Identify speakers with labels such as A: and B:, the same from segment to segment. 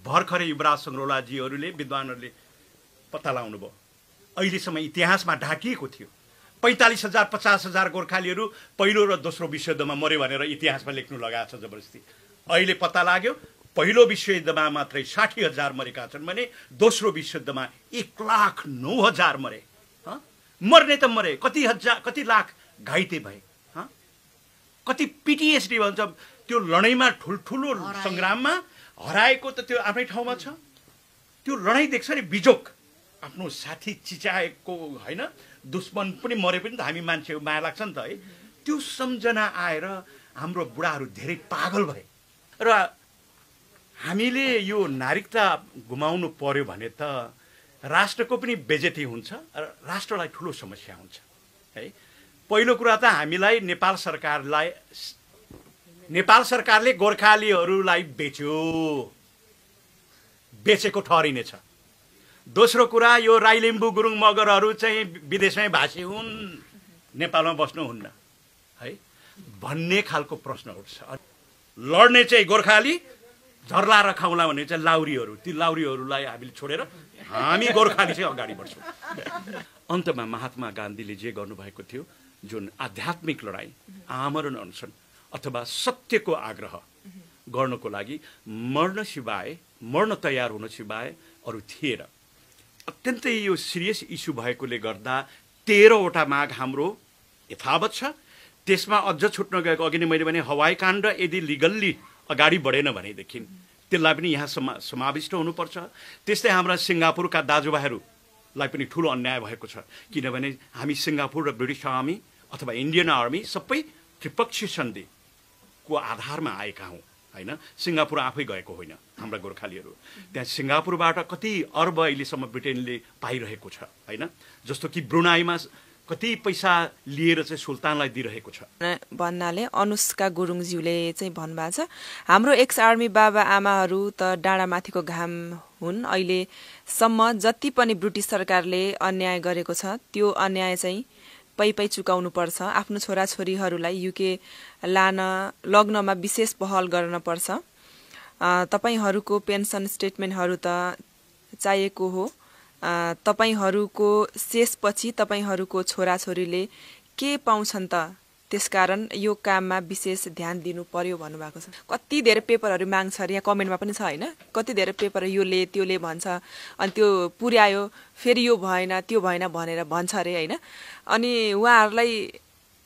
A: भर्खरै युवराज सङ्ग्रौलाजीहरूले विद्वानहरूले पत्ता लगाउनु भयो। अहिलेसम्म इतिहासमा ढाकिएको थियो 45,000 50,000 गोर्खालीहरू पहिलो र दोस्रो विश्वयुद्धमा मर्यो भनेर इतिहासमा लेख्नु लगाएको छ जबरजस्ती। अहिले पत्ता लाग्यो पहिलो विश्वयुद्धमा मात्रै 60,000 मरेका छन् भने दोस्रो विश्वयुद्धमा 1,09,000 मरे। मर्ने त मरे, कति लाख घाइते भए, कति पिटिएसडी भन्छ त्यो लडाइँमा ठुल्ठुलो सङ्ग्राममा हराएको त त्यो आफ्नै ठाउँमा छ। त्यो लडाइँ देख्छ नि बिजोक, आफ्नो साथी चिचाएको होइन, दुश्मन पनि मरे पनि त हामी मान्छे माया लाग्छ नि त है। त्यो सम्झना आएर हाम्रो बुढाहरू धेरै पागल भए र हामीले यो नागरिकता गुमाउनु पर्यो भने त राष्ट्रको पनि बेइज्जती हुन्छ र राष्ट्रलाई ठुलो समस्या हुन्छ है। पहिलो कुरा त हामीलाई नेपाल सरकारले गोर्खालीहरूलाई बेचेको ठहरिनेछ। दोस्रो कुरा यो राई लिम्बू गुरुङ मगरहरू चाहिँ विदेशमै भाषी हुन्, नेपालमा बस्नुहुन्न है भन्ने खालको प्रश्न उठ्छ। लड्ने चाहिँ गोर्खाली, झर्ला र खाउला भन्ने चाहिँ लाउरीहरू, ती लाउरीहरूलाई हामीले छोडेर हामी गोर्खाली चाहिँ अगाडि बढ्छौँ। अन्तमा महात्मा गान्धीले जे गर्नुभएको थियो, जुन आध्यात्मिक लडाइँ, आमरण अनसन अथवा सत्यको आग्रह गर्नको लागि मर्न तयार हुन सिवाय अरू थिएन। अत्यन्तै यो सिरियस इस्यु भएकोले गर्दा 13वटा माग हाम्रो यथावत छ। त्यसमा अझ छुट्न गएको अघि नै मैले भने हवाई काण्ड यदि लिगल्ली अगाडि बढेन भनेदेखि त्यसलाई पनि यहाँ समाविष्ट हुनुपर्छ। त्यस्तै हाम्रा सिङ्गापुरका दाजुभाइहरूलाई पनि ठुलो अन्याय भएको छ, किनभने हामी सिङ्गापुर र ब्रिटिस आर्मी अथवा इन्डियन आर्मी सबै त्रिपक्षीय सन्धिको आधारमा आएका हौँ होइन। सिङ्गापुर आफै गएको होइन हाम्रा गोर्खालीहरू, त्यहाँ सिङ्गापुरबाट कति अर्ब अहिलेसम्म ब्रिटेनले पाइरहेको छ होइन। जस्तो कि ब्रुनाईमा कति पैसा लिएर चाहिँ सुल्तानलाई दिइरहेको छ
B: भन्नाले अनुष्का गुरुङज्यूले चाहिँ भन्नुभएको छ, हाम्रो एक्स आर्मी बाबा आमाहरू त डाँडामाथिको घाम हुन्। अहिलेसम्म जति पनि ब्रिटिस सरकारले अन्याय गरेको छ त्यो अन्याय चाहिँ पै चुकाउनु पर्छ। आफ्नो छोराछोरीहरूलाई युके लग्नमा विशेष पहल गर्न पर्छ। तपाईहरूको पेन्सन स्टेटमेन्टहरू त चाहिएको हो। तपाईहरूको शेषपछि तपाईहरूको छोराछोरीले के पाउँछन् त, त्यसकारण यो काममा विशेष ध्यान दिनु पर्यो भन्नुभएको छ। कति धेरै पेपरहरू माग्छ अरे, यहाँ कमेन्टमा पनि छ होइन, कति धेरै पेपर योले त्योले भन्छ, अनि त्यो पुर्यायो फेरि यो भएन त्यो भएन भनेर भन्छ अरे होइन। अनि उहाँहरूलाई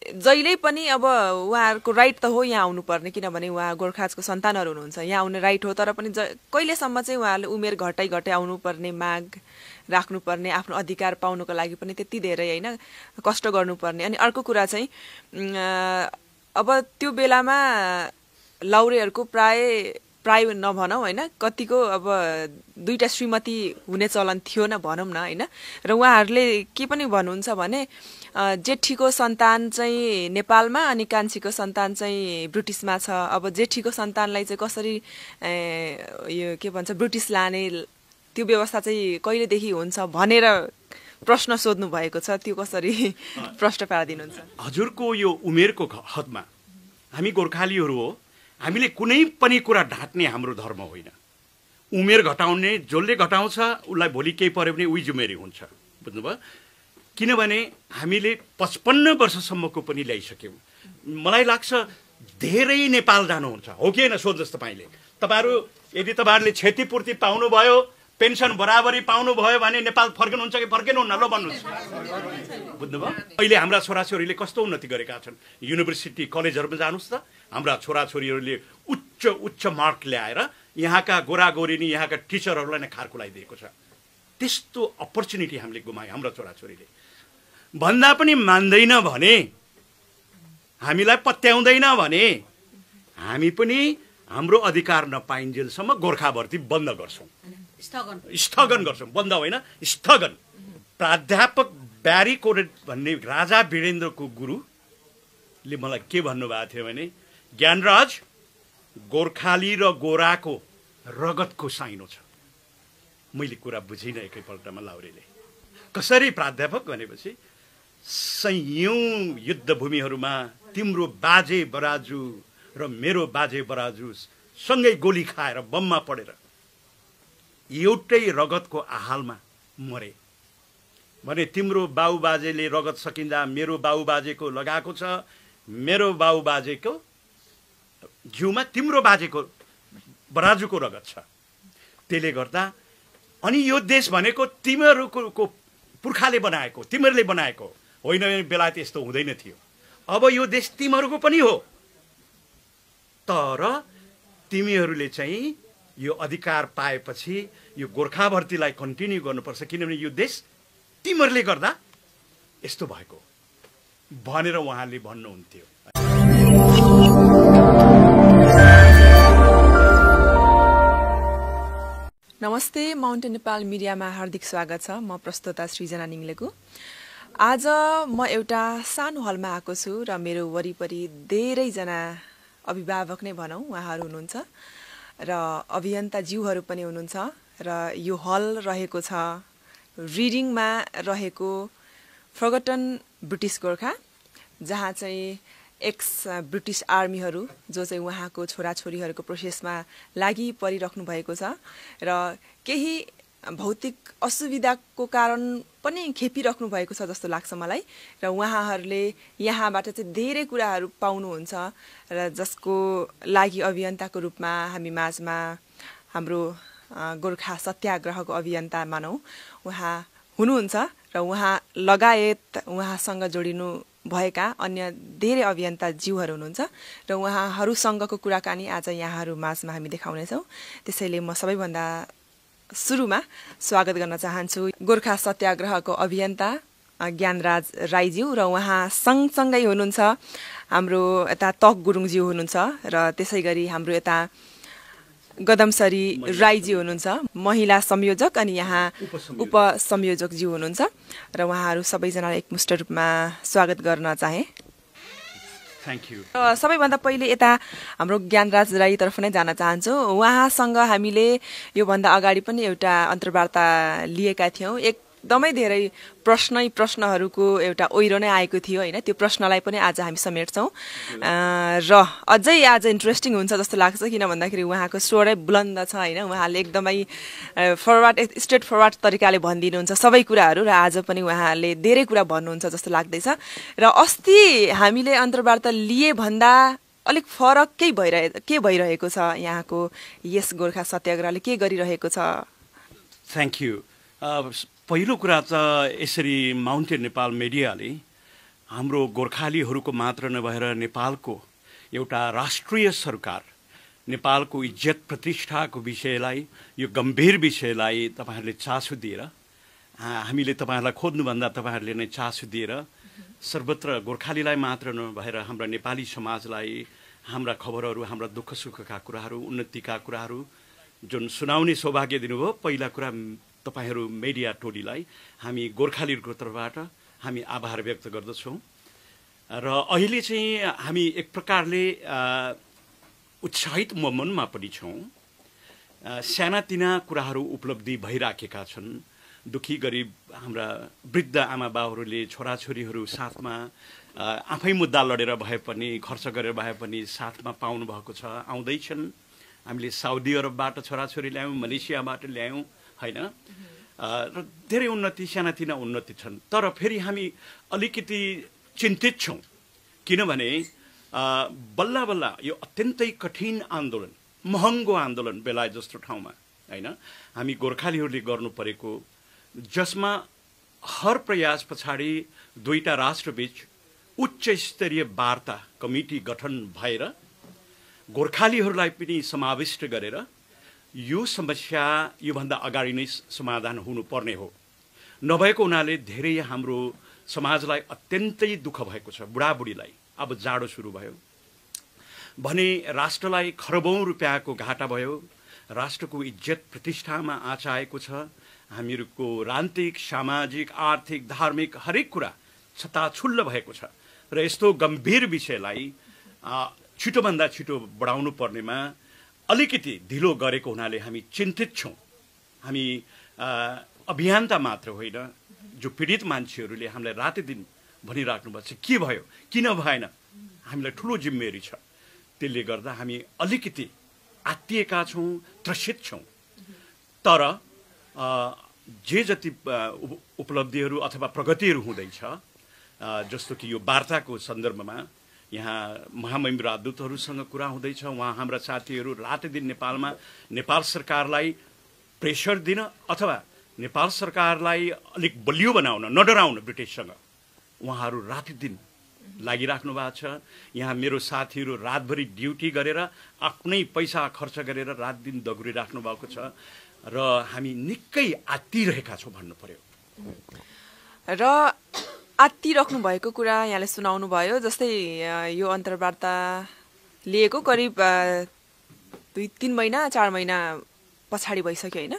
B: जहिल्यै पनि अब उहाँहरूको राइट त हो यहाँ आउनुपर्ने, किनभने उहाँ गोर्खाजको सन्तानहरू हुनुहुन्छ, यहाँ आउने राइट हो। तर पनि कहिलेसम्म चाहिँ उहाँहरूले उमेर घटाइ आउनुपर्ने, माग राख्नुपर्ने, आफ्नो अधिकार पाउनुको लागि पनि त्यति धेरै होइन कष्ट गर्नुपर्ने। अनि अर्को कुरा चाहिँ अब त्यो बेलामा लाउरेहरूको प्राय नभनौँ होइन, कतिको अब 2टा श्रीमती हुने चलन थियो न भनौँ न होइन। र उहाँहरूले के पनि भन्नुहुन्छ भने जेठीको सन्तान चाहिँ नेपालमा अनि कान्छीको सन्तान चाहिँ ब्रिटिसमा छ। अब जेठीको सन्तानलाई चाहिँ कसरी यो के भन्छ ब्रिटिस लाने त्यो व्यवस्था चाहिँ कहिलेदेखि हुन्छ भनेर प्रश्न सोध्नु भएको छ। त्यो कसरी प्रश्न पारिदिनुहुन्छ?
A: हजुरको यो उमेरको हदमा हामी गोर्खालीहरू हो, हामीले कुनै पनि कुरा ढाँट्ने हाम्रो धर्म होइन। उमेर घटाउने जसले घटाउँछ उसलाई भोलि केही पर्यो भने उही जिम्मेवारी हुन्छ, बुझ्नुभयो। किनभने हामीले 55 वर्षसम्मको पनि ल्याइसक्यौँ। मलाई लाग्छ धेरै नेपाल जानुहुन्छ हो कि होइन? सोध्नुहोस् तपाईँले। तपाईँहरू यदि तपाईँहरूले क्षतिपूर्ति पाउनुभयो, पेन्सन बराबरी पाउनुभयो भने नेपाल फर्किनुहुन्छ कि फर्किनुहुन्न? ल भन्नुहोस्, बुझ्नुभयो। अहिले हाम्रा छोराछोरीले कस्तो उन्नति गरेका छन्, युनिभर्सिटी कलेजहरूमा जानुहोस् त। हाम्रा छोराछोरीहरूले उच्च मार्क ल्याएर यहाँका गोरागोरी नि यहाँका टिचरहरूलाई नै खार खुलाइदिएको छ। त्यस्तो अपर्च्युनिटी हामीले गुमायौँ हाम्रा छोराछोरीले। भन्दा पनि मान्दैन भने, हामीलाई पत्याउँदैन भने हामी पनि हाम्रो अधिकार नपाइन्जेलसम्म गोर्खा भर्ती बन्द गर्छौँ, स्थगन गर्छौँ। बन्द होइन, स्थगन। प्राध्यापक ब्यारी कोरेट भन्ने राजा वीरेन्द्रको गुरुले मलाई के भन्नुभएको थियो भने, ज्ञानराज गोर्खाली र गोराको रगतको साइनो छ। मैले कुरा बुझिनँ एकैपल्टमा लाउरेले। कसरी प्राध्यापक भनेपछि सयौं युद्धभूमिहरूमा तिम्रो बाजे बराजु र मेरो बाजे बराजु सँगै गोली खाएर बममा पडेर एउटै रगतको आहालमा मरे भने तिम्रो बाबुबाजेले रगत सकिँदा मेरो बाबुबाजेको लगाएको छ, मेरो बाबुबाजेको घिउमा तिम्रो बाजेको बराजुको रगत छ। त्यसले गर्दा अनि यो देश भनेको तिमीहरूको पुर्खाले बनाएको, तिमीहरूले बनाएको होइन भने बेलायत यस्तो हुँदैन थियो। अब यो देश तिमीहरूको पनि हो, तर तिमीहरूले चाहिँ यो अधिकार पाएपछि यो गोर्खा भर्तीलाई कन्टिन्यू गर्नुपर्छ, किनभने यो देश तिमीहरूले गर्दा यस्तो भएको भनेर उहाँले भन्नुहुन्थ्यो।
B: नमस्ते, माउन्टेन नेपाल मिडियामा हार्दिक स्वागत छ। म प्रस्तोता सृजना निङलेको। आज म एउटा सानो हलमा आएको छु र मेरो वरिपरि धेरैजना अभिभावक नै भनौँ उहाँहरू हुनुहुन्छ र अभियन्ताज्यूहरू पनि हुनुहुन्छ र यो हल रहेको छ रिडिङमा रहेको फर्गटन ब्रिटिस गोर्खा, जहाँ चाहिँ एक्स ब्रिटिस आर्मीहरू जो चाहिँ उहाँको छोराछोरीहरूको प्रोसेसमा लागि परिराख्नु भएको छ र केही भौतिक असुविधाको कारण पनि खेपिराख्नु भएको छ जस्तो लाग्छ मलाई। र उहाँहरूले यहाँबाट चाहिँ धेरै कुराहरू पाउनुहुन्छ र जसको लागि अभियन्ताको रूपमा हामी माझमा हाम्रो गोर्खा सत्याग्रहको अभियन्ता मानौँ उहाँ हुनुहुन्छ र उहाँ लगायत उहाँसँग जोडिनु भएका अन्य धेरै अभियन्ताज्यूहरू हुनुहुन्छ र उहाँहरूसँगको कुराकानी आज यहाँहरू माझमा हामी देखाउनेछौँ। त्यसैले म सबैभन्दा सुरुमा स्वागत गर्न चाहन्छु गोर्खा सत्याग्रहको अभियन्ता ज्ञानराज राईज्यू र उहाँ सँगसँगै हुनुहुन्छ हाम्रो यता तक गुरुङज्यू हुनुहुन्छ र त्यसै गरी हाम्रो यता गदमसरी राईजी हुनुहुन्छ महिला संयोजक, अनि यहाँ उपसंयोजकज्यू हुनुहुन्छ र उहाँहरू सबैजनालाई एकमुष्ट रूपमा स्वागत गर्न चाहे।
A: Thank you.
B: सबैभन्दा पहिले यता हाम्रो ज्ञानराज राईतर्फ नै जान चाहन्छु। उहाँसँग हामीले योभन्दा अगाडि पनि एउटा अन्तर्वार्ता लिएका थियौँ। एकदमै धेरै प्रश्नहरूको एउटा ओइरो नै आएको थियो होइन, त्यो प्रश्नलाई पनि आज हामी समेट्छौँ र अझै आज इन्ट्रेस्टिङ हुन्छ जस्तो लाग्छ, किन भन्दाखेरि उहाँको स्वरै बुलन्द छ होइन। उहाँले एकदमै स्ट्रेट फरवर्ड तरिकाले भनिदिनुहुन्छ सबै कुराहरू र आज पनि उहाँले धेरै कुरा भन्नुहुन्छ जस्तो लाग्दैछ। र अस्ति हामीले अन्तर्वार्ता लिए भन्दा अलिक फरक के भइरहेको छ, यहाँको यस गोर्खा सत्याग्रहले के गरिरहेको छ?
A: Thank you. पहिलो कुरा त यसरी माउन्टेन नेपाल मिडियाले हाम्रो गोर्खालीहरूको मात्र नभएर नेपालको एउटा राष्ट्रिय सरकार, नेपालको इज्जत प्रतिष्ठाको विषयलाई, यो गम्भीर विषयलाई तपाईँहरूले चासो दिएर, हामीले तपाईँहरूलाई खोज्नुभन्दा तपाईँहरूले नै चासो दिएर सर्वत्र गोर्खालीलाई मात्र नभएर हाम्रा नेपाली समाजलाई हाम्रा खबरहरू, हाम्रा दुःख सुखका कुराहरू, उन्नतिका कुराहरू जुन सुनाउने सौभाग्य दिनुभयो। पहिला कुरा तपाईहरू मिडिया टोलीलाई हामी गोर्खालीहरूको तर्फबाट हामी आभार व्यक्त गर्दछौँ। र अहिले चाहिँ हामी एक प्रकारले उत्साहित मनमा पनि छौँ। सानातिना कुराहरू उपलब्धि भइराखेका छन्। दुखी गरिब हाम्रा वृद्ध आमा बाबुहरूले छोराछोरीहरू साथमा आफै मुद्दा लडेर भए पनि, खर्च गरेर भए पनि साथमा पाउनु भएको छ, आउँदैछन्। हामीले साउदी अरबबाट छोराछोरी ल्यायौँ, मलेसियाबाट ल्यायौँ होइन, र धेरै उन्नति, सानातिना उन्नति छन्। तर फेरि हामी अलिकति चिन्तित छौँ, किनभने बल्ल बल्ल यो अत्यन्तै कठिन आन्दोलन, महँगो आन्दोलन बेलायत जस्तो ठाउँमा होइन हामी गोर्खालीहरूले गर्नु परेको, जसमा हर प्रयास पछाडि दुईटा राष्ट्रबीच उच्च स्तरीय वार्ता कमिटी गठन भएर गोर्खालीहरूलाई पनि समाविष्ट गरेर यो समस्या योभन्दा अगाडि नै समाधान हुनुपर्ने हो। नभएको हुनाले धेरै हाम्रो समाजलाई अत्यन्तै दुःख भएको छ। बुढाबुढीलाई अब जाडो सुरु भयो भने राष्ट्रलाई खरबौँ रुपियाँको घाटा भयो, राष्ट्रको इज्जत प्रतिष्ठामा आँच आएको छ, हामीहरूको राजनीतिक, सामाजिक, आर्थिक, धार्मिक हरेक कुरा छताछुल्ल भएको छ। र यस्तो गम्भीर विषयलाई छिटोभन्दा छिटो बढाउनु पर्नेमा अलिकति ढिलो गरेको हुनाले हामी चिन्तित छौँ। हामी अभियन्ता मात्र होइन, जो पीडित मान्छेहरूले हामीलाई राति दिन भनिराख्नु भएको छ के भयो, किन भएन, हामीलाई ठुलो जिम्मेवारी छ। त्यसले गर्दा हामी अलिकति आत्तिएका छौँ, त्रसित छौँ। तर जे जति उपलब्धिहरू अथवा प्रगतिहरू हुँदैछ, जस्तो कि यो वार्ताको सन्दर्भमा यहाँ महामहिम राजदूतहरूसँग कुरा हुँदैछ। उहाँ हाम्रा साथीहरू रातै दिन नेपालमा नेपाल सरकारलाई प्रेसर दिन अथवा नेपाल सरकारलाई अलिक बलियो बनाउन, नडराउन ब्रिटिससँग उहाँहरू राति दिन लागिराख्नु भएको छ। यहाँ मेरो साथीहरू रातभरि ड्युटी गरेर आफ्नै पैसा खर्च गरेर रात दिन दगुरिराख्नु भएको छ र हामी निकै आत्तिरहेका छौँ भन्नु पर्यो।
B: र आत्तिराख्नु भएको कुरा यहाँले सुनाउनु भयो। जस्तै यो अन्तर्वार्ता लिएको करिब 2-3 महिना 4 महिना पछाडि भइसक्यो होइन,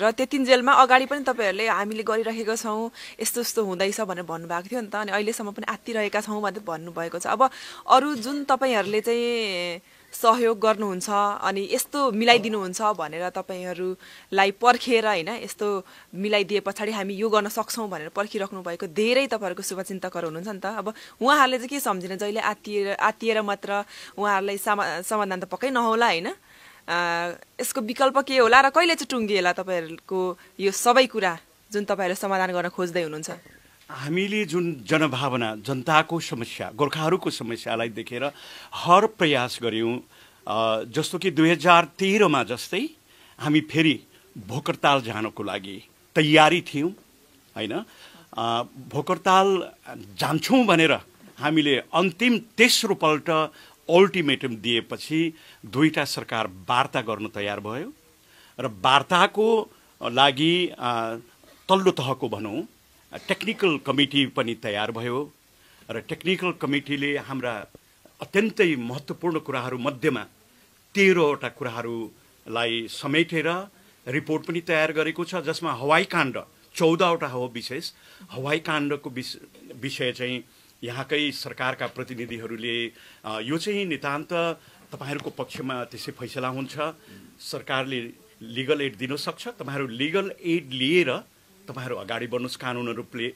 B: र त्यतिन्जेलमा अगाडि पनि तपाईँहरूले हामीले गरिरहेका छौँ, यस्तो यस्तो हुँदैछ भनेर भन्नुभएको थियो नि त, अनि अहिलेसम्म पनि आत्तिरहेका छौँ भनेर भन्नुभएको छ। अब अरू जुन तपाईँहरूले चाहिँ सहयोग गर्नुहुन्छ अनि यस्तो मिलाइदिनुहुन्छ भनेर तपाईँहरूलाई पर्खेर होइन, यस्तो मिलाइदिए पछाडि हामी यो गर्न सक्छौँ भनेर पर्खिराख्नु भएको धेरै तपाईँहरूको शुभचिन्तकहरू हुनुहुन्छ नि त। अब उहाँहरूले चाहिँ के सम्झिने, जहिले आत्तिएर मात्र उहाँहरूलाई समाधान त पक्कै नहोला होइन, यसको विकल्प के होला र कहिले चाहिँ टुङ्गिएला तपाईँहरूको यो सबै कुरा जुन तपाईँहरूले समाधान गर्न खोज्दै हुनुहुन्छ?
A: हामीले जुन जनभावना, जनताको समस्या, गोर्खाहरूको समस्यालाई देखेर हर प्रयास गऱ्यौँ। जस्तो कि 2013मा जस्तै हामी फेरि भोकरताल जानको लागि तयारी थियौँ होइन। भोकरताल जान्छौँ भनेर हामीले अन्तिम तेस्रो पल्ट अल्टिमेटम दिएपछि दुईटा सरकार वार्ता गर्न तयार भयो र वार्ताको लागि तल्लो तहको भनौँ टेक्निकल कमिटी पनि तयार भयो र टेक्निकल कमिटीले हाम्रा अत्यन्तै महत्त्वपूर्ण कुराहरू मध्येमा 13वटा कुराहरूलाई समेटेर रिपोर्ट पनि तयार गरेको छ, जसमा हवाई काण्ड 14वटा हो। विशेष हवाई काण्डको विषय चाहिँ यहाँकै सरकारका प्रतिनिधिहरूले यो चाहिँ नितान्त तपाईँहरूको पक्षमा त्यसै फैसला हुन्छ, सरकारले लिगल एड दिन सक्छ, तपाईँहरू लिगल एड लिएर तपाईँहरू अगाडि बढ्नुहोस्,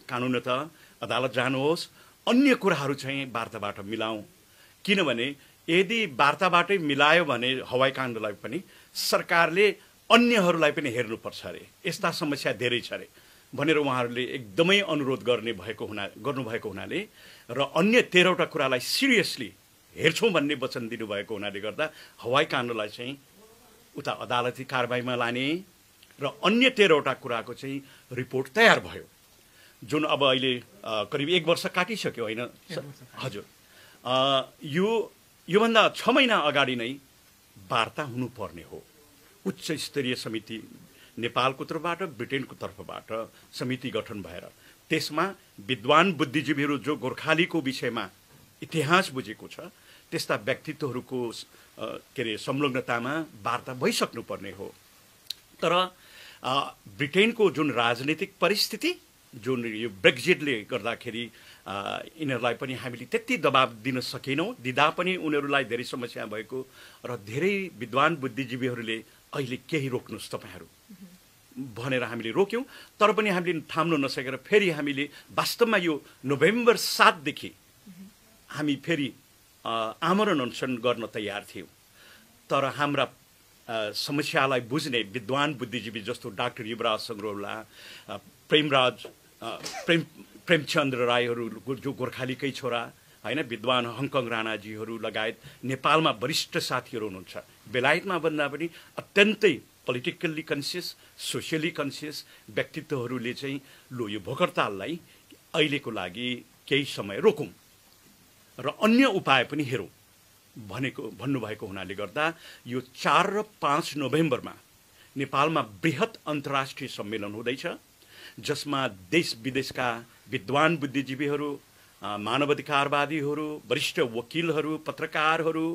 A: कानुनत अदालत जानुहोस्, अन्य कुराहरू चाहिँ वार्ताबाट मिलाउँ। किनभने यदि वार्ताबाटै मिलायो भने हवाई काण्डलाई पनि सरकारले अन्यहरूलाई पनि हेर्नुपर्छ अरे, यस्ता समस्या धेरै छ अरे भनेर उहाँहरूले एकदमै अनुरोध गर्नुभएको हुनाले र अन्य 13वटा कुरालाई सिरियसली हेर्छौँ भन्ने वचन दिनुभएको हुनाले गर्दा हवाई काण्डलाई चाहिँ उता अदालती कारबाहीमा लाने र अन्य 13वटा कुराको चाहिँ रिपोर्ट तयार भयो, जुन अब अहिले करिब 1 वर्ष काटिसक्यो होइन हजुर। योभन्दा 6 महिना अगाडि नै वार्ता हुनुपर्ने हो। उच्च स्तरीय समिति नेपालको तर्फबाट, ब्रिटेनको तर्फबाट समिति गठन भएर त्यसमा विद्वान बुद्धिजीवीहरू जो गोर्खालीको विषयमा इतिहास बुझेको छ त्यस्ता व्यक्तित्वहरूको संलग्नतामा वार्ता भइसक्नुपर्ने हो। तर ब्रिटेनको जुन राजनीतिक परिस्थिति, जुन यो ब्रेक्जिटले गर्दाखेरि यिनीहरूलाई पनि हामीले त्यति दबाब दिन सकेनौँ, दिँदा पनि उनीहरूलाई धेरै समस्या भएको र धेरै विद्वान बुद्धिजीवीहरूले अहिले केही रोक्नुहोस् तपाईँहरू भनेर हामीले रोक्यौँ। तर पनि हामीले थाम्न नसकेर फेरि हामीले वास्तवमा यो नोभेम्बर 7 देखि हामी फेरि आमरण अनसन गर्न तयार थियौँ। तर हाम्रा समस्यालाई बुझ्ने विद्वान बुद्धिजीवी जस्तो डाक्टर युवराज सङ्ग्रौला, प्रेमचन्द्र राईहरू जो गोर्खालीकै छोरा होइन, विद्वान हङकङ राणाजीहरू लगायत नेपालमा वरिष्ठ साथीहरू हुनुहुन्छ, बेलायतमा भन्दा पनि अत्यन्तै पोलिटिकल्ली कन्सियस, सोसियली कन्सियस व्यक्तित्वहरूले चाहिँ लो यो भोकरताललाई अहिलेको लागि केही समय रोकौँ र अन्य उपाय पनि हेरौँ भन्नुभएको हुनाले गर्दा यो 4 र 5 नोभेम्बरमा नेपालमा बृहत अन्तर्राष्ट्रिय सम्मेलन हुँदैछ, जसमा देश विदेशका विद्वान बुद्धिजीवीहरू, मानवाधिकारवादीहरू, वरिष्ठ वकिलहरू, पत्रकारहरू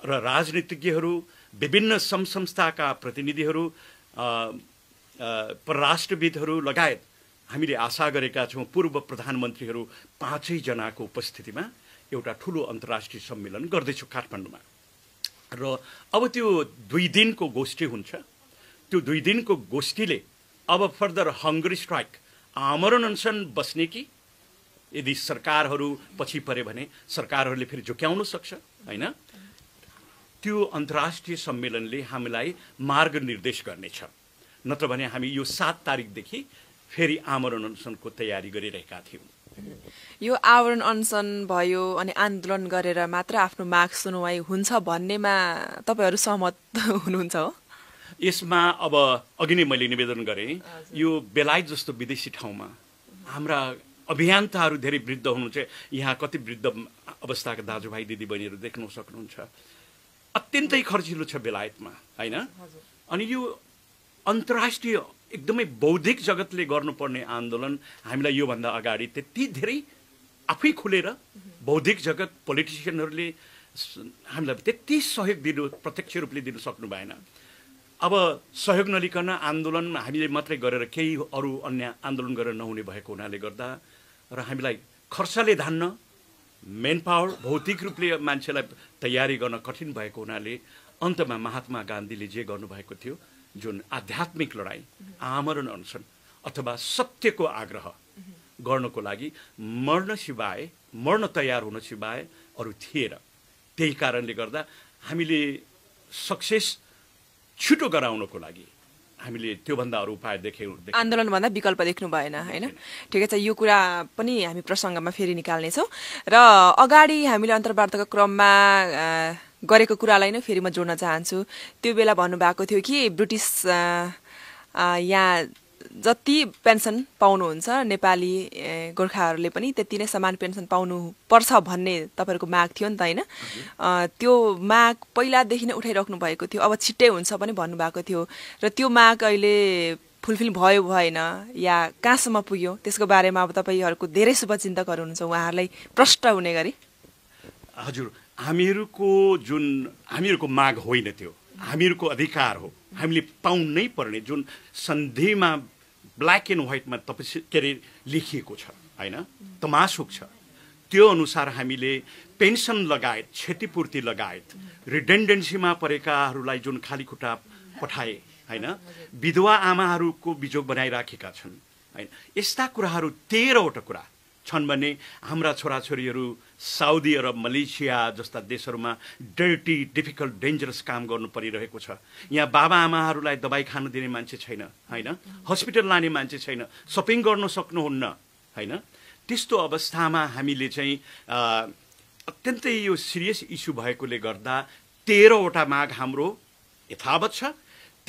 A: र राजनीतिज्ञहरू, विभिन्न संस्थाका प्रतिनिधिहरू, परराष्ट्रविदहरू लगायत हामीले आशा गरेका छौँ पूर्व प्रधानमन्त्रीहरू 5 जनाको उपस्थितिमा एउटा ठुलो अन्तर्राष्ट्रिय सम्मेलन गर्दैछु काठमाडौँमा। र अब त्यो 2 दिनको गोष्ठी हुन्छ। त्यो 2 दिनको गोष्ठीले अब फर्दर हङ्ग्री स्ट्राइक, आमरण अनसन बस्ने कि यदि सरकारहरू पछि परे भने सरकारहरूले फेरि झुक्याउन सक्छ होइन। त्यो अन्तर्राष्ट्रिय सम्मेलनले हामीलाई मार्ग निर्देश गर्नेछ। नत्र भने हामी यो 7 तारिकदेखि फेरि आमरण अनसनको तयारी गरिरहेका थियौँ।
B: यो आवरण अनसन भयो अनि आन्दोलन गरेर मात्र आफ्नो माग सुनवाई हुन्छ भन्नेमा तपाईहरु सहमत हुनुहुन्छ हो?
A: यसमा अब अघि नै मैले निवेदन गरेँ, यो बेलायत जस्तो विदेशी ठाउँमा हाम्रा अभियन्ताहरू धेरै वृद्ध हुनुहुन्छ। यहाँ कति वृद्ध अवस्थाका दाजुभाइ दिदीबहिनीहरू देख्न सक्नुहुन्छ। अत्यन्तै खर्चिलो छ बेलायतमा, हैन? अनि यो अन्तर्राष्ट्रिय एकदमै बौद्धिक जगतले गर्नुपर्ने आन्दोलन हामीलाई योभन्दा अगाडि त्यति धेरै आफै खुलेर बौद्धिक जगत पोलिटिसियनहरूले हामीलाई त्यति सहयोग दिनु प्रत्यक्ष रूपले दिन सक्नु भएन। अब सहयोग नलिकन आन्दोलन हामीले मात्रै गरेर केही अरू अन्य आन्दोलन गरेर नहुने भएको हुनाले गर्दा र हामीलाई खर्चले धान्न मेन पावर भौतिक रूपले मान्छेलाई तयारी गर्न कठिन भएको हुनाले अन्तमा महात्मा गान्धीले जे गर्नुभएको थियो, जुन आध्यात्मिक लडाई, आमरण अनसन अथवा सत्यको आग्रह गर्नको लागि मर्न तयार हुन सिवाय अरू थिएन। त्यही कारणले गर्दा हामीले सक्सेस छिटो गराउनको लागि हामीले त्योभन्दा अरू उपाय देख्यौँ।
B: आन्दोलन भन्दा विकल्प देख्नु भएन, हैन? ठिकै छ, यो कुरा पनि हामी प्रसङ्गमा फेरि निकाल्नेछौँ। र अगाडि हामीले अन्तर्वार्ताको क्रममा गरेको कुरालाई नै फेरि म जोड्न चाहन्छु। त्यो बेला भन्नुभएको थियो कि ब्रिटिस यहाँ जति पेन्सन पाउनुहुन्छ नेपाली गोर्खाहरूले पनि त्यति नै समान पेन्सन पाउनुपर्छ भन्ने तपाईँहरूको माग थियो नि त, हैन? त्यो माग पहिलादेखि नै उठाइराख्नु भएको थियो, अब छिट्टै हुन्छ पनि भन्नुभएको थियो। र त्यो माग अहिले फुलफिल भयो भएन या कहाँसम्म पुग्यो, त्यसको बारेमा अब तपाईँहरूको धेरै शुभचिन्तकहरू हुनुहुन्छ, उहाँहरूलाई प्रष्ट हुने गरी।
A: हजुर, हामीहरूको माग होइन, त्यो हामीहरूको अधिकार हो। हामीले पाउनै पर्ने जुन सन्धिमा ब्ल्याक एन्ड व्हाइटमा के अरे लेखिएको छ, हैन? तमासुक छ। त्यो अनुसार हामीले पेन्सन लगायत, क्षतिपूर्ति लगायत, रिडेन्डेन्सीमा परेकाहरूलाई जुन खाली खुट्टा पठाए, हैन? विधवा आमाहरूको बिजोग बनाइराखेका छन्, हैन? यस्ता कुराहरू 13वटा कुरा छन् भने हाम्रा छोराछोरीहरू साउदी अरब, मलेसिया जस्ता देशहरूमा डर्टी, डिफिकल्ट, डेन्जरस काम गर्नु परिरहेको छ। यहाँ बाबा आमाहरूलाई दबाई खान दिने मान्छे छैन, हैन? हस्पिटल लाने मान्छे छैन, सपिङ गर्न सक्नुहुन्न, हैन? त्यस्तो अवस्थामा हामीले चाहिँ अत्यन्तै यो सिरियस इस्यु भएकोले गर्दा 13वटा माग हाम्रो यथावत छ।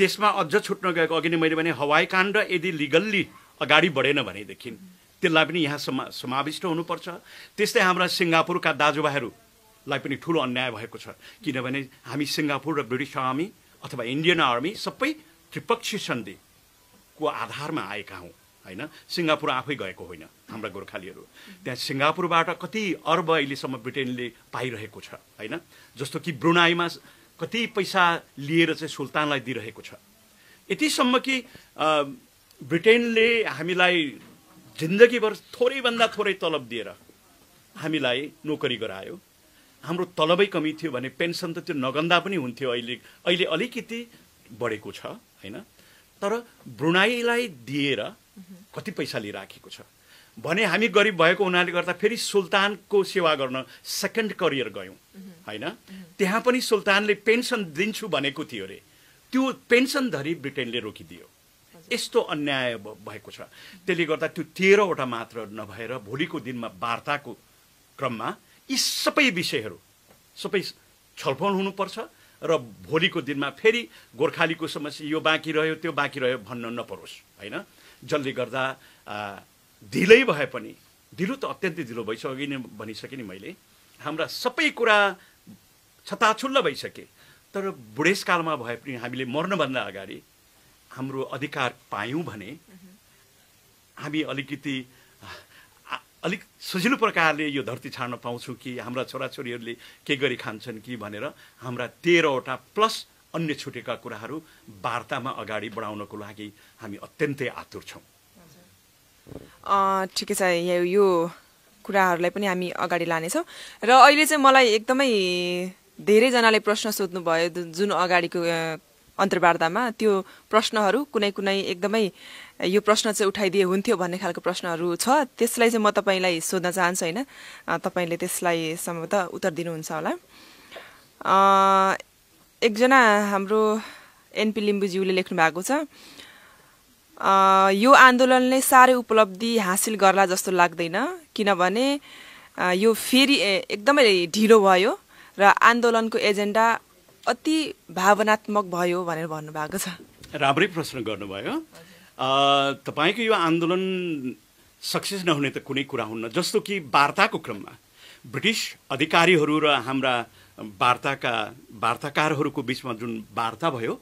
A: त्यसमा अझ छुट्न गएको, अघि नै मैले भने हवाई काण्ड यदि लिगल्ली अगाडि बढेन भनेदेखि त्यसलाई पनि यहाँ समाविष्ट हुनुपर्छ। त्यस्तै हाम्रा सिङ्गापुरका दाजुभाइहरूलाई पनि ठुलो अन्याय भएको छ, किनभने हामी सिङ्गापुर र ब्रिटिस आर्मी अथवा इन्डियन आर्मी सबै त्रिपक्षीय सन्धिको आधारमा आएका हौँ, हैन? सिङ्गापुर आफै गएको होइन हाम्रा गोर्खालीहरू। त्यहाँ सिङ्गापुरबाट कति अर्ब अहिलेसम्म ब्रिटेनले पाइरहेको छ, हैन? जस्तो कि ब्रुनाईमा कति पैसा लिएर चाहिँ सुल्तानलाई दिइरहेको छ। यतिसम्म कि ब्रिटेनले हामीलाई जिन्दगीभर थोरैभन्दा थोरै तलब दिएर हामीलाई नोकरी गरायो। हाम्रो तलबै कमी थियो भने पेन्सन त त्यो नगन्दा पनि हुन्थ्यो। अहिले अलिकति बढेको छ, हैन? तर ब्रुनाईलाई दिएर कति पैसा लिइराखेको छ भने हामी गरिब भएको हुनाले गर्दा फेरि सुल्तानको सेवा गर्न सेकेन्ड करियर गयौँ, हैन? त्यहाँ पनि सुल्तानले पेन्सन दिन्छु भनेको थियो रे, त्यो पेन्सन धरि ब्रिटेनले रोकिदियो। यस्तो अन्याय भएको छ। त्यसले गर्दा त्यो 13वटा मात्र नभएर भोलिको दिनमा वार्ताको क्रममा यी सबै विषयहरू सबै छलफल हुनुपर्छ र भोलिको दिनमा फेरि गोर्खालीको समस्या यो बाँकी रह्यो त्यो बाँकी रह्यो भन्न नपरोस्, हैन? जसले गर्दा ढिलै भए पनि, ढिलो त अत्यन्तै ढिलो भइसक्यो, अघि नै भनिसकेँ नि मैले, हाम्रा सबै कुरा छताछुल्ल भइसके। तर बुढेसकालमा भए पनि हामीले मर्नभन्दा अगाडि हाम्रो अधिकार पायौँ भने हामी अलिक सजिलो प्रकारले यो धरती छाड्न पाउँछौँ कि हाम्रा छोराछोरीहरूले के गरी खान्छन् कि भनेर हाम्रा 13वटा प्लस अन्य छुटेका कुराहरू वार्तामा अगाडि बढाउनको लागि हामी अत्यन्तै आतुर छौँ।
B: ठिकै छ, यो कुराहरूलाई पनि हामी अगाडि लानेछौँ। र अहिले चाहिँ मलाई एकदमै धेरैजनाले प्रश्न सोध्नुभयो जुन अगाडिको अन्तर्वार्तामा, त्यो प्रश्नहरू कुनै एकदमै यो प्रश्न चाहिँ उठाइदिए हुन्थ्यो भन्ने खालको प्रश्नहरू छ। त्यसलाई चाहिँ म तपाईँलाई सोध्न चाहन्छु, होइन? तपाईँले त्यसलाई सम्भवतः उत्तर दिनुहुन्छ होला। एकजना हाम्रो एनपी लिम्बुज्यूले लेख्नु भएको छ, यो आन्दोलनले साह्रै उपलब्धि हासिल गर्ला जस्तो लाग्दैन, किनभने यो फेरि एकदमै ढिलो भयो र आन्दोलनको एजेन्डा अति भावनात्मक भयो भनेर भन्नुभएको छ।
A: राम्रै प्रश्न गर्नुभयो। तपाईँको यो आन्दोलन सक्सेस नहुने त कुनै कुरा हुन्न। जस्तो कि वार्ताको क्रममा ब्रिटिस अधिकारीहरू र हाम्रा वार्ताकारहरूको बिचमा जुन वार्ता भयो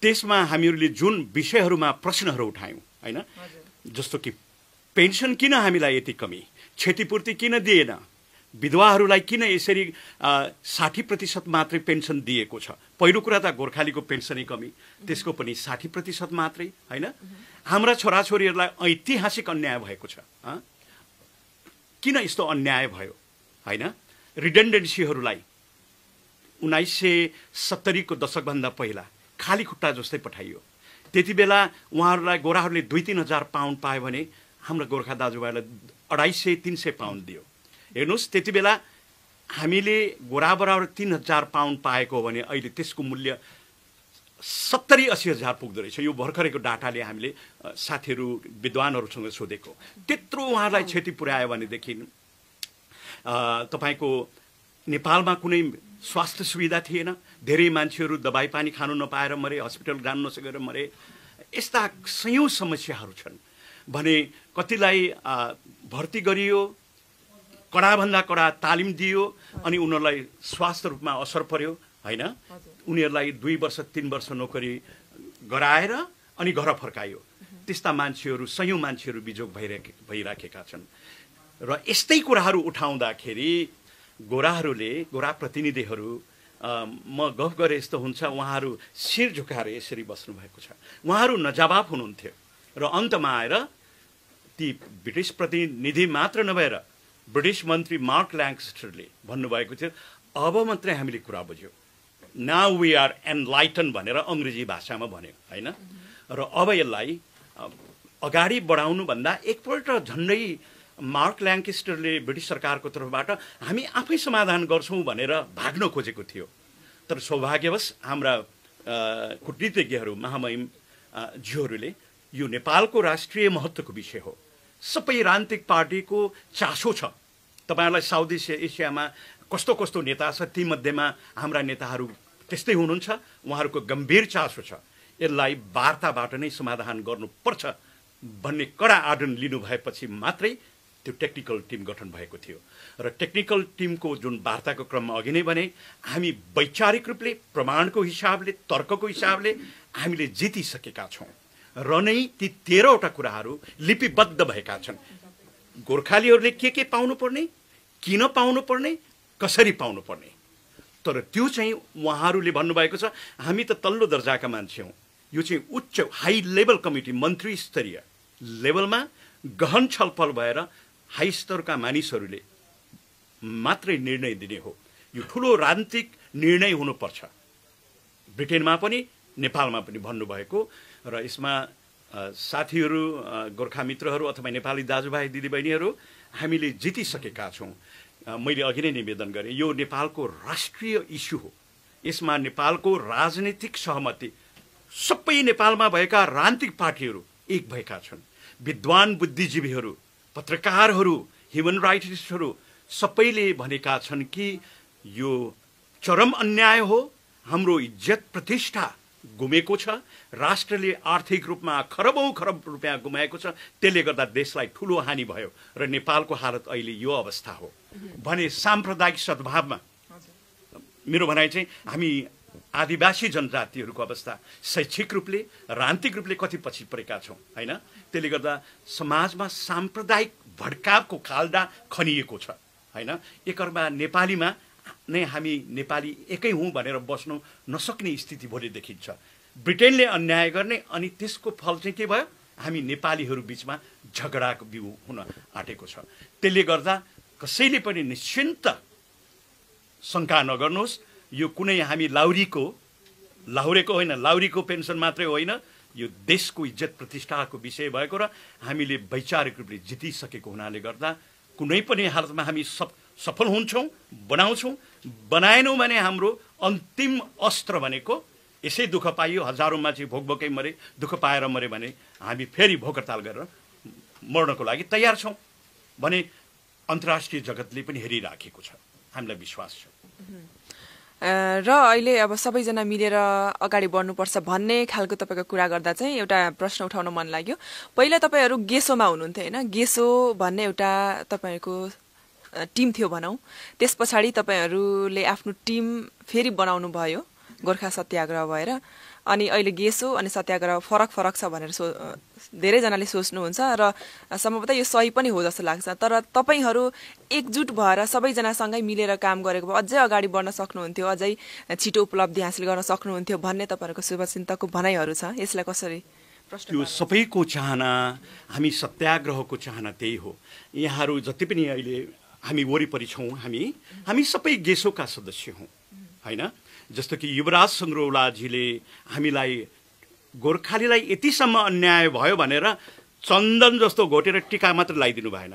A: त्यसमा हामीहरूले जुन विषयहरूमा प्रश्नहरू उठायौँ होइन, जस्तो कि पेन्सन किन हामीलाई यति कमी, क्षतिपूर्ति किन दिएन, विधवाहरूलाई किन यसरी 60% मात्रै पेन्सन दिएको छ। पहिलो कुरा त गोर्खालीको पेन्सनै कमी, त्यसको पनि 60% मात्रै होइन। हाम्रा छोराछोरीहरूलाई ऐतिहासिक अन्याय भएको छ। किन यस्तो अन्याय भयो होइन। रिडेन्डेन्सीहरूलाई 1970 को दशकभन्दा पहिला खाली खुट्टा जस्तै पठाइयो। त्यति बेला उहाँहरूलाई गोराहरूले 2-3 हजार पाउन्ड पायो भने हाम्रो गोर्खा दाजुभाइलाई 250-300 पाउन्ड दियो। हेर्नुहोस्, त्यति बेला हामीले गोरा बराबर 3000 पाउन्ड पाएको हो भने अहिले त्यसको मूल्य 70-80 हजार पुग्दो रहेछ। यो भर्खरैको डाटाले हामीले साथीहरू विद्वानहरूसँग सोधेको। त्यत्रो उहाँहरूलाई क्षति पुर्यायो भनेदेखि तपाईँको नेपालमा कुनै स्वास्थ्य सुविधा थिएन, धेरै मान्छेहरू दबाई पानी खानु नपाएर मरे, हस्पिटल जानु नसकेर मरे। यस्ता सयौं समस्याहरू छन् भने कतिलाई भर्ती गरियो, कडाभन्दा कडा तालिम दियो अनि उनीहरूलाई स्वास्थ्य रूपमा असर पर्यो होइन। उनीहरूलाई 2 वर्ष 3 वर्ष नोकरी गराएर अनि घर फर्कायो। त्यस्ता मान्छेहरू सयौं मान्छेहरू बिजोग भइराखेका छन्। र यस्तै कुराहरू उठाउँदाखेरि गोरा प्रतिनिधिहरू म गफ गरे यस्तो हुन्छ, उहाँहरू शिर झुकाएर यसरी बस्नु भएको छ। उहाँहरू नजवाब हुनुहुन्थ्यो र अन्तमा आएर ती ब्रिटिस प्रतिनिधि मात्र नभएर ब्रिटिस मन्त्री मार्क ल्याङ्कस्टरले भन्नुभएको थियो, अब मात्रै हामीले कुरा बुझ्यौँ, नाउ वी आर एनलाइटन भनेर अङ्ग्रेजी भाषामा भन्यो होइन। र अब यसलाई अगाडि बढाउनुभन्दा एकपल्ट झन्डै मार्क ल्याङ्केस्टरले ब्रिटिस सरकारको तर्फबाट हामी आफै समाधान गर्छौँ भनेर भाग्न खोजेको थियो। तर सौभाग्यवश हाम्रा कूटनीतिज्ञहरू महामहिम ज्यूहरूले यो नेपालको राष्ट्रिय महत्त्वको विषय हो, सबै राजनीतिक पार्टीको चासो छ। तपाईँहरूलाई साउथ एसियामा कस्तो कस्तो नेता छ, तीमध्येमा हाम्रा नेताहरू त्यस्तै हुनुहुन्छ, उहाँहरूको गम्भीर चासो छ यसलाई वार्ताबाट नै समाधान गर्नुपर्छ भन्ने कडा आडन लिनुभएपछि मात्रै त्यो टेक्निकल टिम गठन भएको थियो। र टेक्निकल टिमको जुन वार्ताको क्रममा अघि नै भने हामी वैचारिक रूपले, प्रमाणको हिसाबले, तर्कको हिसाबले हामीले जितिसकेका छौँ र नै ती 13वटा कुराहरू लिपिबद्ध भएका छन्। गोर्खालीहरूले के पाउनुपर्ने, किन पाउनुपर्ने, कसरी पाउनुपर्ने। तर त्यो चाहिँ उहाँहरूले भन्नुभएको छ हामी त तल्लो दर्जाका मान्छे हौँ, यो चाहिँ उच्च हाई लेभल कमिटी मन्त्री स्तरीय लेभलमा गहन छलफल भएर हाई स्तरका मानिसहरूले मात्रै निर्णय दिने हो। यो ठुलो राजनीतिक निर्णय हुनुपर्छ, ब्रिटेनमा पनि नेपालमा पनि भन्नुभएको। र यसमा साथीहरू, गोर्खा मित्रहरू अथवा नेपाली दाजुभाइ दिदीबहिनीहरू, हामीले जितिसकेका छौँ। मैले अघि नै निवेदन गरेँ, यो नेपालको राष्ट्रिय इस्यु हो। यसमा नेपालको राजनीतिक सहमति सबै नेपालमा भएका राजनीतिक पार्टीहरू एक भएका छन्। विद्वान बुद्धिजीवीहरू, पत्रकारहरू, ह्युमन राइट्सहरू सबैले भनेका छन् कि यो चरम अन्याय हो, हाम्रो इज्जत प्रतिष्ठा गुमेको छ, राष्ट्रले आर्थिक रूपमा खरबौं खरब रुपियाँ गुमाएको छ, त्यसले गर्दा देशलाई ठुलो हानि भयो र नेपालको हालत अहिले यो अवस्था हो भने साम्प्रदायिक सद्भावमा मेरो भनाइ चाहिँ हामी आदिवासी जनजातिहरूको अवस्था शैक्षिक रूपले, राजनीतिक रूपले कति पछि परेका छौँ होइन। त्यसले गर्दा समाजमा साम्प्रदायिक भड्कावको खाल्डा खनिएको छ होइन। एकअर्का नेपालीमा नै हामी नेपाली एकै हौँ भनेर बस्नु नसक्ने स्थिति भोलि देखिन्छ। ब्रिटेनले अन्याय गर्ने अनि त्यसको फल चाहिँ के भयो, हामी नेपालीहरू बिचमा झगडाको बिउ हुन आँटेको छ। त्यसले गर्दा कसैले पनि निश्चिन्त शङ्का नगर्नुहोस्, यो कुनै हामी लाहुरेको होइन, लाहुरीको पेन्सन मात्रै होइन, यो देशको इज्जत प्रतिष्ठाको विषय भएको र हामीले वैचारिक रूपले जितिसकेको हुनाले गर्दा कुनै पनि हालतमा हामी सफल हुन्छौँ, बनाउँछौँ। बनाएनौँ भने हाम्रो अन्तिम अस्त्र भनेको यसै दुःख पाइयो, हजारौँ मान्छे भोकभोकै मरे, दुःख पाएर मरे भने हामी फेरि भोक हडताल गरेर मर्नको लागि तयार छौँ भने अन्तर्राष्ट्रिय जगतले पनि हेरिराखेको छ, हामीलाई विश्वास छ।
B: र अहिले अब सबैजना मिलेर अगाडि बढ्नुपर्छ भन्ने खालको तपाईँको कुरा गर्दा चाहिँ एउटा प्रश्न उठाउन मन लाग्यो। पहिला तपाईँहरू गेसोमा हुनुहुन्थ्यो होइन, गेसो भन्ने एउटा तपाईँहरूको टिम थियो भनौँ, त्यस पछाडि तपाईँहरूले आफ्नो टिम फेरि बनाउनु भयो गोर्खा सत्याग्रह भएर, अनि अहिले गेसो अनि सत्याग्रह फरक फरक छ भनेर धेरैजनाले सोच्नुहुन्छ र सम्भवतः यो सही पनि हो जस्तो लाग्छ। तर तपाईँहरू एकजुट भएर सबैजनासँगै मिलेर काम गरेको भए अझै अगाडि बढ्न सक्नुहुन्थ्यो, अझै छिटो उपलब्धि हासिल गर्न सक्नुहुन्थ्यो भन्ने तपाईँहरूको शुभचिन्तकको भनाइहरू छ। यसलाई कसरी प्रश्न?
A: त्यो सबैको चाहना, हामी सत्याग्रहको चाहना त्यही हो। यहाँहरू जति पनि अहिले हामी वरिपरि छौँ, हामी सबै गेसोका सदस्य हौँ होइन। जस्तो कि युवराज सङ्ग्रौलाजीले हामीलाई गोर्खालीलाई यतिसम्म अन्याय भयो भनेर चन्दन जस्तो घोटेर टिका मात्र लगाइदिनु भएन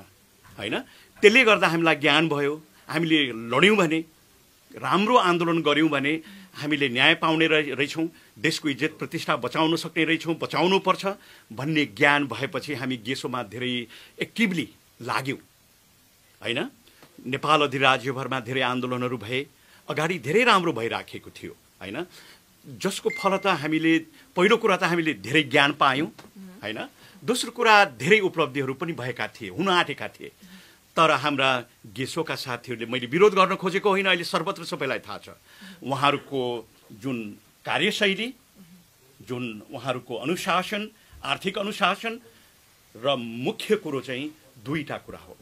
A: होइन। त्यसले गर्दा हामीलाई ज्ञान भयो, हामीले लड्यौँ भने, राम्रो आन्दोलन गऱ्यौँ भने हामीले न्याय पाउने रहेछौँ, देशको इज्जत प्रतिष्ठा बचाउन सक्ने रहेछौँ, बचाउनु पर्छ भन्ने ज्ञान भएपछि हामी गेसोमा धेरै एक्टिभली लाग्यौँ होइन। नेपाल अधिराज्यभरमा धेरै आन्दोलनहरू भए, अगाडि धेरै राम्रो भइराखेको थियो होइन, जसको फलत हामीले पहिलो कुरा त हामीले धेरै ज्ञान पायौँ होइन, दोस्रो कुरा धेरै उपलब्धिहरू पनि भएका थिए, हुन आँटेका थिए। तर हाम्रा गेसोका साथीहरूले, मैले विरोध गर्न खोजेको होइन, अहिले सर्वत्र सबैलाई थाहा छ उहाँहरूको जुन कार्यशैली, जुन उहाँहरूको अनुशासन, आर्थिक अनुशासन र मुख्य कुरो चाहिँ दुईटा कुरा हो।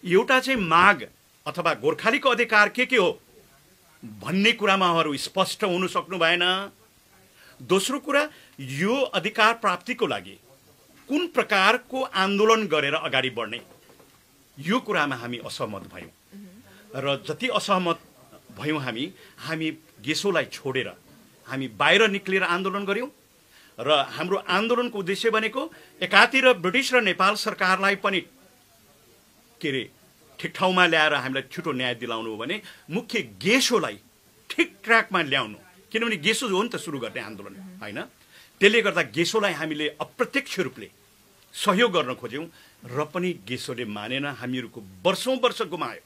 A: एउटा चाहिँ माग अथवा गोर्खालीको अधिकार के हो भन्ने कुरामा उहाँहरू स्पष्ट हुन सक्नु भएन। दोस्रो कुरा, यो अधिकार प्राप्तिको लागि कुन प्रकारको आन्दोलन गरेर अगाडि बढ्ने, यो कुरामा हामी असहमत भयौँ र जति असहमत भयौँ हामी गेसोलाई छोडेर हामी बाहिर निक्लेर आन्दोलन गऱ्यौँ र हाम्रो आन्दोलनको उद्देश्य भनेको एकातिर ब्रिटिस र नेपाल सरकारलाई पनि ठिक ठाउँमा ल्याएर हामीलाई छिटो न्याय दिलाउनु हो भने मुख्य गेसोलाई ठिक ट्र्याकमा ल्याउनु, किनभने गेसो हो नि त सुरु गर्ने आन्दोलन होइन। त्यसले गर्दा गेसोलाई हामीले अप्रत्यक्ष रूपले सहयोग गर्न खोज्यौँ र पनि गेसोले मानेन। हामीहरूको वर्षौँ वर्ष गुमायो,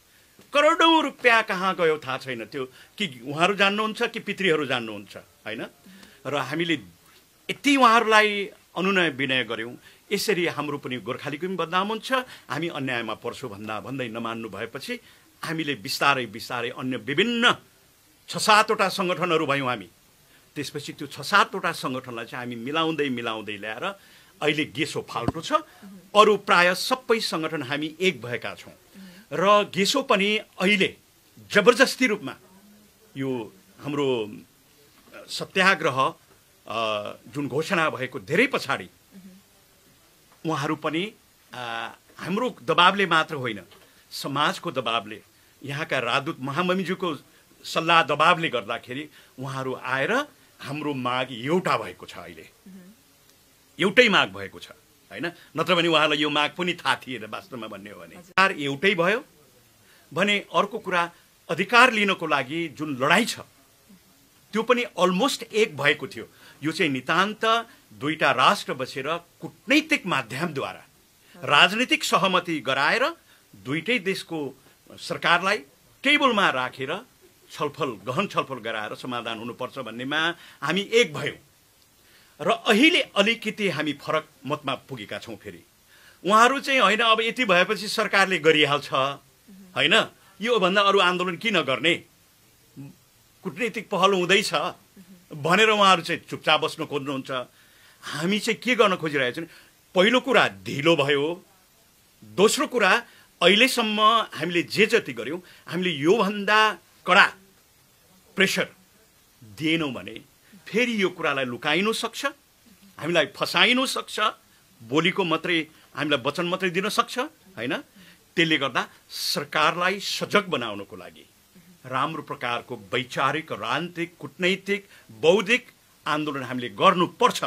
A: करोडौँ रुपियाँ कहाँ गयो थाहा छैन, त्यो कि उहाँहरू जान्नुहुन्छ कि पितृहरू जान्नुहुन्छ होइन। र हामीले यति उहाँहरूलाई अनुनय विनय गऱ्यौँ, यसरी हाम्रो पनि गोर्खालीको पनि बदनाम हुन्छ, हामी अन्यायमा पर्छौँ भन्दै नमान्नु भएपछि हामीले बिस्तारै बिस्तारै अन्य विभिन्न 6-7वटा सङ्गठनहरू भयौँ हामी। त्यसपछि त्यो 6-7वटा सङ्गठनलाई चाहिँ हामी मिलाउँदै ल्याएर अहिले गेसो फाल्टो छ, अरू प्राय सबै सङ्गठन हामी एक भएका छौँ र गेसो पनि अहिले जबरजस्ती रूपमा यो हाम्रो सत्याग्रह जुन घोषणा भएको धेरै पछाडि उहाँहरू पनि हाम्रो दबावले मात्र होइन, समाजको दबावले, यहाँका राजदूत महामहिमज्यूको सल्लाह दबावले गर्दाखेरि उहाँहरू आएर हाम्रो माग एउटा भएको छ, अहिले एउटै माग भएको छ होइन। नत्र भने उहाँलाई यो माग पनि थाहा थिएन वास्तवमा भन्ने हो भने। अधिकार एउटै भयो भने अर्को कुरा, अधिकार लिनको लागि जुन लडाइँ छ त्यो पनि अलमोस्ट एक भएको थियो। यो चाहिँ नितान्त दुईटा राष्ट्र बसेर कूटनैतिक माध्यमद्वारा राजनीतिक सहमति गराएर दुईटै देशको सरकारलाई टेबलमा राखेर गहन छलफल गराएर समाधान हुनुपर्छ भन्नेमा हामी एक भयौँ र अहिले अलिकति हामी फरक मतमा पुगेका छौँ। फेरि उहाँहरू चाहिँ होइन अब यति भएपछि सरकारले गरिहाल्छ होइन, योभन्दा अरू आन्दोलन किन गर्ने, कूटनीतिक पहल हुँदैछ भनेर उहाँहरू चाहिँ चुपचाप बस्न खोज्नुहुन्छ। हामी चाहिँ के गर्न खोजिरहेको छौँ, पहिलो कुरा ढिलो भयो, दोस्रो कुरा अहिलेसम्म हामीले जे जति गऱ्यौँ हामीले योभन्दा कडा प्रेसर दिएनौँ भने फेरि यो कुरालाई लुकाइनु सक्छ, हामीलाई फसाइनु सक्छ, बोलीको मात्रै हामीलाई वचन मात्रै दिन सक्छ होइन। त्यसले गर्दा सरकारलाई सजग बनाउनको लागि राम्रो प्रकारको वैचारिक, राजनीतिक, कूटनैतिक, बौद्धिक आन्दोलन हामीले गर्नुपर्छ।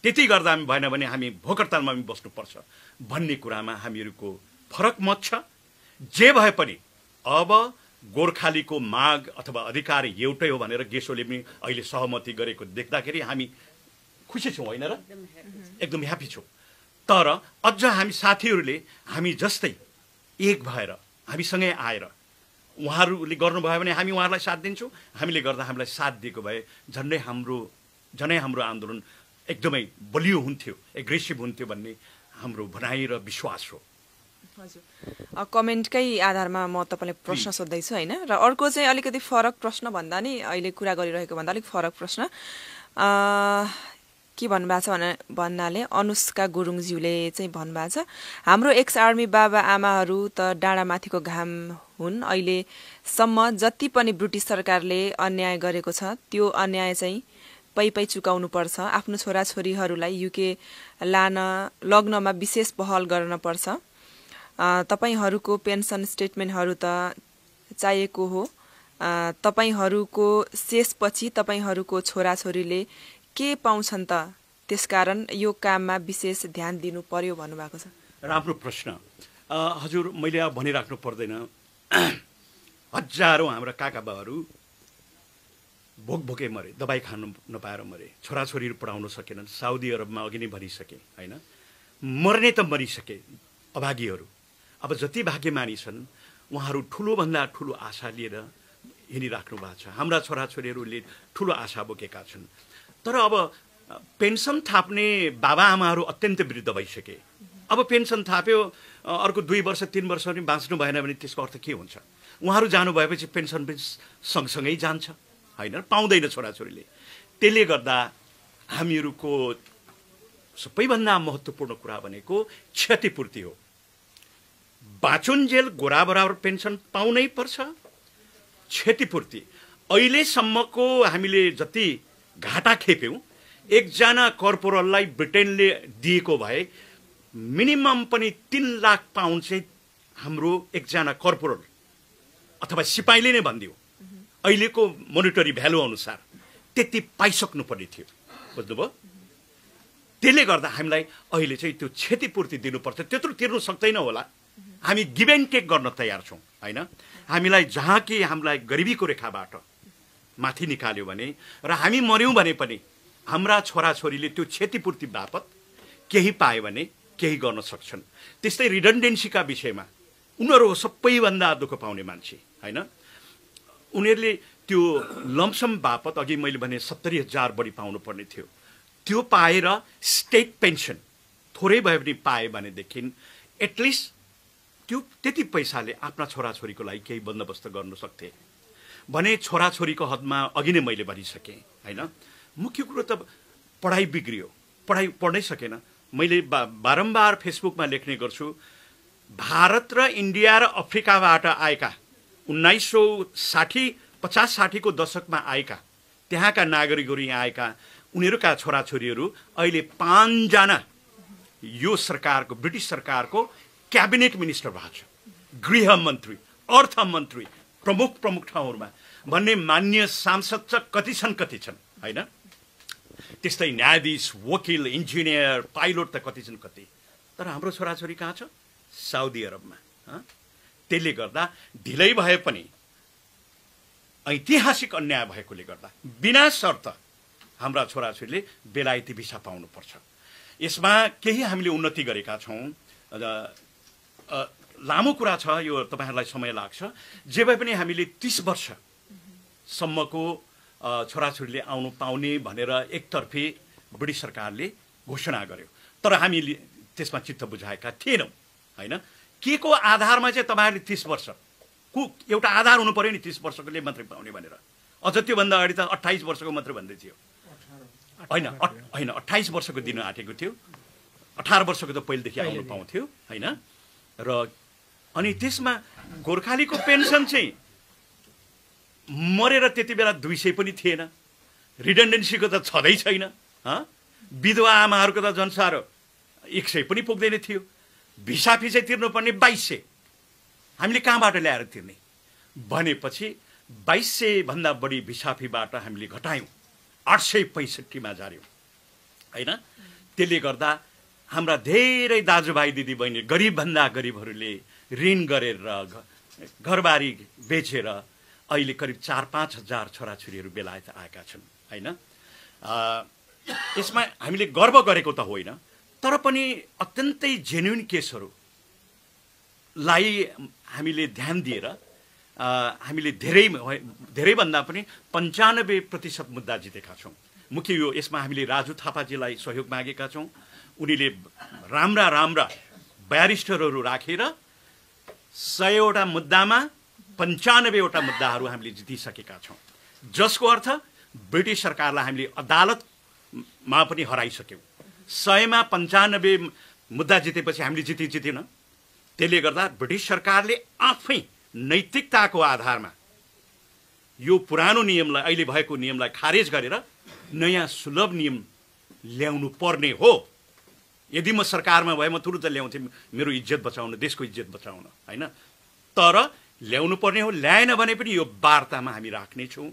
A: त्यति गर्दा हामी भएन भने हामी भोक हडतालमा पनि बस्नुपर्छ भन्ने कुरामा हामीहरूको फरक मत छ। जे भए पनि अब गोर्खालीको माग अथवा अधिकार एउटै हो भनेर गेसोले पनि अहिले सहमति गरेको देख्दाखेरि हामी खुसी छौँ होइन र? एकदम ह्याप्पी छौँ। तर अझ हामी साथीहरूले हामी जस्तै एक भएर हामीसँगै आएर उहाँहरूले गर्नुभयो भने हामी उहाँहरूलाई साथ दिन्छौँ, हामीले गर्दा हामीलाई साथ दिएको भए झन्डै हाम्रो आन्दोलन एकदमै बलियो हुन्थ्यो, एग्रेसिभ हुन्थ्यो भन्ने हाम्रो भनाइ र विश्वास हो।
B: हजुर, कमेन्टकै आधारमा म तपाईँलाई प्रश्न सोध्दैछु होइन। र अर्को चाहिँ अलिकति फरक प्रश्न भन्दा नि अहिले कुरा गरिरहेको भन्दा अलिक फरक प्रश्न के भन्नुभएको छ भन्नाले अनुष्का गुरुङज्यूले चाहिँ भन्नुभएको छ, हाम्रो एक्स आर्मी बाबा आमाहरू त डाँडामाथिको घाम हुन्, अहिलेसम्म जति पनि ब्रिटिस सरकारले अन्याय गरेको छ त्यो अन्याय चाहिँ पै चुकाउनुपर्छ। आफ्नो छोराछोरीहरूलाई युके लग्नमा विशेष पहल गर्न पर्छ। तपाईहरूको पेन्सन स्टेटमेन्टहरू त चाहिएको हो। तपाईहरूको शेषपछि तपाईहरूको छोराछोरीले के पाउँछन् त, त्यसकारण यो काममा विशेष ध्यान दिनु पर्यो भन्नुभएको छ।
A: राम्रो प्रश्न हजुर। मैले अब भनिराख्नु पर्दैन, हजारौँ हाम्रा काका बाबाहरू भोकै मरे, दबाई खानु नपाएर मरे, छोराछोरीहरू पढाउन सकेनन्, साउदी अरबमा अघि नै भनिसके होइन, मर्ने त मरिसके अभागीहरू। अब जति भाग्यमानी छन् उहाँहरू ठुलोभन्दा ठुलो आशा लिएर हिँडिराख्नु भएको छ। हाम्रा छोराछोरीहरूले ठुलो आशा बोकेका छन्। तर अब पेन्सन थाप्ने बाबाआमाहरू अत्यन्त वृद्ध भइसके। अब पेन्सन थाप्यो, अर्को 2 वर्ष 3 वर्ष पनि बाँच्नु भएन भने त्यसको अर्थ के हुन्छ? उहाँहरू जानुभएपछि पेन्सन पनि सँगसँगै जान्छ होइन, पाउँदैन छोराछोरीले। त्यसले गर्दा हामीहरूको सबैभन्दा महत्त्वपूर्ण कुरा भनेको क्षतिपूर्ति हो। बाँचुन्जेल गोरा बराबर पेन्सन पाउनै पर्छ। क्षतिपूर्ति अहिलेसम्मको हामीले जति घाटा खेप्यौँ, एकजना कर्पोरललाई ब्रिटेनले दिएको भए मिनिमम पनि 3 लाख पाउन्ड चाहिँ हाम्रो एकजना कर्पोरल अथवा सिपाहीले नै भनिदियो, अहिलेको मोनिटरी भ्यालु अनुसार त्यति पाइसक्नु पर्ने थियो। बुझ्नुभयो? त्यसले गर्दा हामीलाई अहिले चाहिँ त्यो क्षतिपूर्ति दिनुपर्छ। त्यत्रो तिर्नु सक्दैन होला, हामी गिभ एन्ड टेक गर्न तयार छौँ होइन। हामीलाई जहाँ कि हामीलाई गरिबीको रेखाबाट माथि निकाल्यो भने र हामी मर्यौँ भने पनि हाम्रा छोराछोरीले त्यो क्षतिपूर्ति बापत केही पायो भने केही गर्न सक्छन्। त्यस्तै रिडन्डेन्सीका विषयमा उनीहरू सबैभन्दा दुःख पाउने मान्छे होइन। उनीहरूले त्यो लम्सम बापत अघि मैले भने 70,000 बढी पाउनुपर्ने थियो, त्यो पाएर स्टेट पेन्सन थोरै भए पनि पाए भनेदेखि एटलिस्ट त्यो त्यति पैसाले आफ्ना छोराछोरीको लागि केही बन्दोबस्त गर्न सक्थे भने छोराछोरीको हदमा अघि नै मैले भनिसकेँ होइन। मुख्य कुरो त पढाइ बिग्रियो, पढ्नै सकेन। मैले बारम्बार फेसबुकमा लेख्ने गर्छु, भारत र इन्डिया र अफ्रिकाबाट आएका 1950-60 को दशकमा आएका त्यहाँका नागरिकहरू यहाँ आएका उनीहरूका छोराछोरीहरू अहिले 5 जना यो सरकारको ब्रिटिस सरकारको क्याबिनेट मिनिस्टर भएको छ, गृहमन्त्री, अर्थमन्त्री, प्रमुख ठाउँहरूमा भन्ने मान्य सांसद छ कति छन् होइन। त्यस्तै न्यायाधीश, वकिल, इन्जिनियर, पाइलट त कति छन् कति। तर हाम्रो छोराछोरी कहाँ छ? साउदी अरबमा। त्यसले गर्दा ढिलै भए पनि ऐतिहासिक अन्याय भएकोले गर्दा बिना शर्त हाम्रा छोराछोरीले बेलायती भिसा पाउनुपर्छ। यसमा केही हामीले उन्नति गरेका छौँ। लामो कुरा छ यो, तपाईँहरूलाई समय लाग्छ। जे भए पनि हामीले 30 वर्षसम्मको छोराछोरीले आउनु पाउने भनेर एकतर्फी ब्रिटिस सरकारले घोषणा गर्यो, तर हामीले त्यसमा चित्त बुझाएका थिएनौँ होइन। के को आधारमा चाहिँ तपाईँहरूले 30 वर्षको एउटा आधार हुनु पर्यो नि, 30 वर्षकोले मात्रै पाउने भनेर। अझ त्योभन्दा अगाडि त 28 वर्षको मात्रै भन्दै थियो होइन। 28 वर्षको दिन आँटेको थियो, 18 वर्षको त पहिलेदेखि आउनु पाउँथ्यो होइन। र अनि त्यसमा गोर्खालीको पेन्सन चाहिँ मरेर त्यति बेला 200 पनि थिएन, रिडन्डेन्सीको त छँदै छैन, विधवा आमाहरूको त जनसारो 100 पनि पुग्दैन थियो, भिसा फी चाहिँ तिर्नुपर्ने 2200, हामीले कहाँबाट ल्याएर तिर्ने भनेपछि 2200 भन्दा बढी भिसा फीबाट हामीले घटायौँ, 865 झार्यौँ होइन। त्यसले गर्दा हाम्रा धेरै दाजुभाइ दिदीबहिनी गरिबभन्दा गरिबहरूले ऋण गरेर घरबारी बेचेर अहिले करिब 4-5 हजार छोराछोरीहरू बेलायत आएका छन् हैन। यसमा हामीले गर्व गरेको त होइन, तर पनि अत्यन्तै जेन्युन केसहरूलाई हामीले ध्यान दिएर हामीले धेरैभन्दा पनि 95% मुद्दा जितेका छौँ। मुख्य यो यसमा हामीले राजु थापाजीलाई सहयोग मागेका छौँ। उनीले राम्रा ब्यारिस्टरहरू राखेर 100वटा मुद्दामा 95वटा मुद्दाहरू हामीले जितिसकेका छौँ, जसको अर्थ ब्रिटिस सरकारलाई हामीले अदालतमा पनि हराइसक्यौँ। 100मा 95 मुद्दा जितेपछि हामीले जितेन। त्यसले गर्दा ब्रिटिस सरकारले आफै नैतिकताको आधारमा यो पुरानो नियमलाई, अहिले भएको नियमलाई खारेज गरेर नयाँ सुलभ नियम ल्याउनु पर्ने हो। यदि म सरकारमा भए म तुरुन्त ल्याउँथेँ, मेरो इज्जत बचाउन, देशको इज्जत बचाउन हैन। तर ल्याउनु पर्ने हो। ल्याएन भने पनि यो वार्तामा हामी राख्नेछौँ।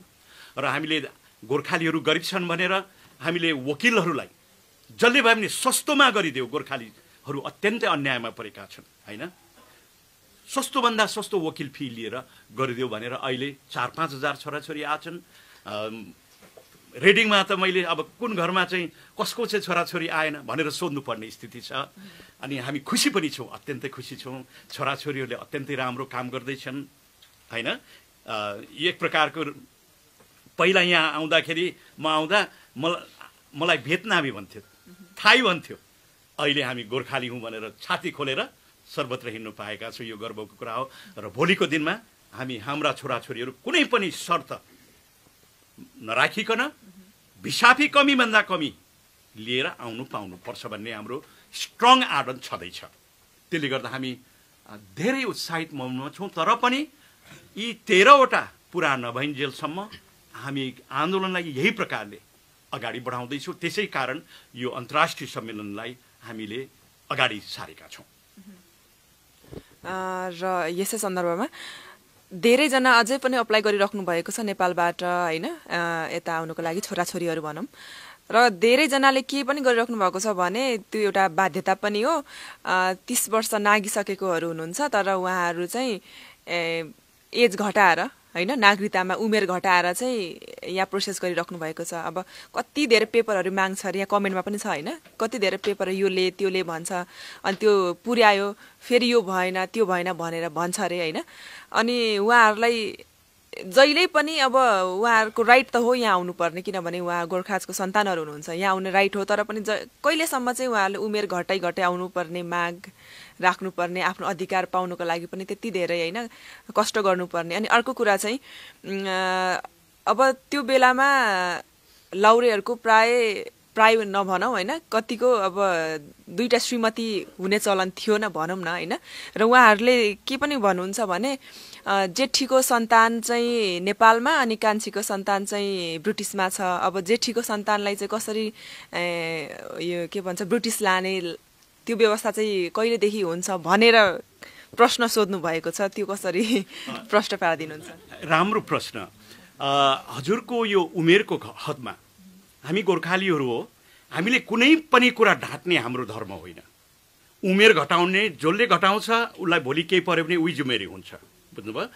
A: र हामीले गोर्खालीहरू गरिब छन् भनेर हामीले वकिलहरूलाई जसले भए पनि सस्तोमा गरिदेऊ। गोर्खालीहरू अत्यन्तै अन्यायमा परेका छन् हैन। सस्तोभन्दा सस्तो वकिल फी लिएर गरिदेऊ भनेर अहिले 4-5 हजार छोराछोरी आछन्। रेडिङमा त मैले अब कुन घरमा चाहिँ कसको चाहिँ छोराछोरी आएन भनेर सोध्नुपर्ने स्थिति छ। अनि हामी खुसी पनि छौँ, अत्यन्तै खुसी छौँ। छोराछोरीहरूले अत्यन्तै राम्रो काम गर्दैछन् हैन। एक प्रकारको पहिला यहाँ आउँदाखेरि मलाई भियतनामी भन्थ्यो, थाई भन्थ्यो। अहिले हामी गोर्खाली हौँ भनेर छाती खोलेर सर्वत्र हिँड्नु पाएका छौँ। यो गर्वको कुरा हो। र भोलिको दिनमा हाम्रा छोराछोरीहरू कुनै पनि शर्त नराखिकन भिसाफी कमीभन्दा कमी लिएर आउनु पाउनुपर्छ भन्ने हाम्रो स्ट्रङ आदत छँदैछ। त्यसले गर्दा हामी धेरै उत्साहित मनमा छौँ। तर पनि यी 13वटा पुरा नभइन्जेलसम्म हामी आन्दोलनलाई यही प्रकारले अगाडि बढाउँदैछौँ। त्यसै कारण यो अन्तर्राष्ट्रिय सम्मेलनलाई हामीले अगाडि सारेका छौँ।
B: र यसै सन्दर्भमा धेरैजना अझै पनि अप्लाई गरिराख्नु भएको छ नेपालबाट हैन, यता आउनुको लागि छोराछोरीहरू भनौँ। र धेरैजनाले के पनि गरिराख्नु भएको छ भने त्यो एउटा बाध्यता पनि हो। 30 वर्ष नागिसकेकोहरू हुनुहुन्छ, तर उहाँहरू चाहिँ एज घटाएर हैन, नागरिकतामा उमेर घटाएर चाहिँ यहाँ प्रोसेस गरिराख्नु भएको छ। अब कति धेरै पेपरहरू माग्छ अरे, यहाँ कमेन्टमा पनि छ हैन, कति धेरै पेपर योले त्योले भन्छ, अनि त्यो पुर्यायो फेरि यो भएन त्यो भएन भनेर भन्छ अरे हैन। अनि उहाँहरूलाई जहिले पनि अब उहाँहरूको राइट त हो यहाँ आउनुपर्ने, किनभने उहाँ गोर्खाजको सन्तानहरू हुनुहुन्छ, यहाँ आउने राइट हो। तर पनि कहिलेसम्म चाहिँ उहाँहरूले उमेर घटाइ आउनुपर्ने, माग राख्नुपर्ने, आफ्नो अधिकार पाउनुको लागि पनि त्यति धेरै हैन कष्ट गर्नुपर्ने। अनि अर्को कुरा चाहिँ अब त्यो बेलामा लाउरेहरूको प्राय नभनौँ हैन, कतिको अब 2टा श्रीमती हुने चलन थियो न भनौँ न हैन। र उहाँहरूले के पनि भन्नुहुन्छ भने जेठीको सन्तान चाहिँ नेपालमा अनि कान्छीको सन्तान चाहिँ ब्रिटिसमा छ। अब जेठीको सन्तानलाई चाहिँ कसरी यो के भन्छ ब्रिटिस लाने त्यो व्यवस्था चाहिँ कहिलेदेखि हुन्छ भनेर प्रश्न सोध्नु भएको छ। त्यो कसरी प्रश्न पारिदिनुहुन्छ?
A: राम्रो प्रश्न। हजुरको यो उमेरको हदमा हामी गोर्खालीहरू हो, हामीले कुनै पनि कुरा ढाँट्ने हाम्रो धर्म होइन। उमेर घटाउने जसले घटाउँछ उसलाई भोलि केही पर्यो भने उही जिम्मेवारी हुन्छ, बुझ्नुभयो?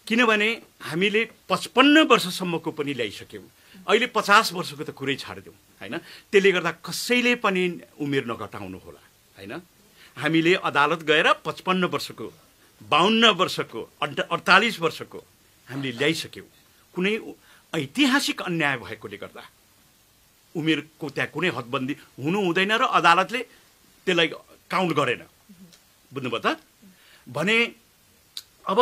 A: किनभने हामीले 55 वर्षसम्मको पनि ल्याइसक्यौँ, अहिले 50 वर्षको त कुरै छाडिदिउँ हैन। त्यसले गर्दा कसैले पनि उमेर नघटाउनु होला हैन। हामीले अदालत गएर 55 वर्षको, 52 वर्षको, 48 वर्षको हामीले ल्याइसक्यौँ। कुनै ऐतिहासिक अन्याय भएकोले गर्दा उमेरको त्यहाँ कुनै हदबन्दी हुनु हुँदैन र अदालतले त्यसलाई काउन्ट गरेन, बुझ्नुभयो त? भने अब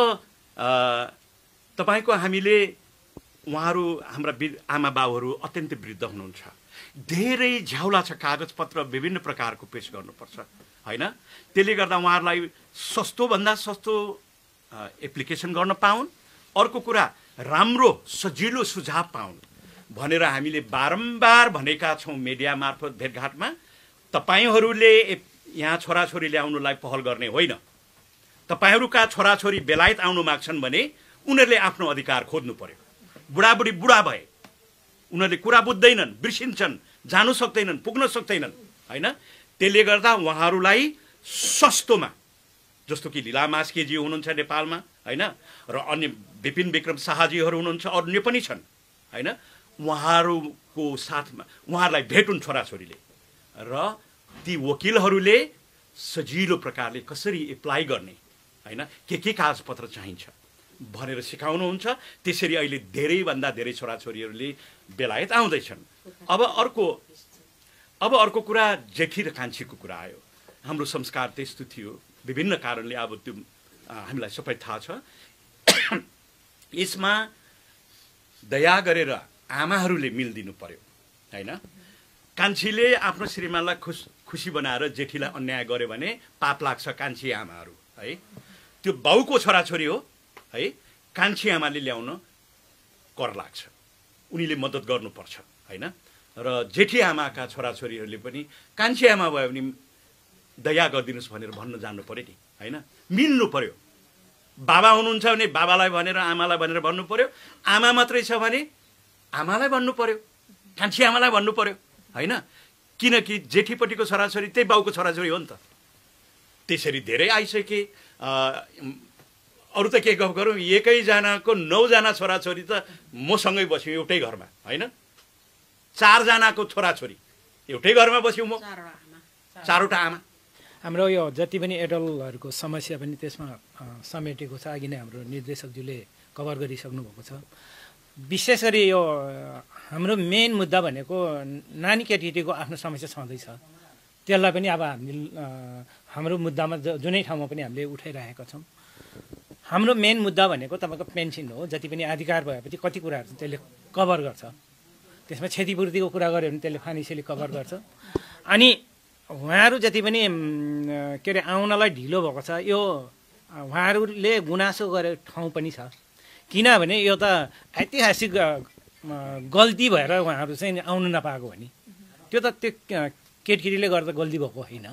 A: तपाईँको हामीले उहाँहरू हाम्रा आमा बाबुहरू अत्यन्तै वृद्ध हुनुहुन्छ, धेरै झ्याउला छ, कागजपत्र विभिन्न प्रकारको पेश गर्नुपर्छ हैन। त्यसले गर्दा उहाँहरूलाई सस्तोभन्दा सस्तो एप्लिकेसन गर्न पाउन्। अर्को कुरा राम्रो सजिलो सुझाव पाउन् भनेर हामीले बारम्बार भनेका छौँ मिडिया मार्फत भेटघाटमा। तपाईँहरूले यहाँ छोराछोरी ल्याउनुलाई पहल गर्ने होइन। तपाईँहरूका छोराछोरी बेलायत आउनु माग्छन् भने उनीहरूले आफ्नो अधिकार खोज्नु पर्यो। बुढाबुढी बुढा भए उनीहरूले कुरा बुझ्दैनन्, बिर्सिन्छन्, जानु सक्दैनन्, पुग्न सक्दैनन् हैन। त्यसले गर्दा उहाँहरूलाई सस्तोमा, जस्तो कि लीला मास्केजी हुनुहुन्छ नेपालमा होइन, र अन्य विपिन विक्रम शाहजीहरू हुनुहुन्छ, अन्य पनि छन् होइन। उहाँहरूको साथमा उहाँहरूलाई भेटुन् छोराछोरीले, र ती वकिलहरूले सजिलो प्रकारले कसरी एप्लाई गर्ने होइन, के कागजपत्र चाहिन्छ भनेर सिकाउनुहुन्छ। त्यसरी अहिले धेरैभन्दा धेरै छोराछोरीहरूले बेलायत आउँदैछन्। अब अर्को कुरा जेठी र कान्छीको कुरा आयो। हाम्रो संस्कार त्यस्तो थियो, विभिन्न कारणले अब त्यो हामीलाई सबै थाहा छ। यसमा दया गरेर आमाहरूले मिल्दिनु पर्यो होइन। कान्छीले आफ्नो श्रीमानलाई खुसी बनाएर जेठीलाई अन्याय गर्यो भने पाप लाग्छ कान्छी आमाहरू है। त्यो बाउको छोराछोरी हो है, कान्छी आमाले ल्याउन कर लाग्छ, उनीले मद्दत गर्नुपर्छ होइन। र जेठी आमाका छोराछोरीहरूले पनि कान्छी आमा भयो भने दया गरिदिनुहोस् भनेर भन्न जान्नु पर्यो नि होइन। मिल्नु पर्यो। बाबा हुनुहुन्छ भने बाबालाई भनेर आमालाई भनेर भन्नु पर्यो, आमा मात्रै छ भने आमालाई भन्नु पर्यो, कान्छी आमालाई भन्नु पर्यो होइन। किनकि जेठीपट्टिको छोराछोरी त्यही बाउको छोराछोरी हो नि त। त्यसरी धेरै आइसके। अरू त के गफ गरौँ, एकैजनाको 9 जना छोराछोरी त मसँगै बस्यौँ एउटै घरमा होइन। 4 जनाको छोराछोरी एउटै घरमा बस्यौँ, म 4वटा आमा।
C: हाम्रो यो जति पनि एडल्टहरूको समस्या पनि त्यसमा समेटेको छ। अघि नै हाम्रो निर्देशकज्यूले कभर गरिसक्नु भएको छ। विशेष गरी यो हाम्रो मेन मुद्दा भनेको नानी केटीको आफ्नो समस्या छँदैछ, त्यसलाई पनि अब हाम्रो मुद्दामा जुनै ठाउँमा पनि हामीले उठाइरहेका छौँ। हाम्रो मेन मुद्दा भनेको तपाईँको पेन्सन हो। जति पनि अधिकार भएपछि कति कुराहरू चाहिँ त्यसले कभर गर्छ। त्यसमा क्षतिपूर्तिको कुरा गऱ्यो भने त्यसले फाइनेन्सियली कभर गर्छ। अनि उहाँहरू जति पनि के अरे आउनलाई ढिलो भएको छ, यो उहाँहरूले गुनासो गरे ठाउँ पनि छ। किनभने यो त ऐतिहासिक गल्ती भएर उहाँहरू चाहिँ आउनु नपाएको हो नि। त्यो त त्यो केटीले गर्दा गल्ती भएको होइन,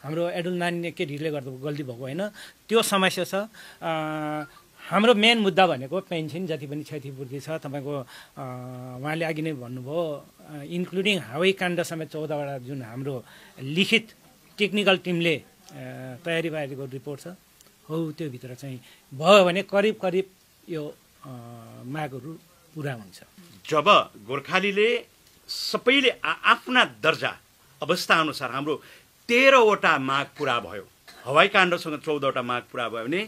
C: हाम्रो एडल्ट नानी केटीले गर्दा गल्ती भएको होइन। त्यो समस्या छ। हाम्रो मेन मुद्दा भनेको पेन्सन जति पनि क्षतिपूर्ति छ। तपाईँको उहाँले अघि नै भन्नुभयो, इन्क्लुडिङ हवाई काण्ड समेत 14वटा जुन हाम्रो लिखित टेक्निकल टिमले तयारी पारेको रिपोर्ट छ, हो त्योभित्र चाहिँ भयो भने करिब यो मागहरू पुरा हुन्छ।
A: जब गोर्खालीले सबैले आफ्ना दर्जा अवस्था अनुसार हाम्रो 13वटा माग पुरा भयो, हवाई काण्डसँग 14वटा माग पुरा भयो भने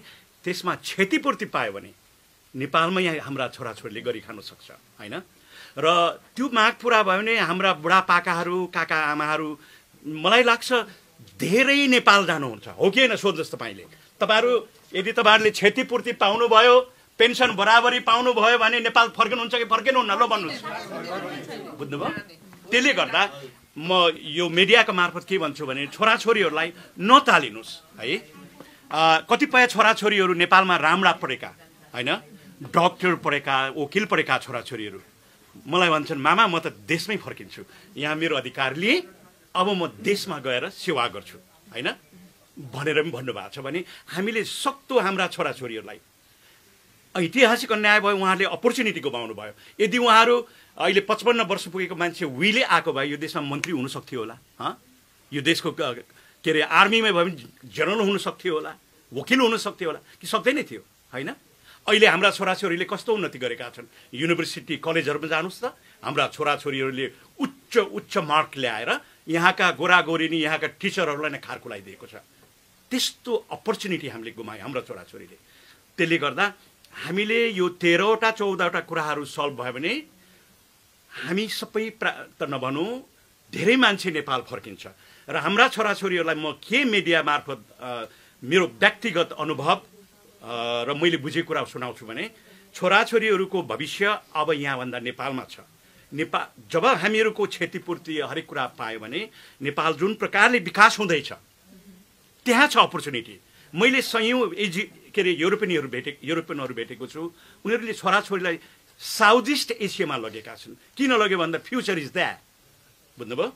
A: त्यसमा क्षतिपूर्ति पायो भने नेपालमै हाम्रा छोराछोरीले गरी खान सक्छ होइन। र त्यो माग पुरा भयो भने हाम्रा बुढापाकाहरू काका आमाहरू मलाई लाग्छ धेरै नेपाल जानुहुन्छ, हो कि होइन? सोध्नुहोस् तपाईँहरू यदि तपाईँहरूले क्षतिपूर्ति पाउनुभयो, पेन्सन बराबरी पाउनुभयो भने नेपाल फर्किनुहुन्छ कि फर्किनुहुन्न? ल भन्नुहोस्, बुझ्नुभयो? त्यसले गर्दा म यो मिडियाको मार्फत के भन्छु भने छोराछोरीहरूलाई नतालिनुहोस् है। कतिपय छोराछोरीहरू नेपालमा राम्रा पढेका होइन, डक्टर पढेका, वकिल पढेका छोराछोरीहरू मलाई भन्छन्, मामा म त देशमै फर्किन्छु, यहाँ मेरो अधिकार लिए, अब म देशमा गएर सेवा गर्छु होइन भनेर पनि भन्नुभएको छ। भने हामीले सक्दो हाम्रा छोराछोरीहरूलाई ऐतिहासिक अन्याय भयो, उहाँहरूले अपर्च्युनिटी गुमाउनु भयो। यदि उहाँहरू अहिले 55 वर्ष पुगेको मान्छे उहिले आएको भए यो देशमा मन्त्री हुन सक्थ्यो होला, यो देशको के अरे आर्मीमै भयो भने जनरल हुन सक्थ्यो होला, वकिल हुन सक्थ्यो होला कि सक्दैन थियो होइन। अहिले हाम्रा छोराछोरीले कस्तो उन्नति गरेका छन्। युनिभर्सिटी कलेजहरूमा जानुहोस् त, हाम्रा छोराछोरीहरूले उच्च मार्क ल्याएर यहाँका गोरागोरी यहाँका टिचरहरूलाई नै खार खुलाइदिएको छ। त्यस्तो अपर्च्युनिटी हामीले गुमायौँ हाम्रा छोराछोरीले। त्यसले गर्दा हामीले यो 13वटा 14वटा कुराहरू सल्भ भयो भने हामी सबै त नभनौँ, धेरै मान्छे नेपाल फर्किन्छ। र हाम्रा छोराछोरीहरूलाई म के मिडिया मार्फत मेरो व्यक्तिगत अनुभव र मैले बुझेको कुरा सुनाउँछु भने छोराछोरीहरूको भविष्य अब यहाँभन्दा नेपालमा छ। नेपाल जब हामीहरूको क्षतिपूर्ति हरेक कुरा पायो भने नेपाल जुन प्रकारले विकास हुँदैछ त्यहाँ छ अपर्च्युनिटी। मैले सयौँ के अरे युरोपियनहरू भेटेको छु, उनीहरूले छोराछोरीलाई साउथ इस्ट एसियामा लगेका छन्। किन लग्यो भन्दा फ्युचर इज द्याट, बुझ्नुभयो?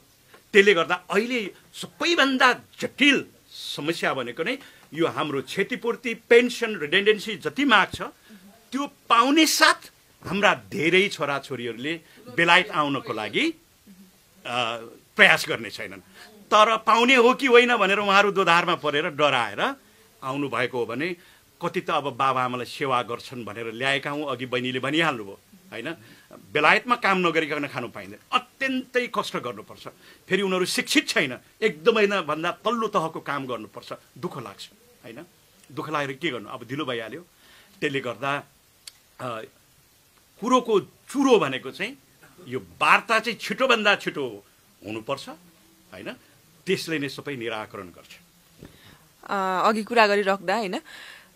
A: त्यसले गर्दा अहिले सबैभन्दा जटिल समस्या भनेको नै यो हाम्रो क्षतिपूर्ति, पेन्सन, रिडेन्डेन्सी जति माग छ त्यो पाउने साथ हाम्रा धेरै छोराछोरीहरूले बेलायत आउनको लागि प्रयास गर्ने छैनन्। तर पाउने हो कि होइन भनेर उहाँहरू दोधारमा परेर डराएर आउनुभएको हो भने कति त अब बाबाआमालाई सेवा गर्छन् भनेर ल्याएका हौँ, अघि बहिनीले भनिहाल्नुभयो होइन। बेलायतमा काम नगरिकन खानु पाइँदैन, अत्यन्तै कष्ट गर्नुपर्छ। फेरि उनीहरू शिक्षित छैन, एकदमै भन्दा तल्लो तहको काम गर्नुपर्छ, दुःख लाग्छ होइन। दुःख लागेर के गर्नु, अब ढिलो भइहाल्यो। त्यसले गर्दा कुरोको चुरो भनेको चाहिँ यो वार्ता चाहिँ छिटोभन्दा छिटो हुनुपर्छ होइन, त्यसले नै सबै निराकरण गर्छ।
B: अघि कुरा गरिराख्दा होइन,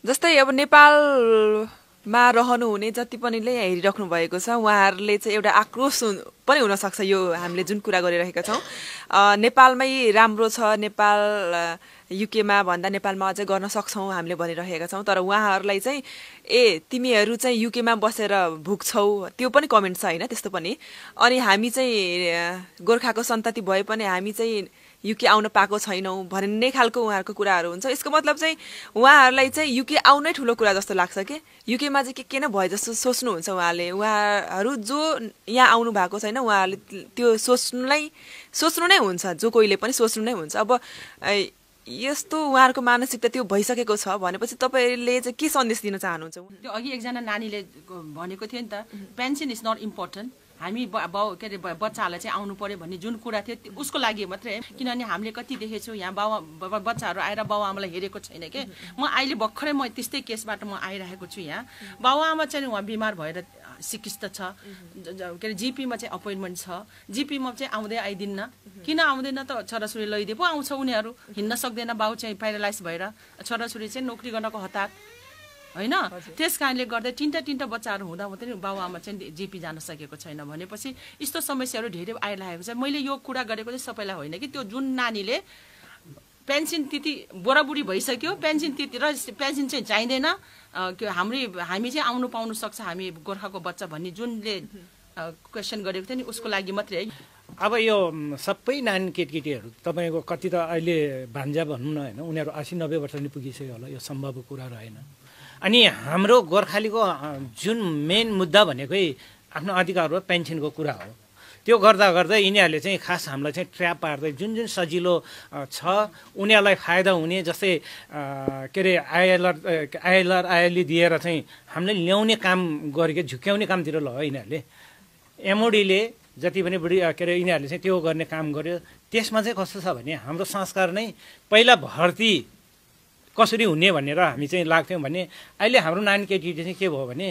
B: जस्तै अब नेपालमा रहनुहुने जति पनिले यहाँ हेरिराख्नु भएको छ, उहाँहरूले चाहिँ एउटा आक्रोश पनि हुनसक्छ यो हामीले जुन कुरा गरिरहेका छौँ। नेपालमै राम्रो छ, नेपाल युकेमा भन्दा नेपालमा अझै गर्न सक्छौँ हामीले भनिरहेका छौँ। तर उहाँहरूलाई चाहिँ तिमीहरू चाहिँ युकेमा बसेर भुक्छौ, त्यो पनि कमेन्ट छ होइन, त्यस्तो पनि। अनि हामी चाहिँ गोर्खाको सन्तति भए पनि हामी चाहिँ युके आउन पाएको छैनौँ भन्ने खालको उहाँहरूको कुराहरू हुन्छ। यसको मतलब चाहिँ उहाँहरूलाई चाहिँ युके आउनै ठुलो कुरा जस्तो लाग्छ कि युकेमा चाहिँ के न भए जस्तो सोच्नुहुन्छ उहाँले। उहाँहरू जो यहाँ आउनु भएको छैन उहाँहरूले त्यो सोच्नु नै हुन्छ, जो कोहीले पनि सोच्नु नै हुन्छ। अब यस्तो उहाँहरूको मानसिकता त्यो भइसकेको छ भनेपछि तपाईँले चाहिँ के सन्देश दिन चाहनुहुन्छ?
D: त्यो अघि एकजना नानीले भनेको थियो नि त, पेन्सन इज नट इम्पोर्टेन्ट, हामी के अरे बच्चाहरूलाई चाहिँ आउनु पर्यो भन्ने जुन कुरा थियो उसको लागि मात्रै। किनभने हामीले कति देखेछौँ यहाँ बच्चाहरू आएर बाबुआमालाई हेरेको छैन कि। म अहिले भर्खरै म त्यस्तै केसबाट म आइरहेको छु यहाँ। बाबुआमा चाहिँ उहाँ बिमार भएर चिकित्सा छ, के अरे जिपीमा चाहिँ अपोइन्टमेन्ट छ, जिपीमा चाहिँ आउँदै आइदिन्न। किन आउँदैन त, छोराछोरी लैदिए पो आउँछ उनीहरू, हिँड्न सक्दैन, बाउ चाहिँ प्यारालाइज भएर, छोराछोरी चाहिँ नोकरी गर्नको हतार होइन। त्यस कारणले गर्दा तिनवटा बच्चाहरू हुँदा मात्रै बाबुआमा चाहिँ जिपी जान सकेको छैन भनेपछि यस्तो समस्याहरू धेरै आइरहेको छ। मैले यो कुरा गरेको चाहिँ सबैलाई होइन कि त्यो जुन नानीले पेन्सन तिथि बुढाबुढी भइसक्यो, पेन्सन तिथि र पेन्सन चाहिँ चाहिँदैन, हामी चाहिँ आउनु पाउनु सक्छ हामी गोर्खाको बच्चा भन्ने जुनले क्वेसन गरेको थियो नि उसको लागि मात्रै है।
C: अब यो सबै नानी केटकेटीहरू तपाईँको कति त अहिले भान्जा भनौँ न होइन, उनीहरू 80-90 वर्ष नि पुगिसक्यो होला, यो सम्भव कुरा रहेन। अनि हाम्रो गोर्खालीको जुन मेन मुद्दा भनेकै आफ्नो अधिकार हो, पेन्सनको कुरा हो। त्यो गर्दा गर्दै यिनीहरूले चाहिँ खास हामीलाई चाहिँ ट्र्याप पार्दै जुन सजिलो छ उनीहरूलाई फाइदा हुने, जस्तै के अरे आइएलआर दिएर चाहिँ हामीले ल्याउने काम गरेको झुक्याउने कामतिर लगायो यिनीहरूले। एमओडीले जति पनि बुढी के अरे यिनीहरूले चाहिँ त्यो गर्ने काम गर्यो। त्यसमा चाहिँ कस्तो छ भने हाम्रो संस्कार नै पहिला भर्ती कसरी हुने भनेर हामी चाहिँ लाग्थ्यौँ भने अहिले हाम्रो नानी केटी चाहिँ के भयो भने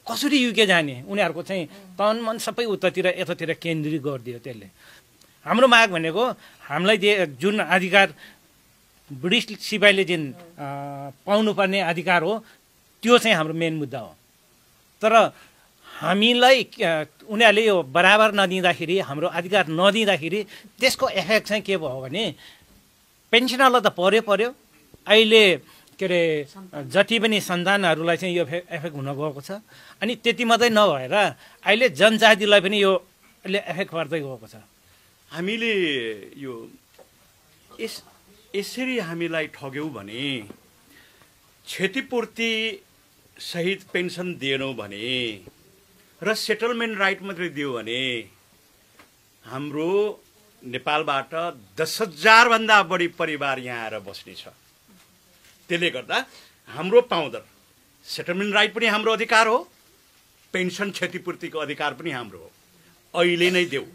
C: कसरी युके जाने, उनीहरूको चाहिँ तन मन सबै उतातिर यतातिर केन्द्रित गरिदियो। त्यसले हाम्रो माग भनेको हामीलाई जुन अधिकार ब्रिटिस सिपाहीले जुन पाउनुपर्ने अधिकार हो त्यो चाहिँ हाम्रो मेन मुद्दा हो। तर हामीलाई उनीहरूले यो बराबर नदिँदाखेरि, हाम्रो अधिकार नदिँदाखेरि त्यसको इफेक्ट चाहिँ के भयो भने पेन्सनरलाई त पर्यो, अहिले के अरे जति पनि सन्तानहरूलाई चाहिँ यो इफेक्ट हुन गएको छ। अनि त्यति मात्रै नभएर अहिले जनजातिलाई पनि यो इफेक्ट पर्दै गएको छ।
A: हामीले यो यसरी हामीलाई ठग्यौँ भने, क्षतिपूर्ति सहित पेन्सन दिएनौँ भने र सेटलमेन्ट राइट मात्रै दियो भने हाम्रो नेपालबाट 10,000 भन्दा बढी परिवार यहाँ आएर बस्ने छ। त्यसले गर्दा हाम्रो पाउँदर सेटलमेन्ट राइट पनि हाम्रो अधिकार हो, पेन्सन क्षतिपूर्तिको अधिकार पनि हाम्रो हो। अहिले नै देऊ,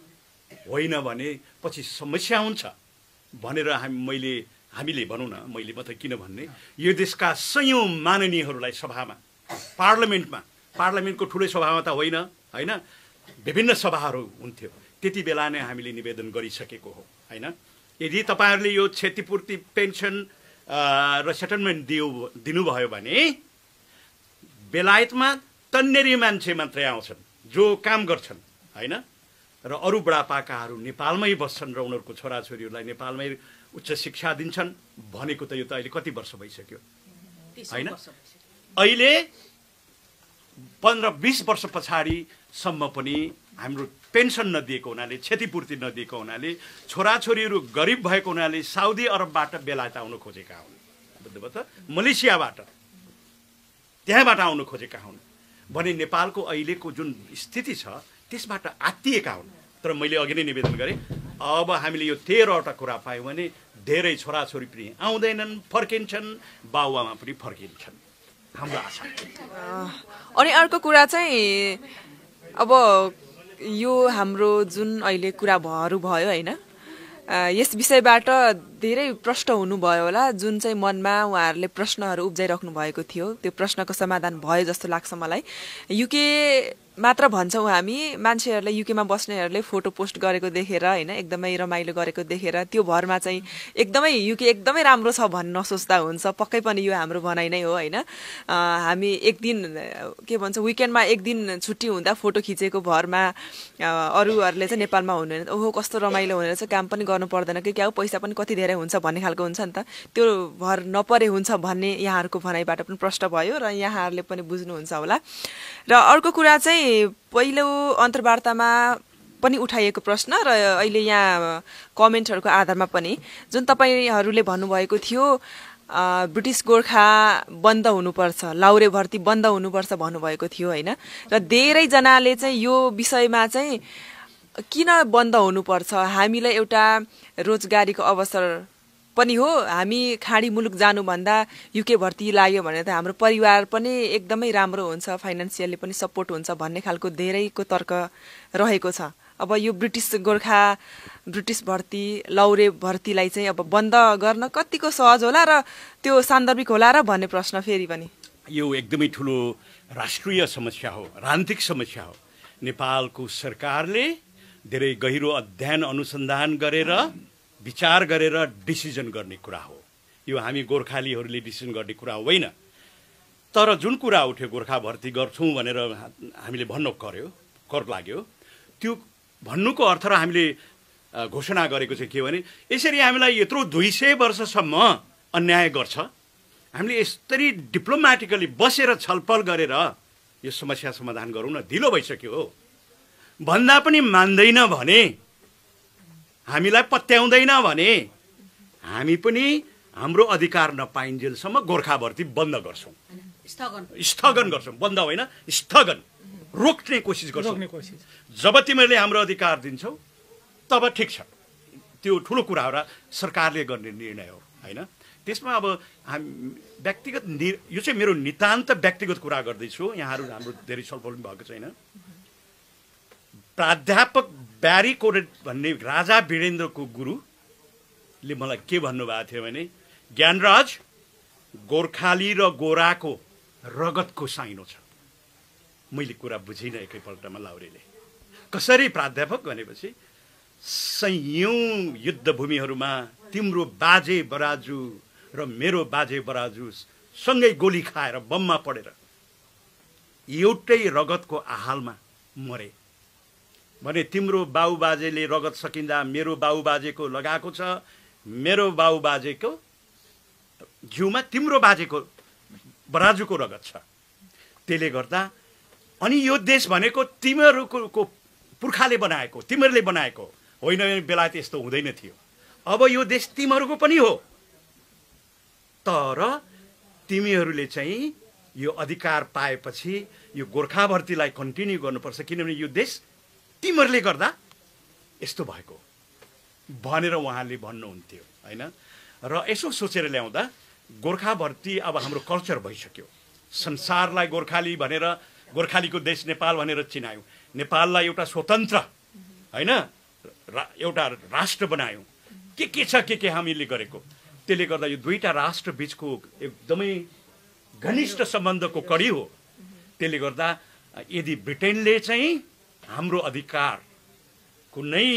A: होइन भने पछि समस्या हुन्छ भनेर हामीले भनौँ न, मैले मात्रै किन भन्ने, यो देशका सयौँ माननीयहरूलाई सभामा, पार्लियामेन्टको ठुलो सभामा त होइन, विभिन्न सभाहरू हुन्थ्यो, त्यति बेला नै हामीले निवेदन गरिसकेको हो होइन। यदि तपाईँहरूले यो क्षतिपूर्ति पेन्सन र सेटलमेन्ट दिनुभयो भने बेलायतमा तन्नेरी मान्छे मात्रै आउँछन् जो काम गर्छन् होइन, र अरू बुढापाकाहरू नेपालमै बस्छन् र उनीहरूको छोराछोरीहरूलाई नेपालमै उच्च शिक्षा दिन्छन् भनेको त यो त अहिले कति वर्ष भइसक्यो होइन। अहिले 15-20 वर्ष पछाडिसम्म पनि हाम्रो पेन्सन नदिएको हुनाले, क्षतिपूर्ति नदिएको हुनाले, छोराछोरीहरू गरिब भएको हुनाले साउदी अरबबाट बेलायत आउन खोजेका हुन्, बुझ्नुभयो त, मलेसियाबाट त्यहाँबाट आउन खोजेका हुन् भने नेपालको अहिलेको जुन स्थिति छ त्यसबाट आत्तिएका हुन्। तर मैले अघि नै निवेदन गरेँ, अब हामीले यो 13वटा कुरा पायौँ भने धेरै छोराछोरी पनि आउँदैनन्, फर्किन्छन्, बाउआमा पनि फर्किन्छन्। हाम्रो आशा।
B: अनि अर्को कुरा चाहिँ अब यो हाम्रो जुन अहिले कुराहरू भयो होइन, यस विषयबाट धेरै प्रश्न हुनुभयो होला, जुन चाहिँ मनमा उहाँहरूले प्रश्नहरू उब्जाइराख्नु भएको थियो, त्यो प्रश्नको समाधान भयो जस्तो लाग्छ मलाई। युके मात्र भन्छौँ हामी, मान्छेहरूले युकेमा बस्नेहरूले फोटो पोस्ट गरेको देखेर होइन, एकदमै रमाइलो गरेको देखेर त्यो भरमा चाहिँ एकदमै युके एकदमै राम्रो छ भन्ने नसोच्दा हुन्छ। पक्कै पनि यो हाम्रो भनाइ नै हो होइन। हामी एक दिन के भन्छ विकेन्डमा एक दिन छुट्टी हुँदा फोटो खिचेको भरमा अरूहरूले चाहिँ नेपालमा हुनुहुन्न, ओहो कस्तो रमाइलो हुने रहेछ, काम पनि गर्नु पर्दैन कि क्या हो, पैसा पनि कति धेरै हुन्छ भन्ने खालको हुन्छ नि त, त्यो भर नपरे हुन्छ भन्ने यहाँहरूको भनाइबाट पनि प्रश्न भयो र यहाँहरूले पनि बुझ्नुहुन्छ होला। र अर्को कुरा चाहिँ पहिलो अन्तर्वार्तामा पनि उठाइएको प्रश्न र अहिले यहाँ कमेन्टहरूको आधारमा पनि जुन तपाईँहरूले भन्नुभएको थियो ब्रिटिस गोर्खा बन्द हुनुपर्छ, लाउरे भर्ती बन्द हुनुपर्छ भन्नुभएको थियो होइन। र धेरैजनाले चाहिँ यो विषयमा चाहिँ किन बन्द हुनुपर्छ, हामीलाई एउटा रोजगारीको अवसर पनि हो, हामी खाडी मुलुक जानुभन्दा युके भर्ती लाग्यो भने त हाम्रो परिवार पनि एकदमै राम्रो हुन्छ, फाइनेन्सियली पनि सपोर्ट हुन्छ भन्ने खालको धेरैको तर्क रहेको छ। अब यो ब्रिटिस भर्ती लाउरे भर्तीलाई चाहिँ अब बन्द गर्न कतिको सहज होला र त्यो सान्दर्भिक होला र भन्ने प्रश्न फेरि पनि।
A: यो एकदमै ठुलो राष्ट्रिय समस्या हो, राजनीतिक समस्या हो। नेपालको सरकारले धेरै गहिरो अध्ययन अनुसन्धान गरेर विचार गरेर डिसिजन गर्ने कुरा हो। यो हामी गोर्खालीहरूले डिसिजन गर्ने कुरा होइन। तर जुन कुरा उठ्यो गोर्खा भर्ती गर्छौँ भनेर हामीले भन्नु कर लाग्यो, त्यो भन्नुको अर्थ र हामीले घोषणा गरेको चाहिँ के भने यसरी हामीलाई यत्रो 200 वर्षसम्म अन्याय गर्छ, हामीले यसरी डिप्लोमेटिकली बसेर छलफल गरेर यो समस्या समाधान गरौँ न, ढिलो भइसक्यो हो भन्दा पनि मान्दैन भने, हामीलाई पत्याउँदैन भने हामी पनि हाम्रो अधिकार नपाइन्जेलसम्म गोर्खा भर्ती बन्द गर्छौँ, स्थगन गर्छौँ, बन्द होइन स्थगन, रोक्ने कोसिस गर्छौँ। जब तिमीहरूले हाम्रो अधिकार दिन्छौ तब ठिक छ, त्यो ठुलो कुरा हो र सरकारले गर्ने निर्णय हो होइन। त्यसमा अब हामी व्यक्तिगत यो चाहिँ मेरो नितान्त व्यक्तिगत कुरा गर्दैछु, यहाँहरू हाम्रो धेरै छलफल पनि भएको छैन। प्राध्यापक ब्यारी कोरेट भन्ने राजा वीरेन्द्रको गुरुले मलाई के भन्नुभएको थियो भने ज्ञानराज गोर्खाली र गोराको रगतको साइनो छ। मैले कुरा बुझिनँ एकैपल्टमा लाउरेले। कसरी प्राध्यापक भनेपछि सयौं युद्धभूमिहरूमा तिम्रो बाजे बराजु र मेरो बाजे बराजु सँगै गोली खाएर बममा पडेर एउटै रगतको आहालमा मरे भने तिम्रो बाबुबाजेले रगत सकिँदा मेरो बाबुबाजेको लगाएको छ, मेरो बाबुबाजेको जिउमा तिम्रो बाजेको बराजुको रगत छ। त्यसले गर्दा अनि यो देश भनेको तिमीहरूको पुर्खाले बनाएको, तिमीहरूले बनाएको होइन, बेलायत यस्तो हुँदैन थियो। अब यो देश तिमीहरूको पनि हो, तर तिमीहरूले चाहिँ यो अधिकार पाएपछि यो गोर्खा भर्तीलाई कन्टिन्यू गर्नुपर्छ, किनभने यो देश तिमीहरूले गर्दा यस्तो भएको भनेर उहाँले भन्नुहुन्थ्यो होइन। र यसो सोचेर ल्याउँदा गोर्खा भर्ती अब हाम्रो कल्चर भइसक्यो। संसारलाई गोर्खाली भनेर, गोर्खालीको देश नेपाल भनेर चिनायौँ, नेपाललाई एउटा स्वतन्त्र होइन एउटा राष्ट्र बनायौँ, के छ के हामीले गरेको। त्यसले गर्दा यो दुईटा राष्ट्र बीचको एकदमै घनिष्ठ सम्बन्धको कडी हो। त्यसले गर्दा यदि ब्रिटेनले चाहिँ हाम्रो अधिकार कुनै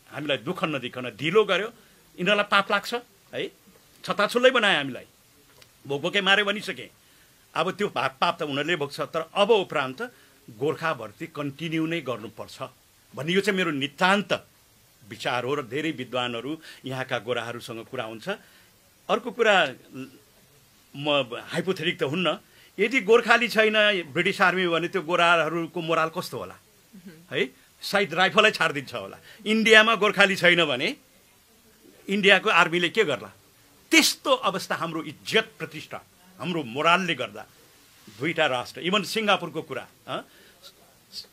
A: हामीलाई दुःख नदिकन ढिलो गर्यो, यिनीहरूलाई पाप लाग्छ है, छताछुल्लै बनायो हामीलाई, भोकभोकै मारे भनिसके। अब त्यो पाप त उनीहरूले भोग्छ, तर अब उपरान्त गोर्खा भर्ती कन्टिन्यू नै गर्नुपर्छ भन्ने यो चाहिँ मेरो नितान्त विचार हो र धेरै विद्वानहरू यहाँका गोराहरूसँग कुरा हुन्छ। अर्को कुरा म हाइपोथेटिक त हुन्न, यदि गोर्खाली छैन ब्रिटिस आर्मी भने त्यो गोराहरूको मोराल कस्तो होला है, सायद राइफलै छाडिदिन्छ होला। इन्डियामा गोर्खाली छैन भने इन्डियाको आर्मीले के गर्ला? त्यस्तो अवस्था हाम्रो इज्जत प्रतिष्ठा हाम्रो मोरालले गर्दा दुईटा राष्ट्र, इभन सिङ्गापुरको कुरा,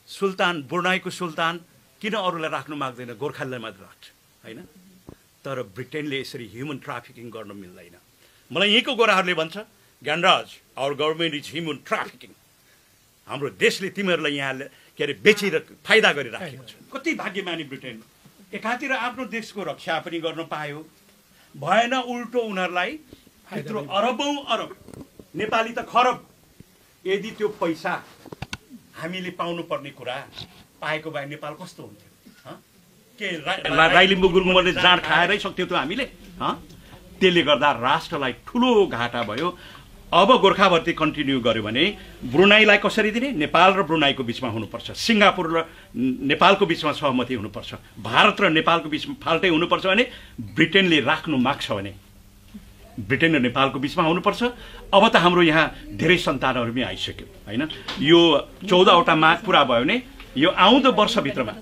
A: सुल्तान ब्रुनाईको सुल्तान किन अरूलाई राख्नु माग्दैन, गोर्खालीलाई मात्र राख्छ होइन। तर ब्रिटेनले यसरी ह्युमन ट्राफिकिङ गर्न मिल्दैन। मलाई यहीँको गोराहरूले भन्छ, Gyanraj our government is human trafficking, हाम्रो देशले तिमीहरूलाई यहाँ के अरे बेचेर फाइदा गरिराखेको छ। कति भाग्यमानी ब्रिटेन, एकातिर आफ्नो देशको रक्षा पनि गर्न पायो, भएन उल्टो उनीहरूलाई यत्रो अरबौं अरब, नेपाली त खरब, यदि त्यो पैसा हामीले पाउनुपर्ने कुरा पाएको भए नेपाल कस्तो हुन्थ्यो? के राई-लिम्बू गुरुङले जाँड खाएरै सक्थ्यो त हामीले? त्यसले गर्दा राष्ट्रलाई ठुलो घाटा भयो। अब गोर्खाभर्ती कन्टिन्यू गर्यो भने ब्रुनाईलाई कसरी दिने? नेपाल र ब्रुनाईको बिचमा हुनुपर्छ, सिङ्गापुर र नेपालको बिचमा सहमति हुनुपर्छ, भारत र नेपालको बिचमा फाल्टै हुनुपर्छ भने ब्रिटेनले राख्नु माग्छ भने ब्रिटेन र नेपालको बिचमा हुनुपर्छ। अब त हाम्रो यहाँ धेरै सन्तानहरू पनि आइसक्यो होइन। यो 14वटा माग पुरा भयो भने यो आउँदो वर्षभित्रमा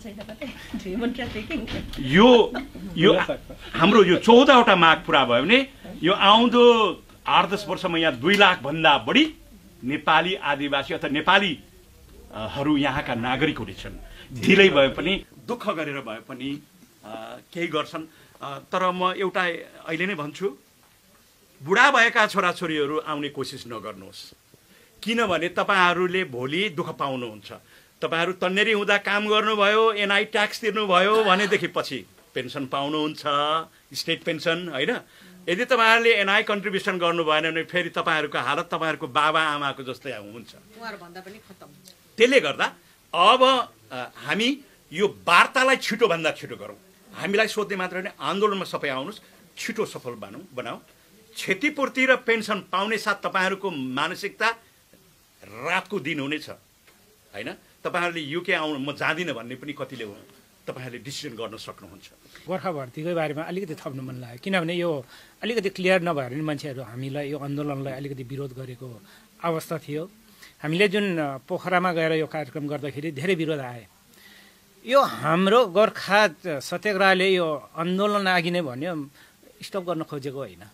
A: यो हाम्रो यो 14वटा माग पुरा भयो भने यो आउँदो 8-10 वर्षमा यहाँ 2 लाख भन्दा बढी नेपाली आदिवासी अथवा नेपालीहरू यहाँका नागरिक हुनेछन्। ढिलै भए पनि दुःख गरेर भए पनि केही गर्छन्। तर म एउटा अहिले नै भन्छु, बुढा भएका छोराछोरीहरू आउने कोसिस नगर्नुहोस्, किनभने तपाईँहरूले भोलि दुःख पाउनुहुन्छ। तपाईँहरू तन्नेरी हुँदा काम गर्नुभयो, एनआई ट्याक्स तिर्नुभयो भनेदेखि पछि पेन्सन पाउनुहुन्छ, स्टेट पेन्सन होइन। यदि तपाईँहरूले एनआई कन्ट्रिब्युसन गर्नु भएन भने फेरि तपाईँहरूको हालत तपाईँहरूको बाबा आमाको जस्तै हुन्छ। त्यसले गर्दा अब हामी यो वार्तालाई छिटोभन्दा छिटो गरौँ। हामीलाई सोध्ने मात्र होइन, आन्दोलनमा सबै आउनुहोस्, छिटो सफल बनाऊ। क्षतिपूर्ति र पेन्सन पाउने साथ तपाईँहरूको मानसिकता रातको दिन हुनेछ होइन। तपाईँहरूले युके आउनु म जाँदिनँ भन्ने पनि कतिले तपाईँहरूले डिसिजन गर्न सक्नुहुन्छ।
C: गोर्खा भर्तीको बारेमा अलिकति थप्नु मन लाग्यो, किनभने यो अलिकति क्लियर नभएर नि मान्छेहरू हामीलाई यो आन्दोलनलाई अलिकति विरोध गरेको अवस्था थियो। हामीले जुन पोखरामा गएर यो कार्यक्रम गर्दाखेरि धेरै विरोध आए। यो हाम्रो गोर्खा सत्याग्रहले यो आन्दोलन अघि नै भन्यो स्टप गर्न खोजेको होइन,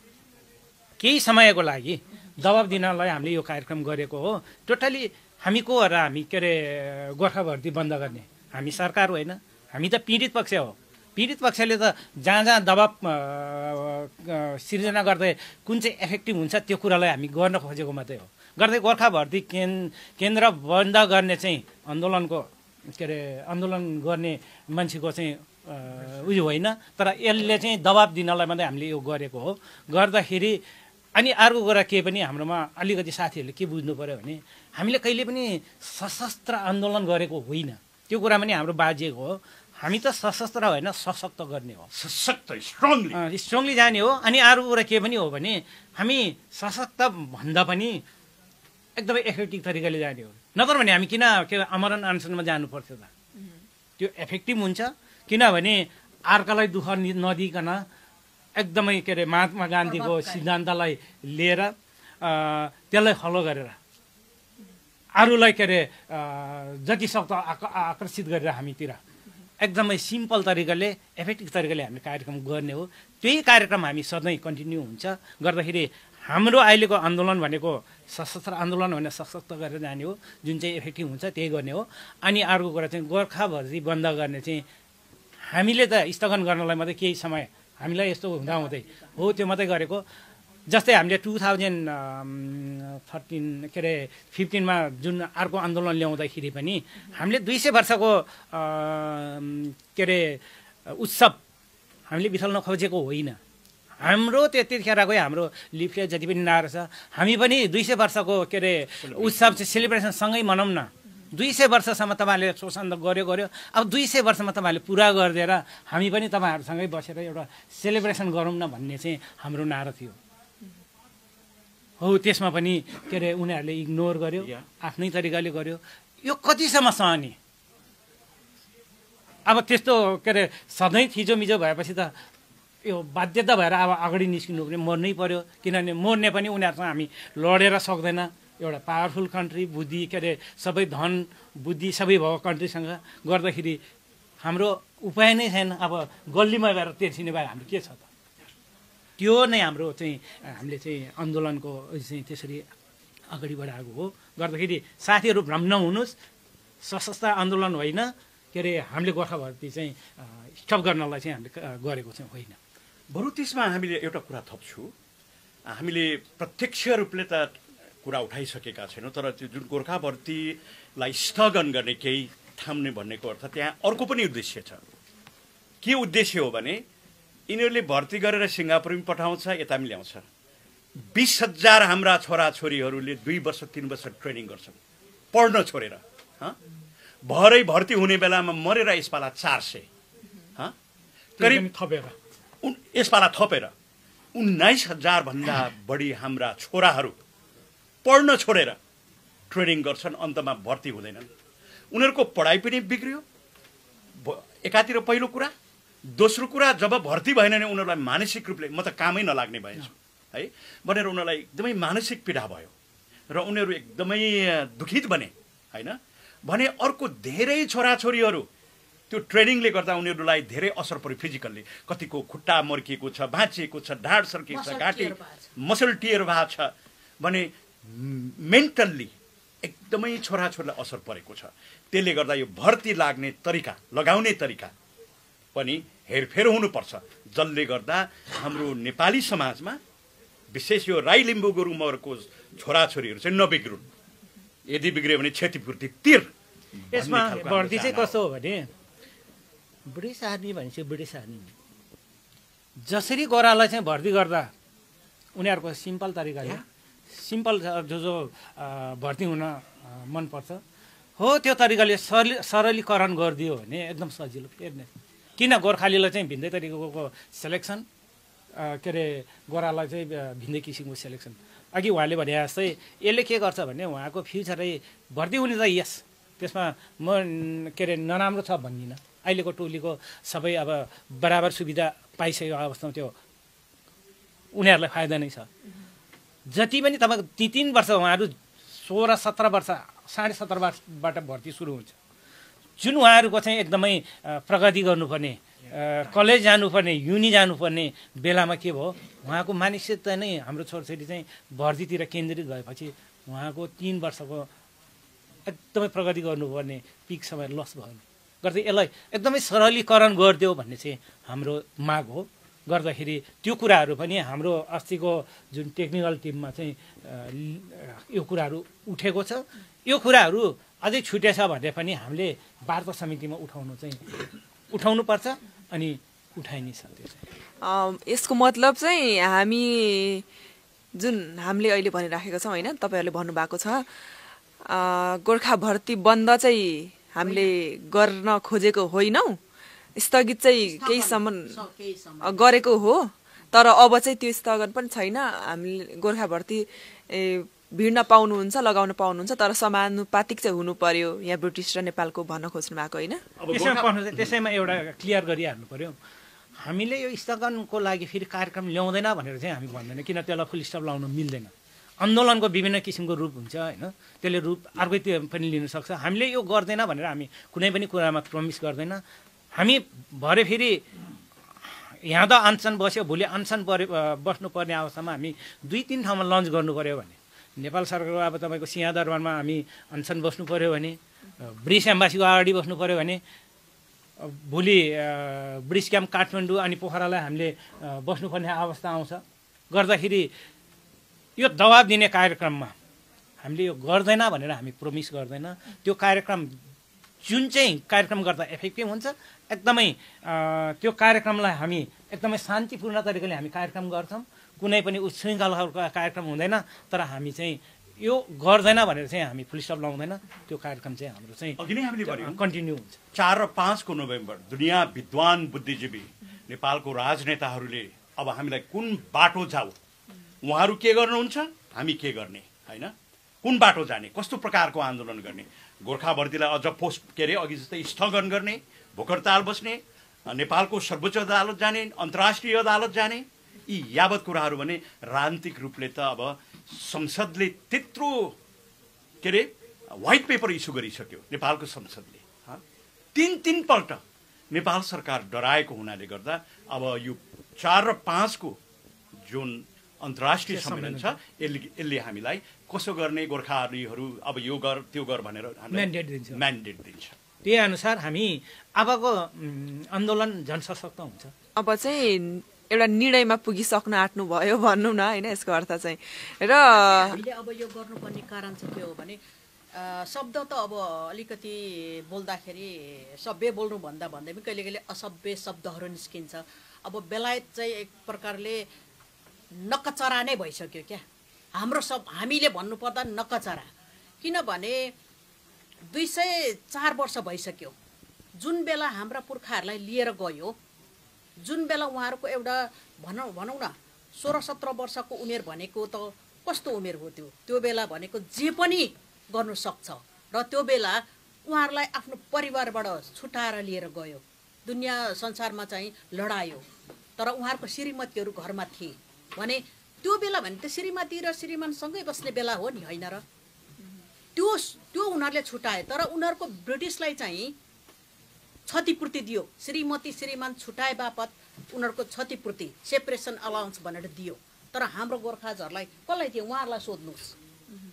C: केही समयको लागि दबाब दिनलाई हामीले यो कार्यक्रम गरेको हो। टोटली हामी को र हामी के अरे गोर्खा भर्ती बन्द गर्ने? हामी सरकार होइन, हामी त पीडित पक्ष हो। पीडित पक्षले त जहाँ जहाँ दबाब सिर्जना गर्दै कुन चाहिँ इफेक्टिभ हुन्छ त्यो कुरालाई हामी गर्न खोजेको मात्रै हो। गर्दै गोर्खा भर्ती केन्द्र बन्द गर्ने चाहिँ आन्दोलनको के अरे आन्दोलन गर्ने मान्छेको चाहिँ उयो होइन, तर यसले चाहिँ दबाब दिनलाई मात्रै हामीले यो गरेको हो। गर्दाखेरि अनि अर्को कुरा के पनि हाम्रोमा अलिकति साथीहरूले के बुझ्नु पऱ्यो भने हामीले कहिले पनि सशस्त्र आन्दोलन गरेको होइन, त्यो कुरा पनि हाम्रो बाजिएको हो। हामी त सशस्त्र होइन, सशक्त गर्ने हो,
A: सशक्त स्ट्रङली
C: जाने हो। अनि अर्को कुरा के पनि हो भने हामी सशक्त भन्दा पनि एकदमै इफेक्टिभ तरिकाले जाने हो। नत्र भने हामी किन आमरण अनसनमा जानु पर्थ्यो त? त्यो इफेक्टिभ हुन्छ, किनभने अर्कालाई दुःख नदिकन एकदमै के अरे महात्मा गान्धीको सिद्धान्तलाई लिएर त्यसलाई फलो गरेर अरूलाई के अरे जति सक्दो आकर्षित गरेर हामीतिर एकदमै सिम्पल तरिकाले इफेक्टिभ तरिकाले हामीले कार्यक्रम गर्ने हो। त्यही कार्यक्रम हामी सधैँ कन्टिन्यू हुन्छ। गर्दाखेरि हाम्रो अहिलेको आन्दोलन भनेको सशस्त्र आन्दोलन भनेर सशक्त गरेर जाने हो, जुन चाहिँ इफेक्टिभ हुन्छ त्यही गर्ने हो। अनि अर्को कुरा चाहिँ गोर्खा भर्ती बन्द गर्ने चाहिँ हामीले त स्थगन गर्नलाई मात्रै केही समय हामीलाई यस्तो हुँदाहुँदै हो त्यो मात्रै गरेको। जस्तै हामीले 2013 के अरे 15मा जुन अर्को आन्दोलन ल्याउँदाखेरि पनि हामीले 200 वर्षको के अरे उत्सव हामीले बिथल्न खोजेको होइन। हाम्रो त्यतिखेरकै हाम्रो लिफलेट जति पनि नारा छ, हामी पनि 200 वर्षको के अरे उत्सव चाहिँ सेलिब्रेसन सँगै मनाउँ न। 200 वर्षसम्म तपाईँहरूले शोषण त गर्यो, अब 200 वर्षमा तपाईँहरूले पुरा गरिदिएर हामी पनि तपाईँहरूसँगै बसेर एउटा सेलिब्रेसन गरौँ न भन्ने चाहिँ हाम्रो नारा थियो। हो त्यसमा पनि के अरे उनीहरूले इग्नोर गर्यो, आफ्नै तरिकाले गर्यो। यो कतिसम्म सहने? अब त्यस्तो के अरे सधैँ थिचोमिचो भएपछि त यो बाध्यता भएर अब अगाडि निस्किनु पनि मर्नै पर्यो, किनभने मर्ने पनि उनीहरूसँग हामी लडेर सक्दैन। एउटा पावरफुल कन्ट्री, बुद्धि के अरे सबै धन बुद्धि सबै भएको कन्ट्रीसँग गर्दाखेरि हाम्रो उपाय नै छैन। अब गल्लीमा गएर तेर्सिने भए हाम्रो के छ त? त्यो नै हाम्रो चाहिँ हामीले चाहिँ आन्दोलनको चाहिँ त्यसरी अगाडि बढाएको हो। गर्दाखेरि साथीहरू भ्रम नहुनुहोस्, सशस्त्र आन्दोलन होइन, के अरे हामीले गोर्खा भर्ती चाहिँ स्टप गर्नलाई चाहिँ हामीले गरेको चाहिँ होइन।
A: बरु त्यसमा हामीले एउटा कुरा थप्छु, हामीले प्रत्यक्ष रूपले त कुरा उठाइसकेका छैनौँ, तर त्यो जुन गोर्खा भर्तीलाई स्थगन गर्ने केही थाम्ने भन्नेको अर्थ त्यहाँ अर्को पनि उद्देश्य छ। के उद्देश्य हो भने यिनीहरूले भर्ती गरेर सिङ्गापुरमा पठाउँछ, यता पनि ल्याउँछ। 20,000 हाम्रा छोराछोरीहरूले 2 वर्ष 3 वर्ष ट्रेनिङ गर्छन् पढ्न छोडेर। भरै भर्ती हुने बेलामा मरेर यसपाला 400 करिब
C: थपेर
A: यसपाला थपेर 19,000 भन्दा बढी हाम्रा छोराहरू पढ्न छोडेर ट्रेनिङ गर्छन्, अन्तमा भर्ती हुँदैनन्। उनीहरूको पढाइ पनि बिग्रियो एकातिर पहिलो कुरा। दोस्रो कुरा, जब भर्ती भएन भने उनीहरूलाई मानसिक रूपले म त कामै नलाग्ने भएछु है भनेर उनीहरूलाई एकदमै मानसिक पीडा भयो र उनीहरू एकदमै दुखित बने होइन। भने अर्को धेरै छोराछोरीहरू त्यो ट्रेनिङले गर्दा उनीहरूलाई धेरै असर पर्यो फिजिकल्ली। कतिको खुट्टा मर्किएको छ, भाँचिएको छ, ढाड सर्किएको छ, घाँटी मसल टियर भएको छ। भने मेन्टल्ली एकदमै छोराछोरीलाई असर परेको छ। त्यसले गर्दा यो भर्ती लाग्ने तरिका, लगाउने तरिका पनि हेरफेर हुनुपर्छ, जसले गर्दा हाम्रो नेपाली समाजमा विशेष यो राई लिम्बू गुरुङ मगरको छोराछोरीहरू चाहिँ नबिग्रुन्। यदि बिग्रियो भने क्षतिपूर्ति तिर।
C: यसमा भर्ती चाहिँ कस्तो हो भने ब्रिटिस आर्मी भनेपछि ब्रिटिस आर्मी जसरी गोरालाई चाहिँ भर्ती गर्दा उनीहरूको सिम्पल तरिकाले सिम्पल जो भर्ती हुन मनपर्छ हो त्यो तरिकाले सरलीकरण गरिदियो भने एकदम सजिलो। फेर्ने किन गोर्खालीलाई चाहिँ भिन्दै तरिकाको सेलेक्सन, के अरे गोरालाई चाहिँ भिन्दै किसिमको सेलेक्सन। अघि उहाँले भने जस्तै यसले के गर्छ भने उहाँको फ्युचरै भर्ती हुने त यस, त्यसमा म के अरे नराम्रो छ भन्दिनँ। अहिलेको टोलीको सबै अब बराबर सुविधा पाइसकेको अवस्थामा त्यो उनीहरूलाई फाइदा नै छ। जति पनि तपाईँको 3 वर्ष उहाँहरू 16-17 वर्ष 17.5 वर्षबाट भर्ती सुरु हुन्छ, जुन उहाँहरूको चाहिँ एकदमै प्रगति गर्नुपर्ने, कलेज जानुपर्ने, युनि जानुपर्ने बेलामा के भयो उहाँको मानसिकता नै हाम्रो छोरछोरी चाहिँ भर्तीतिर केन्द्रित भएपछि उहाँको 3 वर्षको एकदमै प्रगति गर्नुपर्ने पिक समय लस भयो। गर्दै यसलाई एकदमै सरलीकरण गरिदियो भन्ने चाहिँ हाम्रो माग हो। गर्दाखेरि त्यो कुराहरू पनि हाम्रो अस्तिको जुन टेक्निकल टिममा चाहिँ यो कुराहरू उठेको छ। यो कुराहरू अझै छुटेछ भने पनि हामीले वार्ता समितिमा उठाउनुपर्छ अनि उठाइ नै छ। त्यो चाहिँ
B: यसको मतलब चाहिँ हामी जुन हामीले अहिले भनिराखेको छौँ होइन, तपाईँहरूले भन्नुभएको छ गोर्खा भर्ती बन्द चाहिँ हामीले गर्न खोजेको होइनौँ, स्थगित चाहिँ केहीसम्म गरेको हो, तर अब चाहिँ त्यो स्थगन पनि छैन। हामीले गोर्खा भर्ती भिड्न पाउनुहुन्छ, लगाउन पाउनुहुन्छ, तर समानुपातिक चाहिँ हुनु पर्यो यहाँ ब्रिटिस र नेपालको भन्न खोज्नु भएको होइन।
C: त्यसैमा एउटा क्लियर गरिहाल्नु पर्यो, हामीले यो स्थगनको लागि फेरि कार्यक्रम ल्याउँदैन भनेर चाहिँ हामी भन्दैन, किन त्यसलाई फुल स्टप लाउन मिल्दैन। आन्दोलनको विभिन्न किसिमको रूप हुन्छ होइन, त्यसले रूप अर्कै पनि लिन सक्छ। हामीले यो गर्दैन भनेर हामी कुनै पनि कुरामा प्रमिस गर्दैन। हामी भरे फेरि यहाँ त अनसन बस्यो, भोलि अनसन बस्नुपर्ने अवस्थामा हामी 2-3 ठाउँमा लन्च गर्नु पऱ्यो भने नेपाल सरकारको अब तपाईँको सिंहदरबारमा हामी अनसन बस्नु पऱ्यो भने, ब्रिटिस एम्बासीको अगाडि बस्नु पऱ्यो भने, भोलि ब्रिटिस क्याम्प काठमाडौँ अनि पोखरालाई हामीले बस्नुपर्ने अवस्था आउँछ। गर्दाखेरि यो दबाब दिने कार्यक्रममा हामीले यो गर्दैन भनेर हामी प्रोमिस गर्दैन। त्यो कार्यक्रम जुन चाहिँ कार्यक्रम गर्दा इफेक्टिभ हुन्छ एकदमै त्यो कार्यक्रमलाई हामी एकदमै शान्तिपूर्ण तरिकाले हामी कार्यक्रम गर्छौँ। कुनै पनि उच्छृङ्खलाको कार्यक्रम हुँदैन, तर हामी चाहिँ यो गर्दैन भनेर चाहिँ हामी फुल स्टप लाउँदैन। त्यो कार्यक्रम चाहिँ हाम्रो चाहिँ
A: अघि नै हामीले भन्यौँ
C: कन्टिन्यू हुन्छ।
A: 4 र 5 को नोभेम्बर दुनियाँ विद्वान बुद्धिजीवी नेपालको राजनेताहरूले अब हामीलाई कुन बाटो जाऊ, उहाँहरू के गर्नुहुन्छ, हामी के गर्ने होइन, कुन बाटो जाने, कस्तो प्रकारको आन्दोलन गर्ने, गोर्खा भर्तीलाई अझ अघि जस्तै स्थगन गर्ने, भोकहडताल बस्ने, नेपालको सर्वोच्च अदालत जाने, अन्तर्राष्ट्रिय अदालत जाने, यी यावत कुराहरू भने राजनीतिक रूपले त अब संसदले त्यत्रो के अरे व्हाइट पेपर इस्यु गरिसक्यो। नेपालको संसदले 3 पल्ट नेपाल सरकार डराएको हुनाले गर्दा अब यो 4 र 5 को जुन अन्तर्राष्ट्रिय सम्मेलन छ यसले हामीलाई कसो गर्ने, गोर्खालीहरू अब यो गर त्यो गर भनेर म्यान्डेट दिन्छ।
C: त्यही अनुसार हामी अबको आन्दोलन झन् सशक्त हुन्छ।
B: अब चाहिँ एउटा निर्णयमा पुगिसक्न आँट्नु भयो भन्नु न होइन यसको अर्थ चाहिँ। र
E: हामीले अब यो गर्नुपर्ने कारण चाहिँ के हो भने शब्द त अब अलिकति बोल्दाखेरि सभ्य बोल्नु भन्दा भन्दै पनि कहिले कहिले असभ्य शब्दहरू निस्किन्छ। अब बेलायत चाहिँ एक प्रकारले नकचरा नै भइसक्यो क्या। हामीले भन्नुपर्दा नकचरा, किनभने 204 वर्ष भइसक्यो जुन बेला हाम्रा पुर्खाहरूलाई लिएर गयो, जुन बेला उहाँहरूको एउटा भनौँ न 16-17 वर्षको उमेर भनेको त कस्तो उमेर हो त्यो बेला भनेको जे पनि गर्नु सक्छ। र त्यो बेला उहाँहरूलाई आफ्नो परिवारबाट छुटाएर लिएर गयो, दुनियाँ संसारमा चाहिँ लडायो, तर उहाँहरूको श्रीमतीहरू घरमा थिए भने त्यो बेला भने त श्रीमती र श्रीमानसँगै बस्ने बेला हो नि, होइन र? त्यो उनीहरूले छुटाए, तर उनीहरूको ब्रिटिसलाई चाहिँ क्षतिपूर्ति दियो। श्रीमती श्रीमान छुटाए बापत उनीहरूको क्षतिपूर्ति सेपरेसन अलाउन्स भनेर दियो। तर हाम्रो गोर्खाजहरूलाई कसलाई दियो? उहाँहरूलाई सोध्नुहोस्।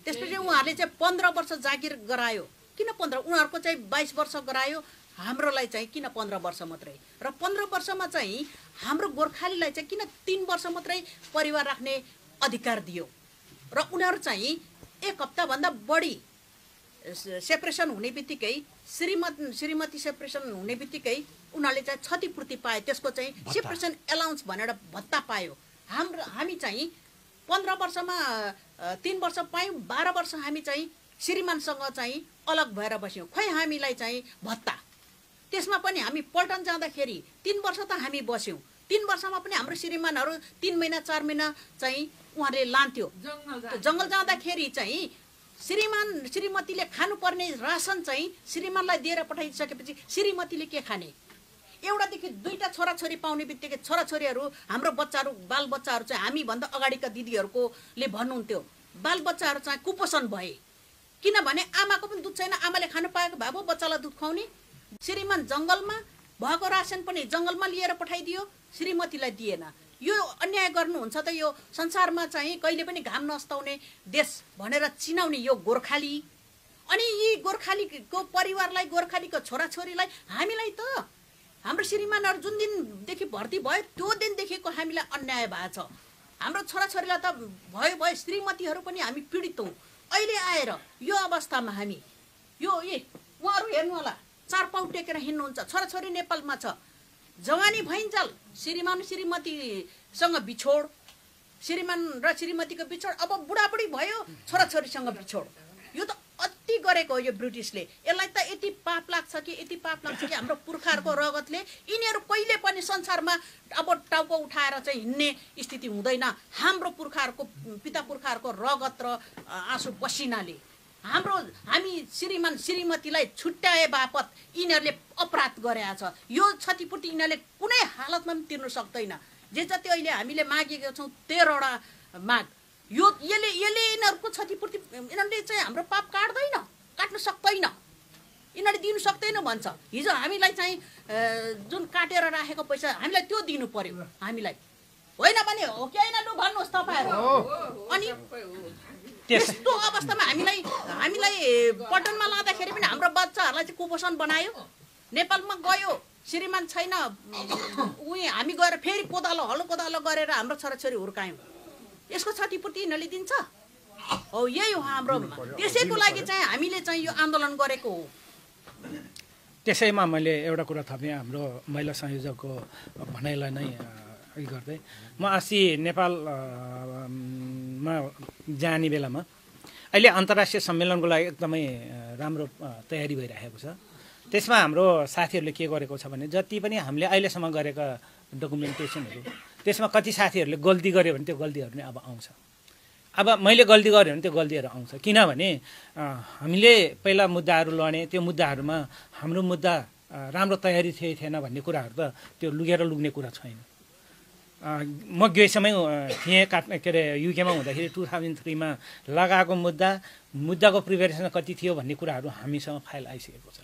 E: त्यसपछि उहाँहरूले चाहिँ 15 वर्ष जागिर गरायो। किन 15? उनीहरूको चाहिँ 22 वर्ष गरायो, हाम्रोलाई चाहिँ किन 15 वर्ष मात्रै? र 15 वर्षमा चाहिँ हाम्रो गोर्खालीलाई चाहिँ किन 3 वर्ष मात्रै परिवार राख्ने अधिकार दियो? र उनीहरू चाहिँ 1 हप्ताभन्दा बढी सेपरेसन हुने बित्तिकै श्रीमती सेपरेसन हुने बित्तिकै उनीहरूले चाहिँ क्षतिपूर्ति पाए, त्यसको चाहिँ सेपरेसन एलाउन्स भनेर भत्ता पायो। हामी चाहिँ 15 वर्षमा 3 वर्ष पायौँ, 12 वर्ष हामी चाहिँ श्रीमानसँग चाहिँ अलग भएर बस्यौँ, खै हामीलाई चाहिँ भत्ता। त्यसमा पनि हामी पल्टन जाँदाखेरि 3 वर्ष त हामी बस्यौँ, 3 वर्षमा पनि हाम्रो श्रीमानहरू 3 महिना 4 महिना चाहिँ उहाँले लान्थ्यो। जङ्गल जाँदाखेरि चाहिँ श्रीमतीले खानुपर्ने रासन चाहिँ श्रीमानलाई दिएर पठाइसकेपछि श्रीमतीले के खाने? एउटादेखि 2टा छोराछोरी पाउने बित्तिकै छोराछोरीहरू हाम्रो बच्चाहरू बालबच्चाहरू चाहिँ हामीभन्दा अगाडिका दिदीहरूकोले भन्नुहुन्थ्यो बालबच्चाहरू चाहिँ कुपोषण भए, किनभने आमाको पनि दुध छैन, आमाले खानु पाएको भए पो बच्चालाई दुध खुवाउने। श्रीमान जङ्गलमा भएको रासन पनि जङ्गलमा लिएर पठाइदियो, श्रीमतीलाई दिएन। यो अन्याय गर्नुहुन्छ त यो संसारमा चाहिँ कहिले पनि घाम नस्ताउने देश भनेर चिनाउने यो गोर्खाली। अनि यी गोर्खालीको परिवारलाई, गोर्खालीको छोराछोरीलाई हामीलाई त हाम्रो श्रीमानहरू जुन दिनदेखि भर्ती भयो त्यो दिनदेखिको हामीलाई अन्याय भएको छ। हाम्रो छोराछोरीलाई त भयो श्रीमतीहरू पनि हामी पीडित हौँ। अहिले आएर यो अवस्थामा हामी उहाँहरू हेर्नु होला, 4 पाउ टेकेर हिँड्नुहुन्छ, छोराछोरी नेपालमा छ, जवानी भइन्जाल श्रीमान श्रीमतीसँग बिछोड, श्रीमान र श्रीमतीको बिछोड, अब बुढाबुढी भयो छोराछोरीसँग बिछोड। यो त अति गरेको हो यो ब्रिटिसले। यसलाई त यति पाप लाग्छ कि हाम्रो पुर्खाहरूको रगतले यिनीहरू कहिले पनि संसारमा अब टाउको उठाएर चाहिँ हिँड्ने स्थिति हुँदैन। हाम्रो पुर्खाहरूको पिता पुर्खाहरूको रगत र आँसु पसिनाले हामी श्रीमान श्रीमतीलाई छुट्याए बापत यिनीहरूले अपराध गरेका छ। यो क्षतिपूर्ति यिनीहरूले कुनै हालतमा पनि तिर्नु सक्दैन। जे जति अहिले हामीले मागेका छौँ 13वटा माग, यसले यिनीहरूको क्षतिपूर्ति यिनीहरूले चाहिँ हाम्रो पाप काट्न सक्दैन, यिनीहरूले दिनु सक्दैन भन्छ। हिजो हामीलाई चाहिँ जुन काटेर राखेको पैसा हामीलाई त्यो दिनु पर्यो हामीलाई, होइन भने हो कि होइन लु भन्नुहोस् तपाईँहरू। अनि त्यस्तो अवस्थामा हामीलाई पटनमा लाँदाखेरि पनि हाम्रो बच्चाहरूलाई चाहिँ कुपोषण बनायो। नेपालमा गयो श्रीमान छैन, हामी गएर फेरि हलो कोदालो गरेर हाम्रो छोराछोरी हुर्कायौँ। यसको क्षतिपूर्ति यिनीहरूले दिन्छ? हो, यही हो हाम्रो। त्यसैको लागि चाहिँ हामीले चाहिँ यो आन्दोलन गरेको हो।
C: त्यसैमा मैले एउटा कुरा थपेँ, हाम्रो महिला संयोजकको भनाइलाई नै गर्दै म अस्ति नेपालमा जाने बेलामा अहिले अन्तर्राष्ट्रिय सम्मेलनको लागि एकदमै राम्रो तयारी भइरहेको छ। त्यसमा हाम्रो साथीहरूले के गरेको छ भने जति पनि हामीले अहिलेसम्म गरेका डकुमेन्टेसनहरू त्यसमा कति साथीहरूले गल्ती गर्यो भने त्यो गल्तीहरू नै अब आउँछ। अब मैले गल्ती गरेँ भने त्यो गल्तीहरू आउँछ, किनभने हामीले पहिला मुद्दाहरू लड्ने, त्यो मुद्दाहरूमा हाम्रो मुद्दा राम्रो तयारी थिएन भन्ने कुराहरू त त्यो लुग्ने कुरा छैन। म ग्रेसमै थिएँ युकेमा हुँदाखेरि 2003मा लगाएको मुद्दाको प्रिपेरेसन कति थियो भन्ने कुराहरू हामीसँग फाइल आइसकेको छ।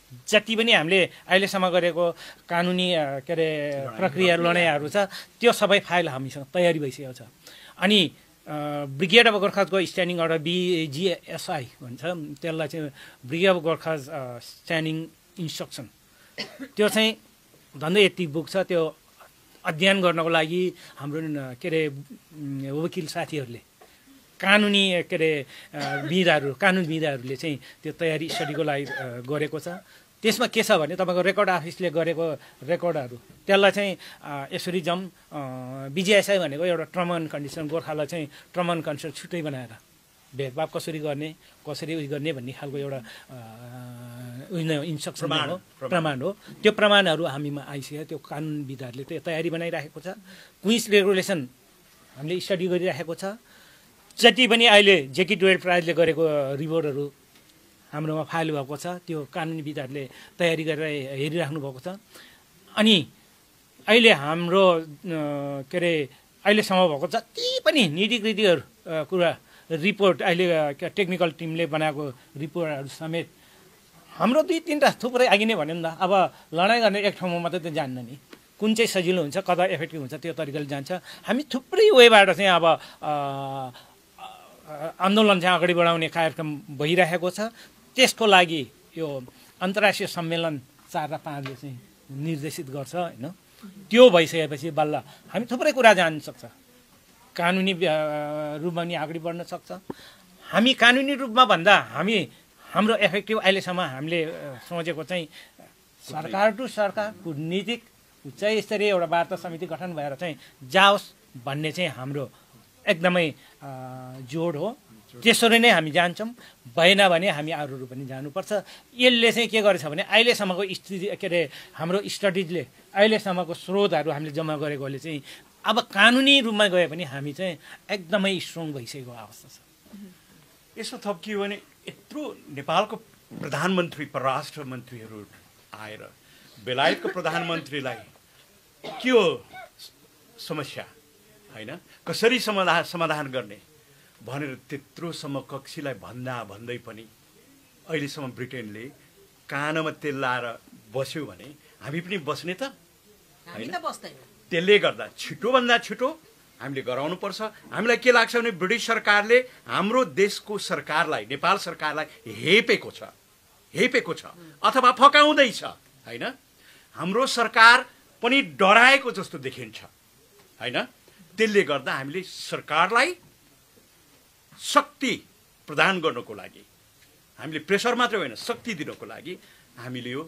C: जति पनि हामीले अहिलेसम्म गरेको कानुनी प्रक्रिया लडाइँहरू छ त्यो सबै फाइल हामीसँग तयारी भइसकेको छ। अनि ब्रिगेड अफ गोर्खाजको स्ट्यान्डिङ अर्डर BGSI भन्छ, त्यसलाई चाहिँ brigade of Gurkhas standing instruction, त्यो चाहिँ झन्डै यति बुक छ, त्यो अध्ययन गर्नको लागि हाम्रो के अरे वकिल साथीहरूले कानुनी के अरे कानुनविदहरूले चाहिँ त्यो तयारी स्टडीको लागि गरेको छ। त्यसमा के छ भने तपाईँको रेकर्ड अफिसले गरेको रेकर्डहरू त्यसलाई चाहिँ यसरी बिजिएसआई भनेको एउटा टर्म एन्ड कन्डिसन, गोर्खालाई चाहिँ टर्म एन्ड कन्डिसन छुट्टै बनाएर भेदभाव कसरी गर्ने कसरी उयो गर्ने भन्ने खालको एउटा इन्स्ट्रक्सन हो, प्रमाण हो। त्यो प्रमाणहरू हामीमा आइसक्यो। त्यो कानुनविदहरूले त्यो तयारी बनाइराखेको छ। क्विन्स रेगुलेसन हामीले स्टडी गरिराखेको छ। जति पनि अहिले जेकी डोयल प्राइजले गरेको रिपोर्टहरू हाम्रोमा फाइल भएको छ, त्यो कानुनविदहरूले तयारी गरेर हेरिराख्नु भएको छ। अनि अहिले हाम्रो के अरे अहिलेसम्म भएको जति पनि नीतिकृतिहरू कुरा रिपोर्ट अहिले टेक्निकल टिमले बनाएको रिपोर्टहरू समेत हाम्रो 2-3टा थुप्रै अघि नै भन्यो नि त। अब लडाइँ गर्ने एक ठाउँमा मात्रै त जान्न नि, कुन चाहिँ सजिलो हुन्छ, कता इफेक्टिभ हुन्छ, त्यो तरिकाले जान्छ। हामी थुप्रै वेबाट चाहिँ अब आन्दोलन चाहिँ अगाडि बढाउने कार्यक्रम भइरहेको छ। त्यसको लागि यो अन्तर्राष्ट्रिय सम्मेलन 4 र 5ले चाहिँ निर्देशित गर्छ होइन। त्यो भइसकेपछि बल्ल हामी थुप्रै कुरा जान्न सक्छ, कानुनी रूपमा नि अगाडि बढ्न सक्छ। हामी कानुनी रूपमा भन्दा हाम्रो इफेक्टिभ अहिलेसम्म हामीले सोचेको चाहिँ सरकार टु सरकार कूटनीतिक उच्च स्तरीय एउटा वार्ता समिति गठन भएर चाहिँ जाओस् भन्ने चाहिँ हाम्रो एकदमै जोड हो। त्यसरी नै हामी जान्छौँ। भएन भने हामी अरूहरू पनि जानुपर्छ। यसले चाहिँ के गरेछ भने अहिलेसम्मको स्थिति के अरे हाम्रो स्टडिजले अहिलेसम्मको स्रोतहरू हामीले जम्मा गरेकोले चाहिँ अब कानुनी रूपमा गए पनि हामी चाहिँ एकदमै स्ट्रङ भइसकेको अवस्था छ।
A: यसो थप्कियो भने यत्रो नेपालको प्रधानमन्त्री परराष्ट्र मन्त्रीहरू आएर बेलायतको प्रधानमन्त्रीलाई के हो समस्या होइन, कसरी समाधान गर्ने भनेर त्यत्रोसम्म कक्षीलाई भन्दै पनि अहिलेसम्म ब्रिटेनले कानमा तेल लाएर बस्यो भने हामी पनि बस्ने त होइन। त्यसले गर्दा छिटोभन्दा छिटो हामीले गराउनुपर्छ। हामीलाई के लाग्छ भने ब्रिटिस सरकारले हाम्रो देशको सरकारलाई, नेपाल सरकारलाई हेपेको छ अथवा फकाउँदैछ होइन। हाम्रो सरकार पनि डराएको जस्तो देखिन्छ होइन। त्यसले गर्दा हामीले सरकारलाई शक्ति प्रदान गर्नको लागि, हामीले प्रेसर मात्रै होइन शक्ति दिनको लागि हामीले यो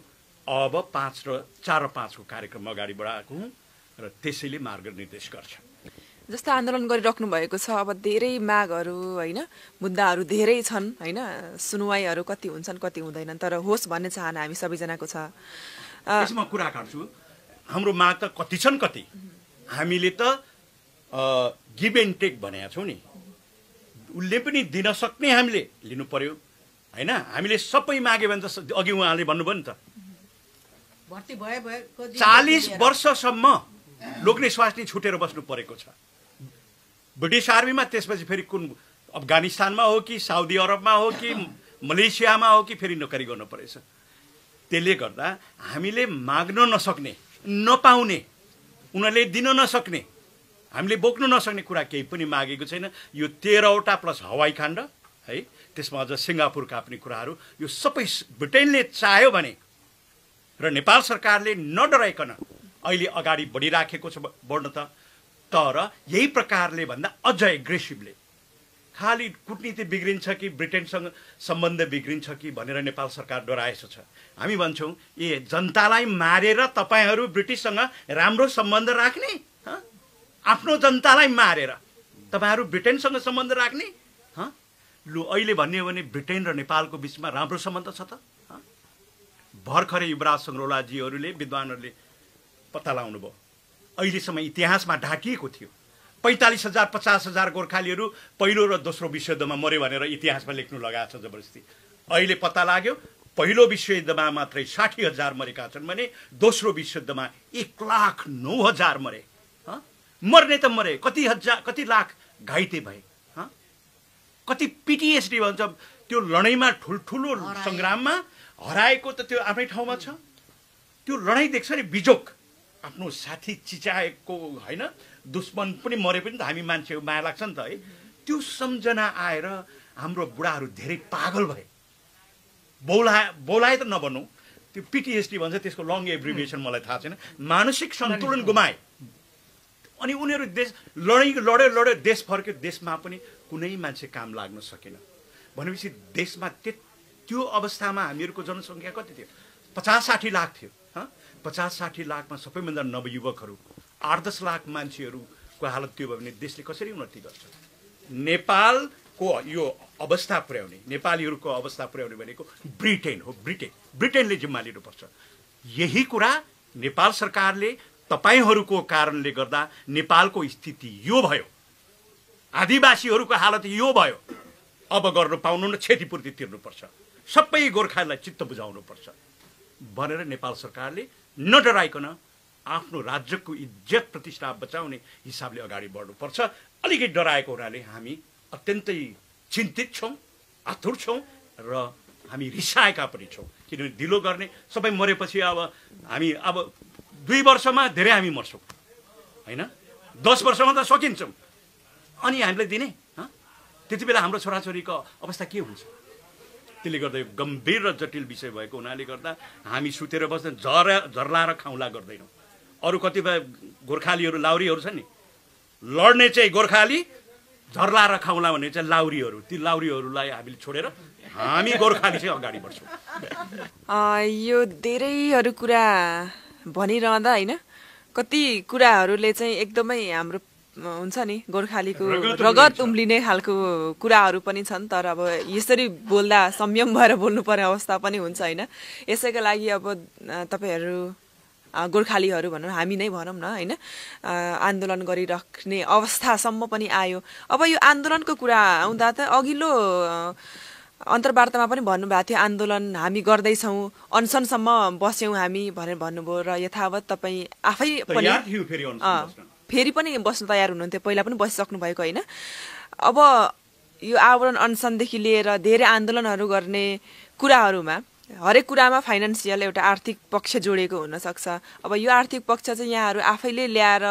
A: अब 4 र 5 को कार्यक्रम अगाडि बढाएको हौँ र त्यसैले मार्गनिर्देश गर्छ।
B: जस्तो आन्दोलन गरिराख्नु भएको छ, अब धेरै मागहरू होइन, मुद्दाहरू धेरै छन् होइन, सुनवाईहरू कति हुन्छन् कति हुँदैनन्, तर होस् भन्ने चाहना हामी सबैजनाको छ।
A: यसमा कुरा गर्छु, हाम्रो माग त कति छन् कति, हामीले त गिभ एन्ड टेक भनेका छौँ नि, उसले पनि दिन सक्ने हामीले लिनु पर्यो होइन। हामीले सबै माग्यो भने त अघि उहाँले भन्नुभयो नि त 40 वर्षसम्म लोग्ने स्वास्नी छुटेर बस्नु परेको छ ब्रिटिस आर्मीमा। त्यसपछि फेरि कुन अफगानिस्तानमा हो कि साउदी अरबमा हो कि मलेसियामा हो कि फेरि नोकरी गर्नु परेछ। त्यसले गर्दा हामीले माग्न नसक्ने, नपाउने, उनीहरूले दिन नसक्ने, हामीले बोक्नु नसक्ने कुरा केही पनि मागेको छैन। यो 13वटा प्लस हवाई खण्ड है, त्यसमा अझ सिङ्गापुरका पनि कुराहरू, यो सबै ब्रिटेनले चाह्यो भने र नेपाल सरकारले नडराइकन अहिले अगाडि बढिराखेको छ बढ्न त। तर यही प्रकारले भन्दा अझ एग्रेसिभले खालि कूटनीति बिग्रिन्छ कि ब्रिटेनसँग सम्बन्ध बिग्रिन्छ कि भनेर नेपाल सरकार डराएको छ। हामी भन्छौँ ए जनतालाई मारेर तपाईँहरू ब्रिटिससँग राम्रो सम्बन्ध राख्ने, आफ्नो जनतालाई मारेर तपाईँहरू ब्रिटेनसँग सम्बन्ध राख्ने। लु अहिले भन्ने हो भने ब्रिटेन र नेपालको बिचमा राम्रो सम्बन्ध छ त। भर्खरै युवराज सङ्ग्रौलाजीहरूले विद्वानहरूले पत्ता लगाउनु भयो। अहिलेसम्म इतिहासमा ढाकिएको थियो 45,000 50,000 गोर्खालीहरू पहिलो र दोस्रो विश्वयुद्धमा मर्यो भनेर इतिहासमा लेख्नु लगाएको छ जबरजस्ती। अहिले पत्ता लाग्यो पहिलो विश्वयुद्धमा मात्रै 60,000 मरेका छन् भने दोस्रो विश्वयुद्धमा 1,09,000 मरे। मर्ने त मरे, कति लाख घाइते भए, कति पिटिएसडी भन्छ त्यो लडाइँमा ठुल्ठुलो सङ्ग्राममा हराएको त त्यो आफ्नै ठाउँमा छ। त्यो लडाइँ देख्छ नि बिजोक, आफ्नो साथी चिचाएको होइन, दुश्मन पनि मरे पनि त हामी मान्छे माया लाग्छ नि त है। त्यो सम्झना आएर हाम्रो बुढाहरू धेरै पागल भए। बोलाए त नभनौँ, त्यो पिटिएसडी भन्छ, त्यसको लङ एब्रिभिएसन मलाई थाहा छैन। मानसिक सन्तुलन गुमाए अनि उनीहरू देश लड्यो देश फर्क्यो, देशमा पनि कुनै मान्छे काम लाग्न सकेन भनेपछि देशमा त्यो अवस्थामा हामीहरूको जनसङ्ख्या कति थियो? 50-60 लाख थियो। 50-60 लाखमा सबैभन्दा नवयुवकहरू 8-10 लाख मान्छेहरूको हालत त्यो भयो भने देशले कसरी उन्नति गर्छ? नेपालको यो अवस्था पुर्याउने, नेपालीहरूको अवस्था पुर्याउने भनेको ब्रिटेन हो। ब्रिटेनले जिम्मा लिनुपर्छ। यही कुरा नेपाल सरकारले तपाईहरूको कारणले गर्दा नेपालको स्थिति यो भयो, आदिवासीहरूको हालत यो भयो। अब गर्न पाउनु न, क्षतिपूर्ति तिर्नुपर्छ, सबै गोर्खाहरूलाई चित्त बुझाउनुपर्छ भनेर नेपाल सरकारले नडराइकन आफ्नो राज्यको इज्जत प्रतिष्ठा बचाउने हिसाबले अगाडि बढ्नुपर्छ। अलिकति डराएको हुनाले हामी अत्यन्तै चिन्तित छौँ, आतुर छौँ र हामी रिसाएका पनि छौँ। किनभने ढिलो गर्ने, सबै मरेपछि हामी 2 वर्षमा धेरै हामी मर्छौँ होइन, 10 वर्षमा त सकिन्छौँ अनि हामीलाई दिने त्यति बेला हाम्रो छोराछोरीको अवस्था के हुन्छ? त्यसले गर्दा यो गम्भीर र जटिल विषय भएको हुनाले गर्दा हामी सुतेर बस्दा झर्लाएर खाउँला गर्दैनौँ। अरू कतिपय गोर्खालीहरू लाउरीहरू छन् नि, लड्ने चाहिँ गोर्खाली, झर्लाएर खाउँला भन्ने चाहिँ लाउरीहरू। ती लाउरीहरूलाई हामीले छोडेर हामी गोर्खाली चाहिँ अगाडि बढ्छौँ।
B: यो धेरैहरू कुरा भनिरहँदा होइन, कति कुराहरूले चाहिँ एकदमै हाम्रो हुन्छ नि गोर्खालीको रगत उम्लिने खालको कुराहरू पनि छन्। तर अब यसरी बोल्दा संयम भएर बोल्नुपर्ने अवस्था पनि हुन्छ होइन। यसैका लागि अब तपाईँहरू गोर्खालीहरू भनौँ, हामी नै भनौँ न होइन, आन्दोलन गरिराख्ने अवस्थासम्म पनि आयो। अब यो आन्दोलनको कुरा आउँदा त अघिल्लो अन्तर्वार्तामा पनि भन्नुभएको थियो आन्दोलन हामी गर्दैछौँ, अनसनसम्म बस्यौँ हामी भनेर भन्नुभयो र यथावत तपाईँ आफै पनि फेरि पनि बस्न तयार हुनुहुन्थ्यो, पहिला पनि बसिसक्नु भएको होइन। अब यो आवरण अनसनदेखि लिएर धेरै आन्दोलनहरू गर्ने कुराहरूमा हरेक कुरामा फाइनेन्सियल एउटा आर्थिक पक्ष जोडेको हुनसक्छ। अब यो आर्थिक पक्ष चाहिँ यहाँहरू आफैले ल्याएर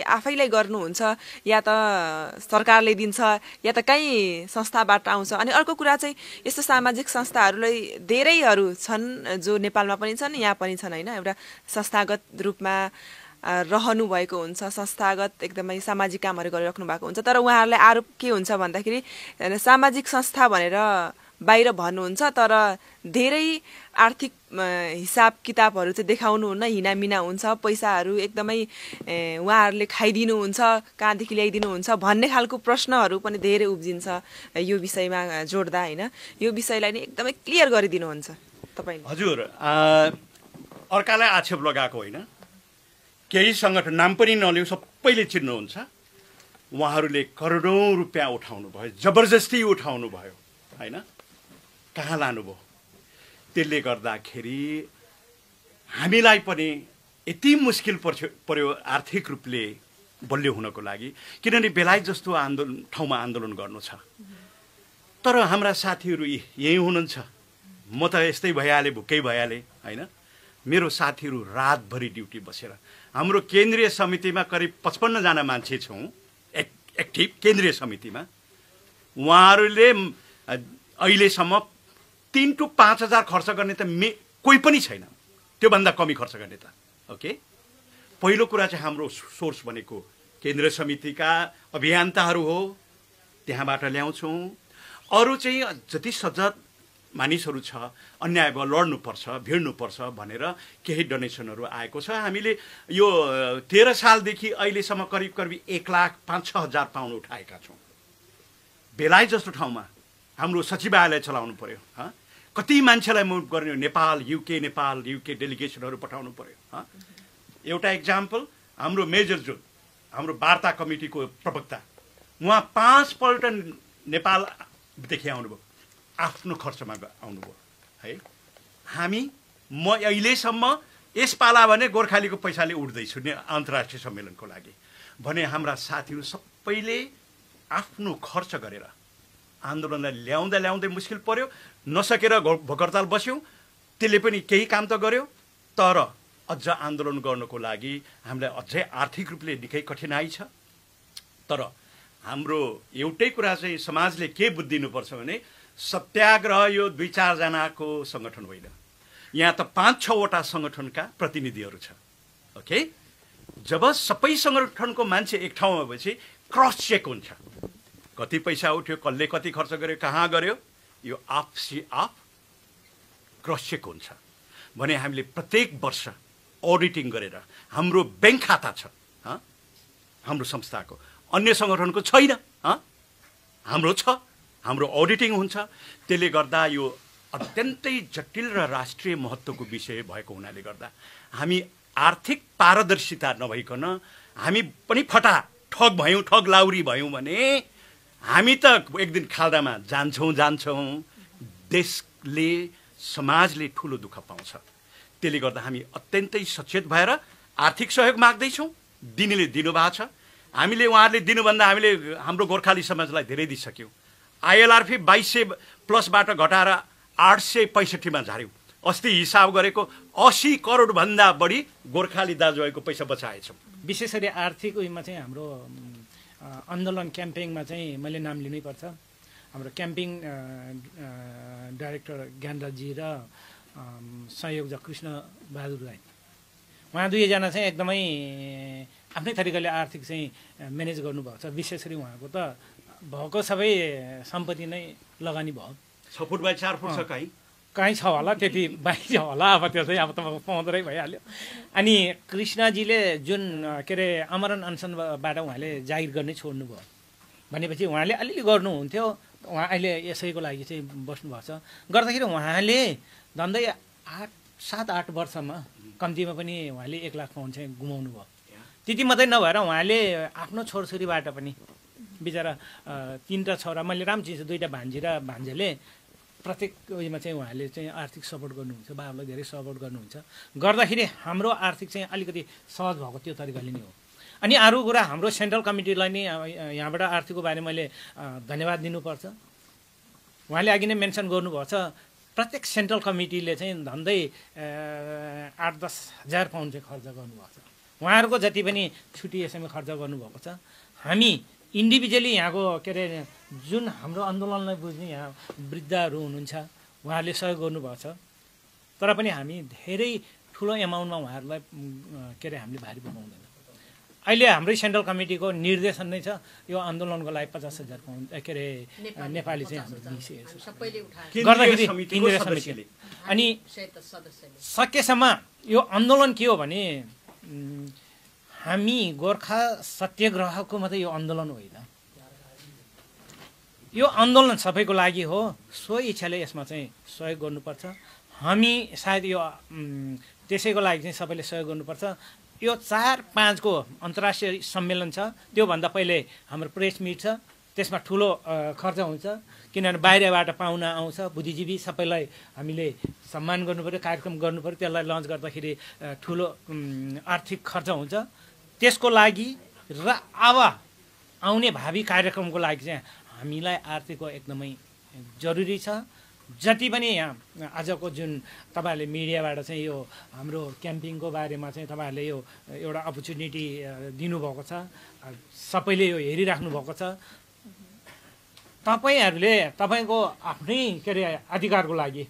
B: आफैलाई गर्नुहुन्छ या त सरकारले दिन्छ या त कहीँ संस्थाबाट आउँछ। अनि अर्को कुरा चाहिँ यस्तो सामाजिक संस्थाहरूलाई धेरैहरू छन् जो नेपालमा पनि छन्, यहाँ पनि छन् होइन, एउटा संस्थागत रूपमा रहनु भएको हुन्छ, संस्थागत एकदमै सामाजिक कामहरू गरिराख्नु भएको हुन्छ। तर उहाँहरूलाई आरोप के हुन्छ भन्दाखेरि सामाजिक संस्था भनेर बाहिर भन्नुहुन्छ तर धेरै आर्थिक हिसाब किताबहरू चाहिँ देखाउनुहुन्न, हिनामिना हुन्छ, पैसाहरू एकदमै उहाँहरूले खाइदिनुहुन्छ, कहाँदेखि ल्याइदिनुहुन्छ भन्ने खालको प्रश्नहरू पनि धेरै उब्जिन्छ यो विषयमा जोड्दा होइन। यो विषयलाई नै एकदमै क्लियर गरिदिनुहुन्छ तपाईँले।
A: हजुर, अर्कालाई आक्षेप लगाएको होइन, केही सङ्गठन नाम पनि नलिउँ सबैले चिन्नुहुन्छ, उहाँहरूले करोडौँ रुपियाँ उठाउनु भयो, जबरजस्ती उठाउनु भयो होइन, कहाँ लानुभयो? त्यसले गर्दाखेरि हामीलाई पनि यति मुस्किल पर्यो आर्थिक रूपले बलियो हुनको लागि, किनभने बेलायत जस्तो ठाउँमा आन्दोलन गर्नु छ। तर हाम्रा साथीहरू यहीँ हुनुहुन्छ, म त यस्तै भइहालेँ, भुक्कै भइहालेँ होइन। मेरो साथीहरू रातभरि ड्युटी बसेर, हाम्रो केन्द्रीय समितिमा करिब 55 जना मान्छे छौँ एक्टिभ केन्द्रीय समितिमा, उहाँहरूले अहिलेसम्म 3 to 5 हजार खर्च गर्ने त कोही पनि छैन, त्योभन्दा कमी खर्च गर्ने त। ओके, पहिलो कुरा चाहिँ हाम्रो सोर्स भनेको केन्द्रीय समितिका अभियन्ताहरू हो, त्यहाँबाट ल्याउँछौँ। अरू चाहिँ जति सजग मानिसहरू छ, अन्याय भयो लड्नुपर्छ, भिड्नुपर्छ भनेर केही डोनेसनहरू आएको छ। हामीले यो 13 सालदेखि अहिलेसम्म करिब 1,05,6 हजार पाउन्ड उठाएका छौँ। बेलायत जस्तो ठाउँमा हाम्रो सचिवालय चलाउनु पर्यो, कति मान्छेलाई मुभ गर्ने, नेपाल युके डेलिगेसनहरू पठाउनु पर्यो। एउटा इक्जाम्पल, हाम्रो मेजर जो हाम्रो वार्ता कमिटीको प्रवक्ता, उहाँ 5 पल्ट नेपालदेखि आउनुभयो, आफ्नो खर्चमा आउनुभयो है। म अहिलेसम्म यस पाला भने गोर्खालीको पैसाले उठ्दैछु अन्तर्राष्ट्रिय सम्मेलनको लागि भने हाम्रा साथीहरू सबैले आफ्नो खर्च गरेर आन्दोलनलाई ल्याउँदै मुस्किल पर्यो, नसकेर भोकहडताल बस्यौँ, त्यसले पनि केही काम त गर्यो। तर अझ आन्दोलन गर्नको लागि हामीलाई अझै आर्थिक रूपले निकै कठिनाइ छ। तर हाम्रो एउटै कुरा चाहिँ समाजले के बुझिदिनुपर्छ भने सत्याग्रह यो 2-4 जनाको सङ्गठन होइन, यहाँ त 5-6 वटा सङ्गठनका प्रतिनिधिहरू छ। ओके, जब सबै सङ्गठनको मान्छे एक ठाउँमा भएपछि क्रस चेक हुन्छ, कति पैसा उठ्यो, कसले कति खर्च गर्यो, कहाँ गर्यो, यो आपसी आप क्रस चेक हुन्छ भने हामीले प्रत्येक वर्ष अडिटिङ गरेर हाम्रो ब्याङ्क खाता छ हाम्रो संस्थाको, अन्य सङ्गठनको छैन, हाम्रो छ, हाम्रो अडिटिङ हुन्छ। त्यसले गर्दा यो अत्यन्तै जटिल र राष्ट्रिय महत्त्वको विषय भएको हुनाले गर्दा हामी आर्थिक पारदर्शिता नभइकन हामी पनि फटा ठग भयौँ, ठग लाउरी भयौँ भने हामी त एक दिन खाल्डामा जान्छौँ। देशले समाजले ठुलो दुःख पाउँछ। त्यसले गर्दा हामी अत्यन्तै सचेत भएर आर्थिक सहयोग माग्दैछौँ, दिनेले दिनुभएको छ। हामीले उहाँहरूले दिनुभन्दा हामीले हाम्रो गोर्खाली समाजलाई धेरै दिइसक्यौँ। ILRF 2200+ घटाएर 865 झार्यौँ। अस्ति हिसाब गरेको 80 करोडभन्दा बढी गोर्खाली दाजुभाइको पैसा बचाएछौँ।
C: विशेष गरी आर्थिक उयोमा चाहिँ हाम्रो आन्दोलन क्याम्पेनमा चाहिँ मैले नाम लिनै पर्छ। हाम्रो क्याम्पिङ डाइरेक्टर ज्ञानराजी र संयोजक कृष्ण बहादुर राई, उहाँ दुईजना चाहिँ एकदमै आफ्नै तरिकाले आर्थिक चाहिँ म्यानेज गर्नुभएको छ। विशेष गरी उहाँको त भएको सबै सम्पत्ति नै लगानी भयो।
A: 6 फुट बाई 4 फुट छ,
C: कहीँ छ होला, त्यति बाहिर छ होला। अब त्यो चाहिँ अब तपाईँको पाउँदै भइहाल्यो। अनि कृष्णजीले जुन के अरे आमरण अनसनबाट उहाँले जागिर गर्नै छोड्नुभयो भनेपछि उहाँले अलिअलि गर्नुहुन्थ्यो। उहाँ अहिले यसैको लागि चाहिँ बस्नुभएको छ। गर्दाखेरि उहाँले झन्डै 7-8 वर्षमा कम्तीमा पनि उहाँले 1 लाख पाउन्ड चाहिँ गुमाउनु भयो। त्यति मात्रै नभएर उहाँले आफ्नो छोरछोरीबाट पनि, बिचरा 3टा छोरा, मैले राम्रो चिज 2टा भान्जी र भान्जेले प्रत्येक उयोमा चाहिँ उहाँले चाहिँ आर्थिक सपोर्ट गर्नुहुन्छ, बाबालाई धेरै सपोर्ट गर्नुहुन्छ। गर्दाखेरि हाम्रो आर्थिक चाहिँ अलिकति सहज भएको त्यो तरिकाले नै हो। अनि अरू कुरा हाम्रो सेन्ट्रल कमिटीलाई नै यहाँबाट आर्थिकको बारे मैले धन्यवाद दिनुपर्छ। उहाँले अघि नै मेन्सन गर्नुभएको छ, प्रत्येक सेन्ट्रल कमिटीले चाहिँ झन्डै 8-10 हजार पाउन्ड चाहिँ खर्च गर्नुभएको छ। उहाँहरूको जति पनि छुट्टी यसैमा खर्च गर्नुभएको छ। हामी इन्डिभिजुअली यहाँको के अरे जुन हाम्रो आन्दोलनलाई बुझ्ने यहाँ वृद्धहरू हुनुहुन्छ, उहाँहरूले सहयोग गर्नुभएको छ। तर पनि हामी धेरै ठुलो एमाउन्टमा उहाँहरूलाई के अरे हामीले भारी बोकाउँदैन। अहिले हाम्रै सेन्ट्रल कमिटीको निर्देशन नै छ यो आन्दोलनको लागि 50,000 पाउन्ड के अरे नेपाली चाहिँ हाम्रो दिइसकेको छ। गर्दाखेरि केन्द्रीय समितिले अनि सकेसम्म यो आन्दोलन के हो भने हामी गोर्खा सत्याग्रहको मात्रै यो आन्दोलन होइन, यो आन्दोलन सबैको लागि हो। सो इच्छाले यसमा चाहिँ सहयोग गर्नुपर्छ। हामी सायद यो त्यसैको लागि चाहिँ सबैले सहयोग गर्नुपर्छ। यो 4-5 को अन्तर्राष्ट्रिय सम्मेलन छ, त्योभन्दा पहिले हाम्रो प्रेस मिट छ, त्यसमा ठुलो खर्च हुन्छ। किनभने बाहिरबाट पाहुना आउँछ, बुद्धिजीवी सबैलाई हामीले सम्मान गर्नुपऱ्यो, कार्यक्रम गर्नुपऱ्यो, त्यसलाई लन्च गर्दाखेरि ठुलो आर्थिक खर्च हुन्छ। त्यसको लागि र अब आउने भावी कार्यक्रमको लागि चाहिँ हामीलाई आर्थिकको एकदमै जरुरी छ। जति पनि यहाँ आजको जुन तपाईँहरूले मिडियाबाट चाहिँ यो हाम्रो क्याम्पिङको बारेमा चाहिँ तपाईँहरूले यो एउटा अपर्च्युनिटी दिनुभएको छ, सबैले यो हेरिराख्नु भएको छ। तपाईँहरूले तपाईँको आफ्नै के अरे अधिकारको लागि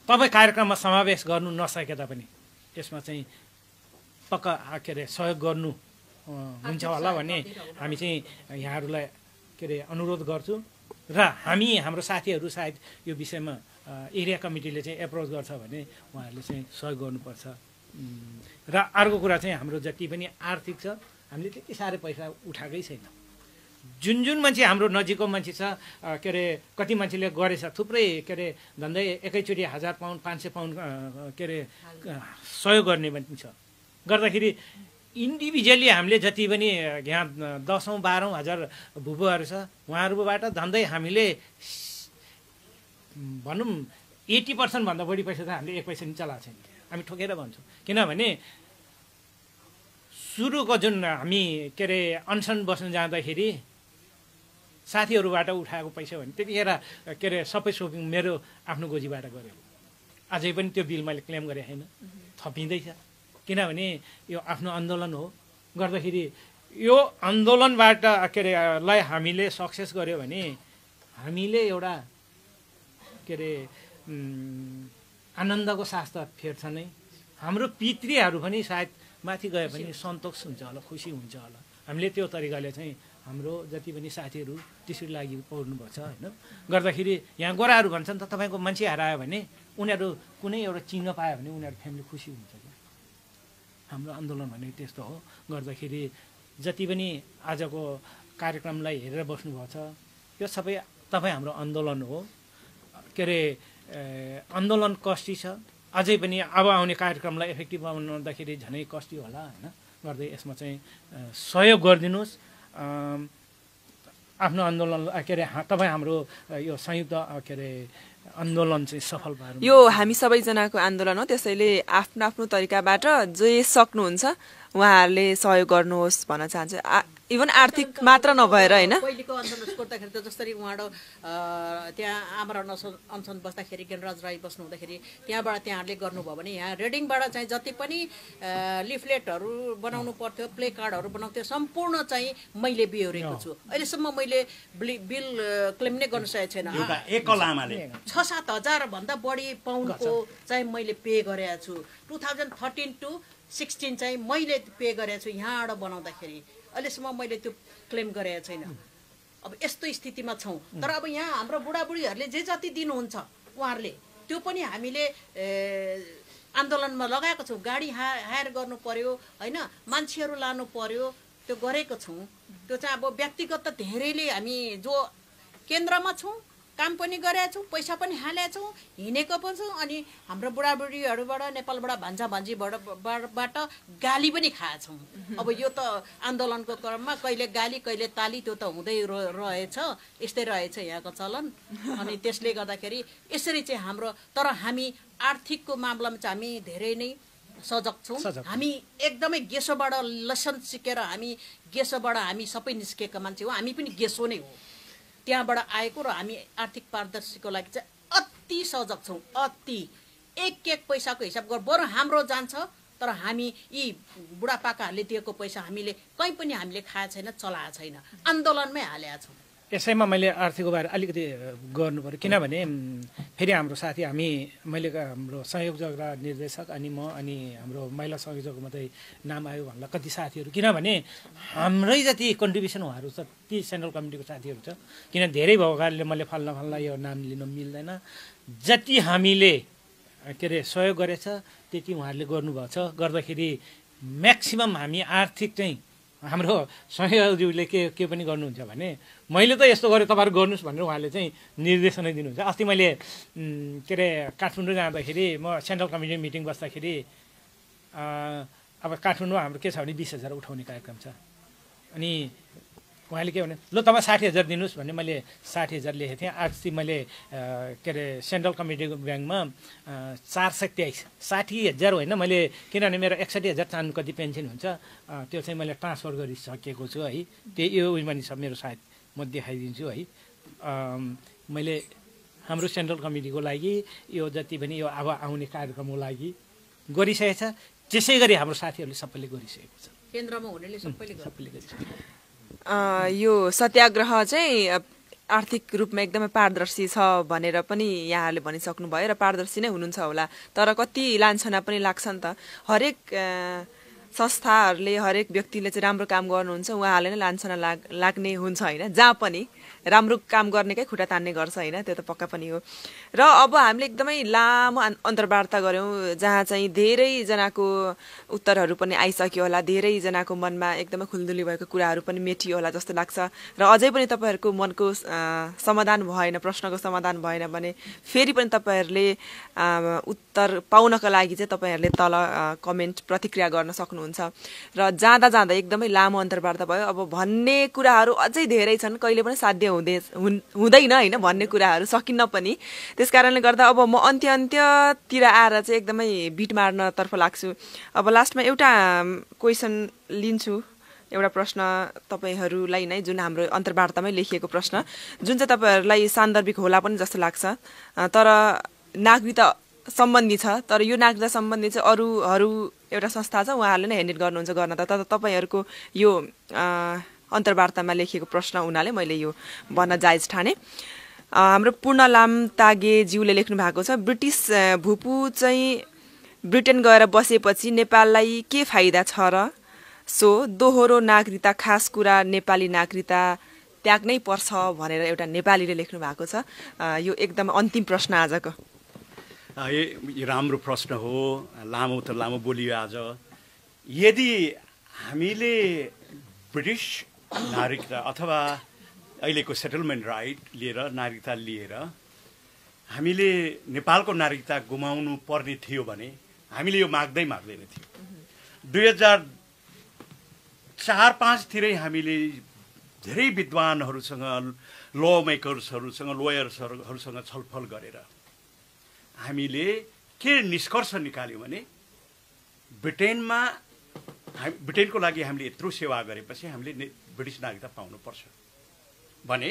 C: तपाईँ कार्यक्रममा समावेश गर्नु नसके तापनि यसमा चाहिँ पक्का के अरे सहयोग गर्नु हुन्छ होला भन्ने हामी चाहिँ यहाँहरूलाई के अरे अनुरोध गर्छु। र हामी हाम्रो साथीहरू सायद यो विषयमा एरिया कमिटीले चाहिँ एप्रोच गर्छ भने उहाँहरूले चाहिँ सहयोग गर्नुपर्छ। र अर्को कुरा चाहिँ हाम्रो जति पनि आर्थिक छ, हामीले त्यति साह्रै पैसा उठाएकै छैन। जुन मान्छे हाम्रो नजिकको मान्छे छ के अरे कति मान्छेले गरेछ, थुप्रै के अरे झन्डै एकैचोटि 1000 पाउन्ड 500 पाउन्ड के अरे सहयोग गर्ने पनि छ। गर्दाखेरि इन्डिभिजुअली हामीले जति पनि यहाँ 10-12 हजार भुबुहरू छ, उहाँहरूबाट झन्डै हामीले भनौँ 80% भन्दा बढी पैसा त हामीले 1 पैसा पनि चलाएको छैन। हामी ठोकेर भन्छौँ, किनभने सुरुको जुन हामी के अरे अनसन बस्न जाँदाखेरि साथीहरूबाट उठाएको पैसा भने त्यतिखेर के अरे सबै सोपिङ मेरो आफ्नो गोजीबाट गरेको। अझै पनि त्यो बिल मैले क्लेम गरेँ होइन, थपिँदैछ। किनभने यो आफ्नो आन्दोलन हो। गर्दाखेरि यो आन्दोलनबाट के अरे लाई हामीले सक्सेस गर्यो भने हामीले एउटा के अरे आनन्दको सास त फेर्छ नै। हाम्रो पितृहरू पनि सायद माथि गए पनि सन्तोष हुन्छ होला, खुसी हुन्छ होला। हामीले त्यो तरिकाले चाहिँ हाम्रो जति पनि साथीहरू त्यसरी लागि पढ्नुभएको छ होइन। गर्दाखेरि यहाँ गोराहरू भन्छन् त तपाईँको मान्छे हरायो भने उनीहरू कुनै एउटा चिन्ह पायो भने उनीहरू फ्यामिली खुसी हुन्छ क्या। हाम्रो आन्दोलन भनेको त्यस्तो हो। गर्दाखेरि जति पनि आजको कार्यक्रमलाई हेरेर बस्नुभएको छ यो सबै तपाईँ हाम्रो आन्दोलन हो। के अरे आन्दोलन कस्टी छ, अझै पनि अब आउने कार्यक्रमलाई इफेक्टिभ बनाउँदाखेरि झनै कस्टी होला होइन। गर्दै यसमा चाहिँ सहयोग गरिदिनुहोस्। आफ्नो आन्दोलन के अरे तपाईँ हाम्रो यो संयुक्त के अरे आन्दोलन चाहिँ सफल पार्नु।
B: यो हामी सबैजनाको आन्दोलन हो, त्यसैले आफ्नो आफ्नो तरिकाबाट जे सक्नुहुन्छ उहाँहरूले सहयोग गर्नुहोस् भन्न चाहन्छु। इभन आर्थिक मात्र नभएर होइन।
E: पहिलेको आन्दोलन गर्दाखेरि त जसरी उहाँहरू त्यहाँ आमरण अनसन बस्दाखेरि ज्ञानराज राई बस्नु हुँदाखेरि त्यहाँबाट त्यहाँहरूले गर्नुभयो भने यहाँ रेडिङबाट चाहिँ जति पनि लिफलेटहरू बनाउनु पर्थ्यो, प्ले कार्डहरू बनाउँथ्यो, सम्पूर्ण चाहिँ मैले बिहोरेको छु। अहिलेसम्म मैले बिल क्लेम नै गर्न सकेको छैन। 6-7 हजार भन्दा बढी पाउन्डको चाहिँ मैले पे गरेको छु। 2013 to 16 चाहिँ मैले पे गरेको छु यहाँबाट बनाउँदाखेरि। अहिलेसम्म मैले त्यो क्लेम गरेको छैन। अब यस्तो स्थितिमा छौँ। तर अब यहाँ हाम्रो बुढाबुढीहरूले जे जति दिनुहुन्छ उहाँहरूले त्यो पनि हामीले आन्दोलनमा लगाएको छौँ। गाडी हायर गर्नु पर्यो होइन, मान्छेहरू लानु पर्यो, त्यो गरेको छौँ। त्यो चाहिँ अब व्यक्तिगत त धेरैले हामी जो केन्द्रमा छौँ काम पनि गरेका छौँ, पैसा पनि हालेका छौँ, हिँडेको पनि छौँ। अनि हाम्रो बुढाबुढीहरूबाट नेपालबाट भान्जा भान्जीबाट गाली पनि खाएका छौँ। अब यो त आन्दोलनको क्रममा कहिले गाली कहिले ताली त्यो त हुँदै रहेछ। यस्तै रहेछ यहाँको चलन। अनि त्यसले गर्दाखेरि यसरी चाहिँ हाम्रो, तर हामी आर्थिकको मामलामा चाहिँ हामी धेरै नै सजग छौँ। हामी एकदमै गेसोबाट लेसन सिकेर हामी गेसोबाट हामी सबै निस्केका मान्छे हो। हामी पनि गेसो नै हो त्यहाँबाट आएको। र हामी आर्थिक पारदर्शीको लागि चाहिँ अति सजग छौँ। अति एक पैसाको हिसाब गर बरु हाम्रो जान्छ। तर हामी यी बुढापाकाहरूले दिएको पैसा हामीले कहीँ पनि हामीले खाएको छैन, चलाएको छैन, आन्दोलनमै हालेका छौँ।
C: यसैमा मैले आर्थिकको बारे अलिकति गर्नु पर्यो। किनभने फेरि हाम्रो साथी मैले हाम्रो संयोजक र निर्देशक अनि म अनि हाम्रो महिला संयोजक मात्रै नाम आयो भन्ला कति साथीहरू। किनभने हाम्रै जति कन्ट्रिब्युसन उहाँहरू छ ती सेन्ट्रल कमिटीको साथीहरू छ। किन धेरै भएको कारणले मैले फल्ला यो नाम लिन मिल्दैन। जति हामीले के अरे सहयोग गरेछ त्यति उहाँहरूले गर्नुभएको छ। गर्दाखेरि म्याक्सिमम् हामी आर्थिक चाहिँ हाम्रो सहयोगीले के पनि गर्नुहुन्छ भने मैले त यस्तो गरेँ तपाईँहरू गर्नुहोस् भनेर उहाँले चाहिँ निर्देशनै दिनुहुन्छ। अस्ति मैले के अरे काठमाडौँ जाँदाखेरि म सेन्ट्रल कमिटी मिटिङ बस्दाखेरि अब काठमाडौँमा हाम्रो के छ भने 20,000 उठाउने कार्यक्रम छ। अनि उहाँले के भने ल तपाईँ 60,000 दिनुहोस् भन्ने मैले 60,000 लेखेको थिएँ। अस्ति मैले के अरे सेन्ट्रल कमिटीको ब्याङ्कमा 423 60,000 होइन मैले, किनभने मेरो 61,000 चाहनु कति पेन्सन हुन्छ त्यो चाहिँ मैले ट्रान्सफर गरिसकेको छु है। त्यही यो पनि छ मेरो, सायद म देखाइदिन्छु है। मैले हाम्रो सेन्ट्रल कमिटीको लागि यो जति पनि यो अब आउने कार्यक्रमको लागि गरिसकेको छ। त्यसै गरी हाम्रो साथीहरूले सबैले गरिसकेको छ।
E: केन्द्रमा हुनेले सबैले
C: गरिसकेको छ।
B: यो सत्याग्रह चाहिँ आर्थिक रूपमा एकदमै पारदर्शी छ भनेर पनि यहाँहरूले भनिसक्नुभयो र पारदर्शी नै हुनुहुन्छ होला। तर कति लान्छना पनि लाग्छ नि त। हरेक संस्थाहरूले हरेक व्यक्तिले चाहिँ राम्रो काम गर्नुहुन्छ उहाँहरूले नै लान्छना लाग्ने हुन्छ होइन। जहाँ पनि राम्रो काम गर्नेकै खुट्टा तान्ने गर्छ होइन, त्यो त पक्का पनि हो। र अब हामीले एकदमै लामो अन्तर्वार्ता गऱ्यौँ जहाँ चाहिँ धेरैजनाको उत्तरहरू पनि आइसक्यो होला, धेरैजनाको मनमा एकदमै खुल्दुली भएको कुराहरू पनि मेटियो होला जस्तो लाग्छ। र अझै पनि तपाईँहरूको मनको समाधान भएन, प्रश्नको समाधान भएन भने फेरि पनि तपाईँहरूले उत्तर पाउनका लागि चाहिँ तपाईँहरूले तल कमेन्ट प्रतिक्रिया गर्न सक्नुहुन्छ। र जाँदा जाँदा एकदमै लामो अन्तर्वार्ता भयो। अब भन्ने कुराहरू अझै धेरै छन्, कहिले पनि साध्य हुँदैन होइन भन्ने कुराहरू सकिन्न पनि। त्यस कारणले गर्दा अब म अन्त्यतिर आएर चाहिँ एकदमै बिट मार्नतर्फ लाग्छु। अब लास्टमा एउटा क्वेसन लिन्छु, एउटा प्रश्न तपाईँहरूलाई नै, जुन हाम्रो अन्तर्वार्तामै लेखिएको प्रश्न, जुन चाहिँ तपाईँहरूलाई सान्दर्भिक होला पनि जस्तो लाग्छ। तर नागरिकता सम्बन्धी छ। तर यो नागरिकता सम्बन्धी चाहिँ अरू एउटा संस्था छ उहाँहरूले नै ह्यान्डल गर्नुहुन्छ गर्न त। तर तपाईँहरूको यो अन्तर्वार्तामा लेखिएको प्रश्न हुनाले मैले यो भन्न जायज ठाने। हाम्रो पूर्ण लामतागेज्यूले लेख्नु भएको छ, ब्रिटिस भूपू चाहिँ ब्रिटेन गएर बसेपछि नेपाललाई के फाइदा छ र? सो दोहोरो नागरिकता खास कुरा नेपाली नागरिकता त्याग्नै पर्छ भनेर एउटा नेपालीले लेख्नु भएको छ। यो एकदम अन्तिम प्रश्न आजको।
A: यो राम्रो प्रश्न हो, लामो त लामो बोलियो आज। यदि हामीले ब्रिटिस नागरिकता अथवा अहिलेको सेटलमेन्ट राइट लिएर नागरिकता लिएर हामीले नेपालको नागरिकता गुमाउनु पर्ने थियो भने हामीले यो माग्दैन थियो। 2004-05तिरै हामीले धेरै विद्वानहरूसँग, ल मेकर्सहरूसँग, लोयर्सहरूसँग छलफल गरेर हामीले के निष्कर्ष निकाल्यौँ भने ब्रिटेनको लागि हामीले यत्रो सेवा गरेपछि हामीले ब्रिटिस नागरिकता पाउनुपर्छ भने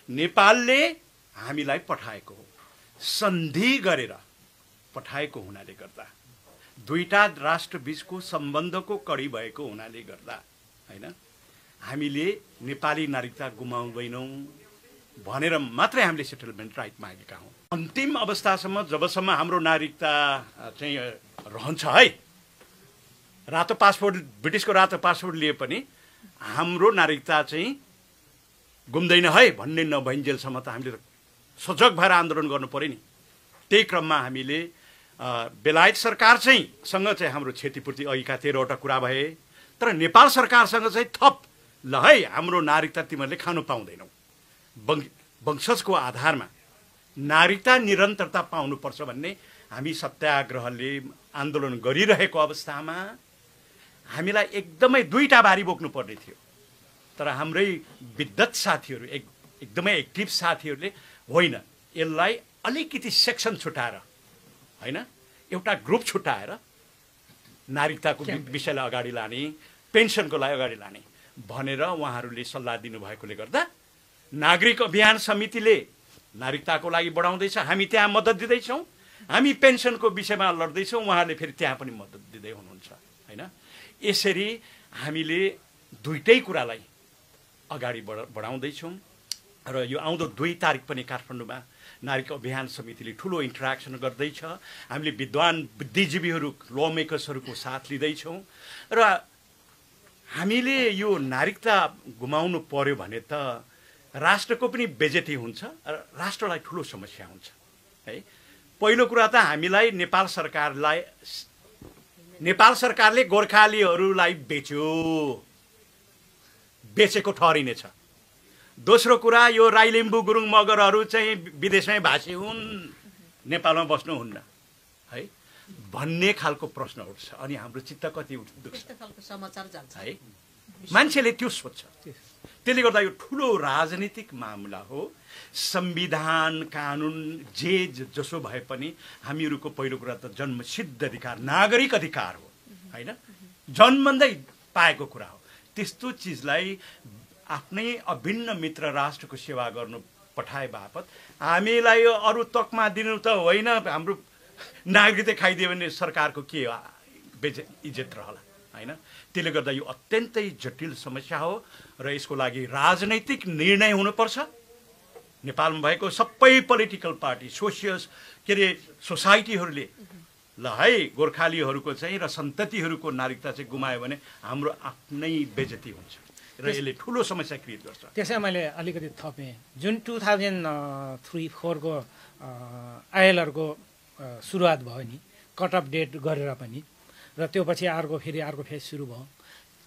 A: नेपालले हामीलाई पठाएको हो, सन्धि गरेर पठाएको हुनाले गर्दा, दुईटा राष्ट्र बीचको सम्बन्धको कडी भएको हुनाले गर्दा हैन, हामीले नेपाली नागरिकता गुमाउँदैनौँ भनेर मात्रै हामीले सेटलमेन्ट राइट मागेका हौँ। अन्तिम अवस्थासम्म जबसम्म हाम्रो नागरिकता चाहिँ रहन्छ है, रातो पासपोर्ट, ब्रिटिसको रातो पासपोर्ट लिए पनि हाम्रो नागरिकता चाहिँ गुम्दैन है भन्ने नभइन्जेलसम्म त हामीले सजग भएर आन्दोलन गर्नु पर्यो नि। त्यही क्रममा हामीले बेलायत सरकार सँग चाहिँ हाम्रो क्षतिपूर्ति अघिका 13वटा कुरा भए, तर नेपाल सरकारसँग चाहिँ थप ल है हाम्रो नागरिकता तिमीहरूले खानु पाउँदैनौ, वंशजको आधारमा नागरिकता निरन्तरता पाउनुपर्छ भन्ने हामी सत्याग्रहले आन्दोलन गरिरहेको अवस्थामा हामीलाई एकदमै दुईटा बारी बोक्नु पर्ने थियो। तर हाम्रै विद्वत साथीहरू, एकदमै एक्टिभ साथीहरूले होइन, यसलाई अलिकति सेक्सन छुटाएर होइन, एउटा ग्रुप छुटाएर नागरिकताको विषयलाई अगाडि लाने, पेन्सनको लागि अगाडि लाने भनेर उहाँहरूले सल्लाह दिनुभएकोले गर्दा नागरिक अभियान समितिले नागरिकताको लागि बढाउँदैछ, हामी त्यहाँ मद्दत दिँदैछौँ, हामी पेन्सनको विषयमा लड्दैछौँ, उहाँहरूले फेरि त्यहाँ पनि मद्दत दिँदै हुनुहुन्छ होइन। यसरी हामीले दुईटै कुरालाई अगाडि बढाउँदैछौँ र यो आउँदो 2 तारिक पनि काठमाडौँमा नागरिक अभियान समितिले ठुलो इन्टरेक्सन गर्दैछ। हामीले विद्वान बुद्धिजीवीहरू, ल मेकर्सहरूको साथ लिँदैछौँ र हामीले यो नागरिकता गुमाउनु पर्यो भने त राष्ट्रको पनि बेइज्जती हुन्छ र राष्ट्रलाई ठुलो समस्या हुन्छ है। पहिलो कुरा त हामीलाई नेपाल सरकारले गोर्खालीहरूलाई बेचेको ठहरिनेछ। दोस्रो कुरा, यो राई लिम्बू गुरुङ मगरहरू चाहिँ विदेशमै भाषी हुन्, नेपालमा बस्नुहुन्न है भन्ने खालको प्रश्न उठ्छ। अनि हाम्रो चित्त कति दुख्छ है, मान्छेले त्यो सोध्छ। त्यसले गर्दा यो ठुलो राजनीतिक मामला हो। संविधान, कानुन जसो भए पनि हामीहरूको पहिलो कुरा त जन्मसिद्ध अधिकार, नागरिक अधिकार हो होइन, जन्मँदै पाएको कुरा हो। त्यस्तो चिजलाई आफ्नै अभिन्न मित्र राष्ट्रको सेवा गर्नु पठाए बापत हामीलाई अरू तकमा दिनु त होइन, हाम्रो नागरिकता खाइदियो भने सरकारको के इज्जत रहला होइन। त्यसले गर्दा यो अत्यन्तै जटिल समस्या हो र यसको लागि राजनैतिक निर्णय हुनुपर्छ। नेपालमा भएको सबै पोलिटिकल पार्टी, सोसाइटीहरूले ल है गोर्खालीहरूको चाहिँ र सन्ततिहरूको नागरिकता चाहिँ गुमायो भने हाम्रो आफ्नै बेइज्जती हुन्छ र यसले ठुलो समस्या क्रिएट गर्छ।
C: त्यसै मैले अलिकति थपेँ, जुन 2003-04 को आइएलआरको सुरुवात भयो नि, कट अफ डेट गरेर पनि, र त्यो पछि अर्को फेज सुरु भयो।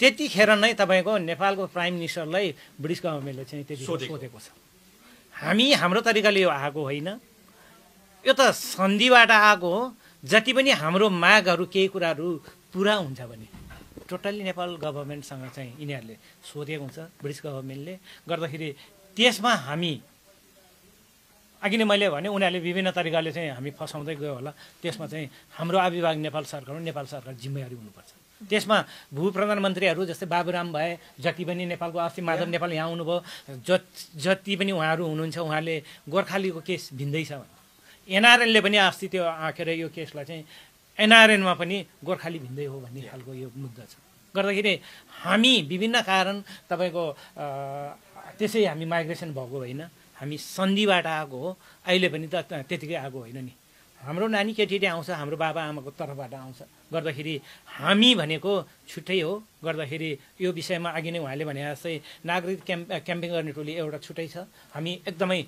C: त्यतिखेर नै तपाईँको नेपालको प्राइम मिनिस्टरलाई ब्रिटिस गभर्मेन्टले चाहिँ त्यति सोधेको छ। हाम्रो तरिकाले यो आएको होइन, यो त सन्धिबाट आएको हो। जति पनि हाम्रो मागहरू, केही कुराहरू पुरा हुन्छ भने टोटल्ली नेपाल गभर्मेन्टसँग चाहिँ यिनीहरूले सोधेको हुन्छ, ब्रिटिस गभर्मेन्टले गर्दाखेरि त्यसमा हामी अघि नै मैले भने उनीहरूले विभिन्न तरिकाले चाहिँ हामी फसाउँदै गयो होला। त्यसमा चाहिँ हाम्रो अभिभावक नेपाल सरकार जिम्मेवारी हुनुपर्छ। त्यसमा भू प्रधानमन्त्रीहरू जस्तै बाबुराम भए, जति पनि नेपालको अस्ति माधव नेपाल यहाँ आउनुभयो, जति पनि उहाँहरू हुनुहुन्छ, उहाँले गोर्खालीको केस भिन्दैछ भने एनआरएनले पनि अस्ति त्यो आँखेर यो केसलाई चाहिँ एनआरएनमा पनि गोर्खाली भिन्दै हो भन्ने खालको यो मुद्दा छ। गर्दाखेरि हामी विभिन्न कारण तपाईँको त्यसै हामी माइग्रेसन भएको होइन, हामी सन्धिबाट आएको हो। अहिले पनि त त्यतिकै आएको होइन नि, हाम्रो नानी केटी आउँछ हाम्रो बाबा आमाको तर्फबाट आउँछ गर्दाखेरि हामी भनेको छुट्टै हो गर्दाखेरि यो विषयमा अघि नै उहाँले भने जस्तै नागरिक क्याम्पिङ गर्ने टोली एउटा छुट्टै छ हामी एकदमै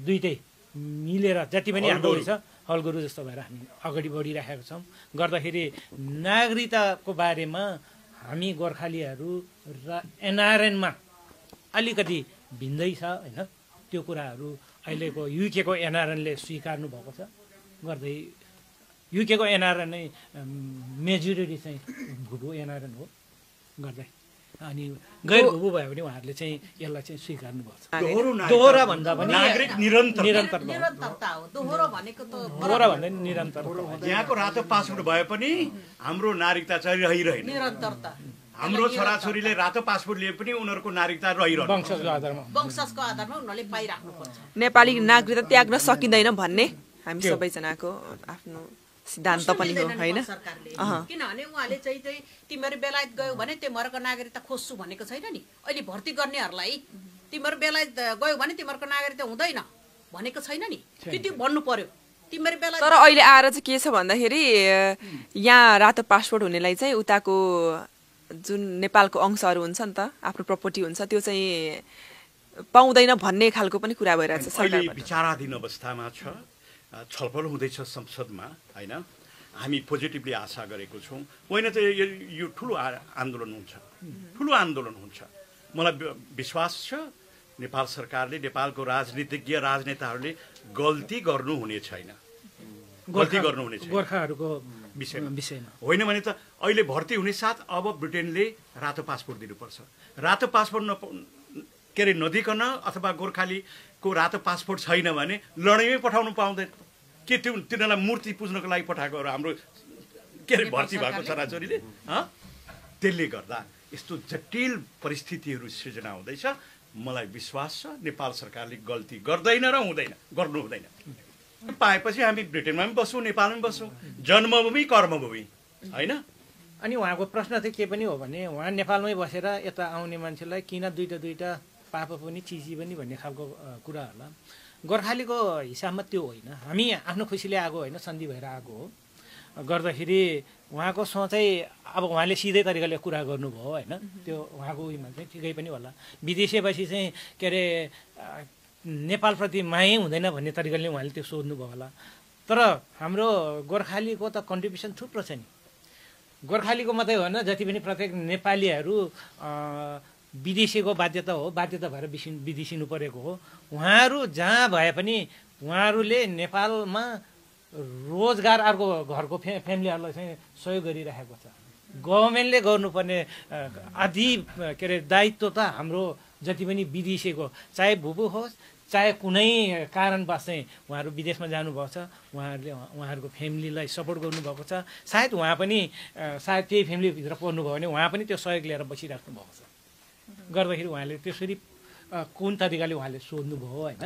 C: दुईटै मिलेर जति पनि हाम्रो छ हलगुरु जस्तो भएर हामी अगाडि बढिराखेका छौँ गर्दाखेरि नागरिकताको बारेमा हामी गोर्खालीहरू र एनआरएनमा अलिकति भिन्दै छ होइन त्यो कुराहरू अहिलेको युकेको एनआरएनले स्वीकार्नु भएको छ गर्दै युकेको एनआरएन नै मेजोरिटी चाहिँ भुबु एनआरएन हो गर्दै अनि गैर भुबु भयो भने उहाँहरूले चाहिँ यसलाई चाहिँ स्वीकार्नु भएको छ दोहोरा भन्दा पनि
E: निरन्तरता हो दोहोरो भनेको त
C: दोहोरा भन्दा निरन्तर
A: यहाँको रातो पासपोर्ट भए पनि हाम्रो नागरिकता चाहिँ रहिरहेन
E: निरन्तरता
A: हाम्रो छोराछोरीले रातो पासपोर्ट लिए पनि उनीहरूको नागरिकता रहिरहन्छ
E: वंशजको आधारमा उनीहरूले पाइराख्नुपर्छ
B: नेपाली नागरिकता त्याग्न सकिँदैन भन्ने हामी सबैजनाको आफ्नो सिद्धान्त पनि हो होइन
E: किनभने उहाँले चाहिँ तिमीहरू बेलायत गयो भने तिमीहरूको नागरिकता खोज्छु भनेको छैन नि अहिले भर्ती गर्नेहरूलाई तिमीहरू बेलायत गयो भने तिमीहरूको नागरिकता हुँदैन भनेको छैन नि त्यो भन्नु पर्यो तिमीहरू बेलायत
B: तर अहिले आएर चाहिँ के छ भन्दाखेरि यहाँ रातो पासपोर्ट हुनेलाई चाहिँ उताको जुन नेपालको अंशहरू हुन्छ नि त आफ्नो प्रपर्टी हुन्छ त्यो चाहिँ पाउँदैन भन्ने खालको पनि कुरा भइरहेछ
A: अहिले विचाराधीन अवस्थामा छ छलफल हुँदैछ संसदमा होइन हामी पोजिटिभली आशा गरेको छौँ होइन त यो ठुलो आन्दोलन हुन्छ मलाई विश्वास छ नेपाल सरकारले नेपालको राजनीतिज्ञ राजनेताहरूले गल्ती गर्नुहुने छैन
C: गोर्खाहरूको
A: विषयमा होइन भने त अहिले भर्ती हुने साथ अब ब्रिटेनले रातो पासपोर्ट दिनुपर्छ रातो पासपोर्ट के अरे नदिकन अथवा गोर्खालीको रातो पासपोर्ट छैन भने लडाइँमै पठाउनु पाउँदैन के तिनीहरूलाई मूर्ति पुज्नको लागि पठाएको हाम्रो के अरे भर्ती भएको छोराछोरीले त्यसले गर्दा यस्तो जटिल परिस्थितिहरू सृजना हुँदैछ मलाई विश्वास छ नेपाल सरकारले गल्ती गर्दैन र गर्नु हुँदैन पाएपछि हामी ब्रिटेनमा पनि बसौँ नेपालमा पनि बसौँ जन्मभूमि कर्मभूमि होइन
C: अनि उहाँको प्रश्न चाहिँ के पनि हो भने उहाँ नेपालमै बसेर यता आउने मान्छेलाई किन दुईटा पाप पनि चिजी पनि भन्ने खालको कुरा होला गोर्खालीको हिसाबमा त्यो होइन हामी आफ्नो खुसीले आएको होइन सन्धि भएर आएको हो गर्दाखेरि उहाँको सोचाइ अब उहाँले सिधै तरिकाले कुरा गर्नुभयो होइन त्यो उहाँको उयोमा चाहिँ ठिकै पनि होला विदेशेपछि चाहिँ के अरे नेपालप्रति मायै हुँदैन भन्ने तरिकाले उहाँले त्यो सोध्नुभयो होला तर हाम्रो गोर्खालीको त कन्ट्रिब्युसन थुप्रो छ नि गोर्खालीको मात्रै होइन जति पनि प्रत्येक नेपालीहरू विदेशीको बाध्यता भएर विदेशिनु परेको हो उहाँहरू जहाँ भए पनि उहाँहरूले नेपालमा रोजगार अर्को घरको फ्यामिलीहरूलाई चाहिँ सहयोग गरिराखेको छ गभर्मेन्टले गर्नुपर्ने आदि के अरे दायित्व त हाम्रो जति पनि विदेशीको चाहे भुबु होस् चाहे कुनै कारणवश चाहिँ उहाँहरू विदेशमा जानुभएको छ उहाँहरूको फ्यामिलीलाई सपोर्ट गर्नुभएको छ सायद उहाँ पनि सायद त्यही फ्यामिलीभित्र पर्नुभयो भने उहाँ पनि त्यो सहयोग लिएर बसिराख्नु भएको छ गर्दाखेरि उहाँले त्यसरी कुन तरिकाले उहाँले सोध्नुभयो होइन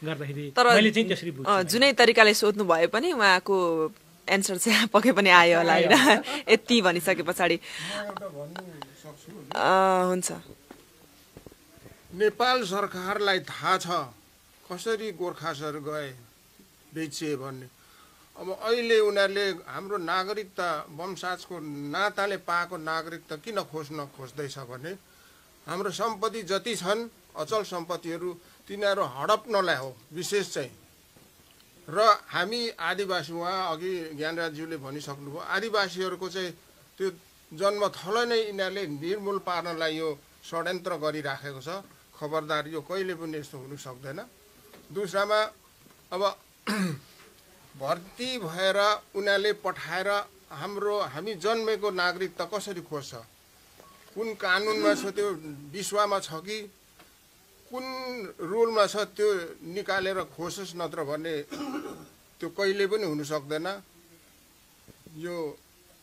C: गर्दाखेरि मैले चाहिँ त्यसरी बुझ्छु
B: जुनै तरिकाले सोध्नु भए पनि उहाँको एन्सर चाहिँ पक्कै पनि आयो होला होइन यति भनिसके पछाडि हुन्छ
F: नेपाल सरकारलाई थाहा छ कसरी गोर्खासहरू गए बेचिए भन्ने अब अहिले उनीहरूले हाम्रो नागरिकता वंशाजको नाताले पाएको नागरिकता किन खोज्दैछ भने हाम्रो सम्पत्ति जति छन् अचल सम्पत्तिहरू तिनीहरू हडप्नलाई हो विशेष चाहिँ र हामी आदिवासी उहाँ अघि ज्ञानराजज्यूले भनिसक्नुभयो आदिवासीहरूको चाहिँ त्यो जन्मथलो नै यिनीहरूले निर्मूल पार्नलाई यो षड्यन्त्र गरिराखेको छ खबरदार यो कहिले पनि यस्तो हुनु सक्दैन दोस्रामा अब भर्ती भएर उनीहरूले पठाएर हामी जन्मेको नागरिकता कसरी खोज्छ कुन कानुनमा छ त्यो विश्वमा छ कि कुन रुलमा छ त्यो निकालेर खोजोस् नत्र भने त्यो कहिले पनि हुन सक्दैन यो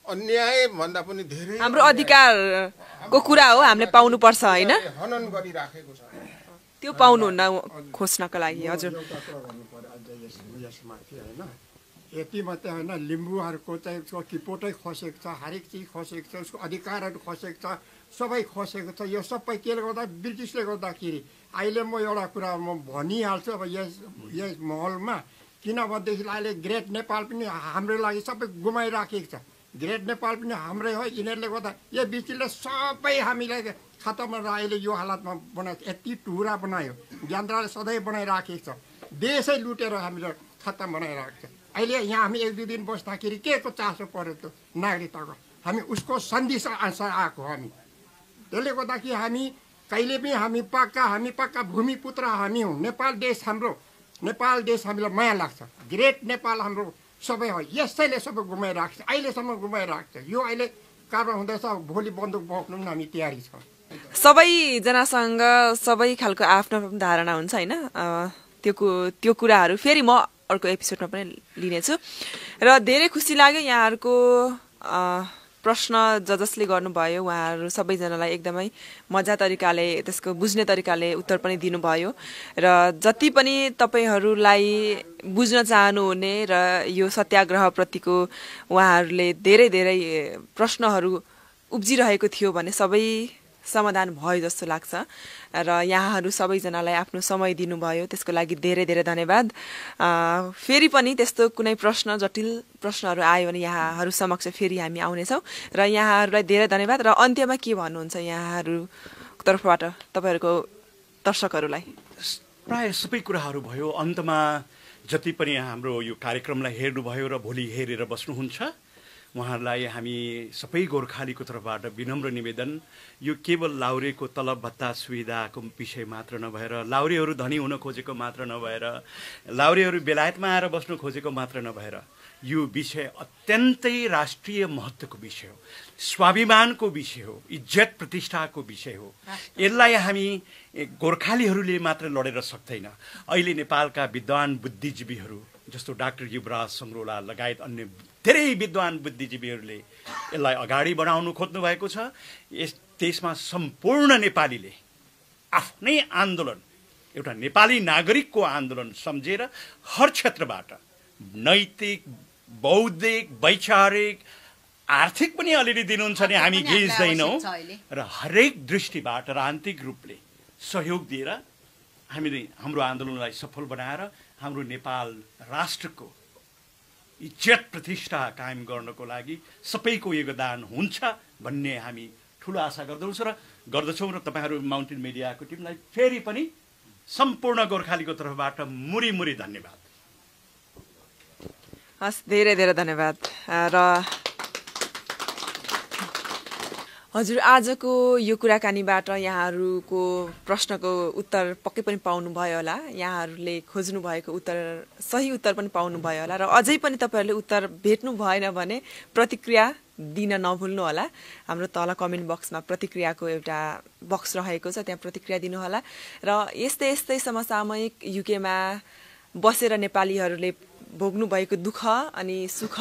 F: अन्याय भन्दा पनि धेरै
B: हाम्रो अधिकारको कुरा हो हामीले पाउनुपर्छ होइन
F: हनन गरिराखेको छ
B: त्यो पाउनुहुन्न खोज्नको लागि हजुर
G: यति मात्रै होइन लिम्बूहरूको चाहिँ उसको किपोटै खसेको छ हरेक चिज खसेको छ उसको अधिकारहरू खसेको छ सबै खसेको छ यो सबै केले गर्दा ब्रिटिसले गर्दाखेरि अहिले म एउटा कुरा म भनिहाल्छु अब यस महलमा किनभनेदेखि अहिले ग्रेट नेपाल पनि हाम्रो लागि सबै गुमाइराखेको छ। ग्रेट नेपाल पनि हाम्रै हो। यिनीहरूले गर्दा यो बिचले सबै हामीलाई खतम अहिले यो हालतमा बनाएको यति टुरा बनायो। ज्ञानद्रले सधैँ बनाइराखेको छ। देशै लुटेर हामीलाई खतम बनाइरहेको छ। अहिले यहाँ हामी 1-2 दिन बस्दाखेरि के को चासो पर्यो त नागरिकताको? हामी उसको सन्देश अनुसार आएको हामी। त्यसले गर्दाखेरि हामी कहिले पनि हामी पक्का भूमिपुत्र हामी हौँ। नेपाल देश हामीलाई माया लाग्छ। ग्रेट नेपाल हाम्रो सबै हो। यसैले सबै गुमाइरहेको छ। अहिलेसम्म गुमाइरहेको छ। यो अहिले कारबार हुँदैछ। भोलि बन्दुक बोक्नु पनि हामी तयारी छ।
B: सबैजनासँग सबै खालको आफ्नो धारणा हुन्छ होइन। त्यो कुराहरू फेरि म अर्को एपिसोडमा पनि लिनेछु। र धेरै खुसी लाग्यो यहाँहरूको प्रश्न जसले गर्नुभयो उहाँहरू सबैजनालाई एकदमै मजा तरिकाले त्यसको बुझ्ने तरिकाले उत्तर पनि दिनुभयो। र जति पनि तपाईँहरूलाई बुझ्न चाहनुहुने र यो सत्याग्रहप्रतिको उहाँहरूले धेरै प्रश्नहरू उब्जिरहेको थियो भने सबै समाधान भयो जस्तो लाग्छ। र यहाँहरू सबैजनालाई आफ्नो समय दिनुभयो त्यसको लागि धेरै धन्यवाद। फेरि पनि त्यस्तो कुनै प्रश्न जटिल प्रश्नहरू आयो भने यहाँहरू समक्ष फेरि हामी आउनेछौँ। र यहाँहरूलाई धेरै धन्यवाद। र अन्त्यमा के भन्नुहुन्छ यहाँहरू तर्फबाट तपाईँहरूको दर्शकहरूलाई?
A: प्रायः सबै कुराहरू भयो। अन्तमा जति पनि हाम्रो यो कार्यक्रमलाई हेर्नुभयो र भोलि हेरेर बस्नुहुन्छ उहाँहरूलाई हामी सबै गोर्खालीको तर्फबाट विनम्र निवेदन, यो केवल लाउरेको तलब भत्ता सुविधाको विषय मात्र नभएर, लाउरेहरू धनी हुन खोजेको मात्र नभएर, लाउरेहरू बेलायतमा आएर बस्नु खोजेको मात्र नभएर, यो विषय अत्यन्तै राष्ट्रिय महत्त्वको विषय हो, स्वाभिमानको विषय हो, इज्जत प्रतिष्ठाको विषय हो। यसलाई हामी गोर्खालीहरूले मात्र लडेर सक्दैन। अहिले नेपालका विद्वान बुद्धिजीवीहरू जस्तो डाक्टर युवराज सङ्ग्रोला लगायत अन्य धेरै विद्वान बुद्धिजीवीहरूले यसलाई अगाडि बढाउनु खोज्नु भएको छ। त्यसमा सम्पूर्ण नेपालीले आफ्नै आन्दोलन, एउटा नेपाली नागरिकको आन्दोलन सम्झेर हर क्षेत्रबाट नैतिक, बौद्धिक, वैचारिक, आर्थिक पनि अलिअलि दिनुहुन्छ भने हामी घिच्दैनौँ र हरेक दृष्टिबाट राजनीतिक रूपले सहयोग दिएर हामीले हाम्रो आन्दोलनलाई सफल बनाएर हाम्रो नेपाल राष्ट्रको इज्जत प्रतिष्ठा कायम गर्नको लागि सबैको योगदान हुन्छ भन्ने हामी ठुलो आशा गर्दछौँ र तपाईँहरू माउन्टेन मिडियाको टिमलाई फेरि पनि सम्पूर्ण गोर्खालीको तर्फबाट मुरी धन्यवाद।
B: हस्, धेरै धन्यवाद। र हजुर, आजको यो कुराकानीबाट यहाँहरूको प्रश्नको उत्तर पक्कै पनि पाउनुभयो होला। यहाँहरूले खोज्नु भएको सही उत्तर पनि पाउनुभयो होला। र अझै पनि तपाईँहरूले उत्तर भेट्नु भएन भने प्रतिक्रिया दिन नभुल्नु होला। हाम्रो तल कमेन्ट बक्समा प्रतिक्रियाको एउटा बक्स रहेको छ, त्यहाँ प्रतिक्रिया दिनुहोला। र यस्तै समसामयिक युकेमा बसेर नेपालीहरूले भोग्नु भएको दुःख अनि सुख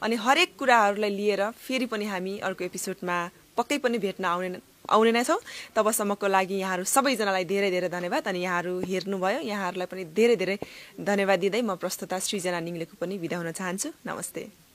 B: अनि हरेक कुराहरूलाई लिएर फेरि पनि हामी अर्को एपिसोडमा पक्कै पनि भेट्न आउने नै छौँ। तबसम्मको लागि यहाँहरू सबैजनालाई धेरै धन्यवाद। अनि यहाँहरू हेर्नुभयो, यहाँहरूलाई पनि धेरै धन्यवाद दिँदै म प्रस्तुता सृजना निङ्लेको पनि बिदा हुन चाहन्छु। नमस्ते।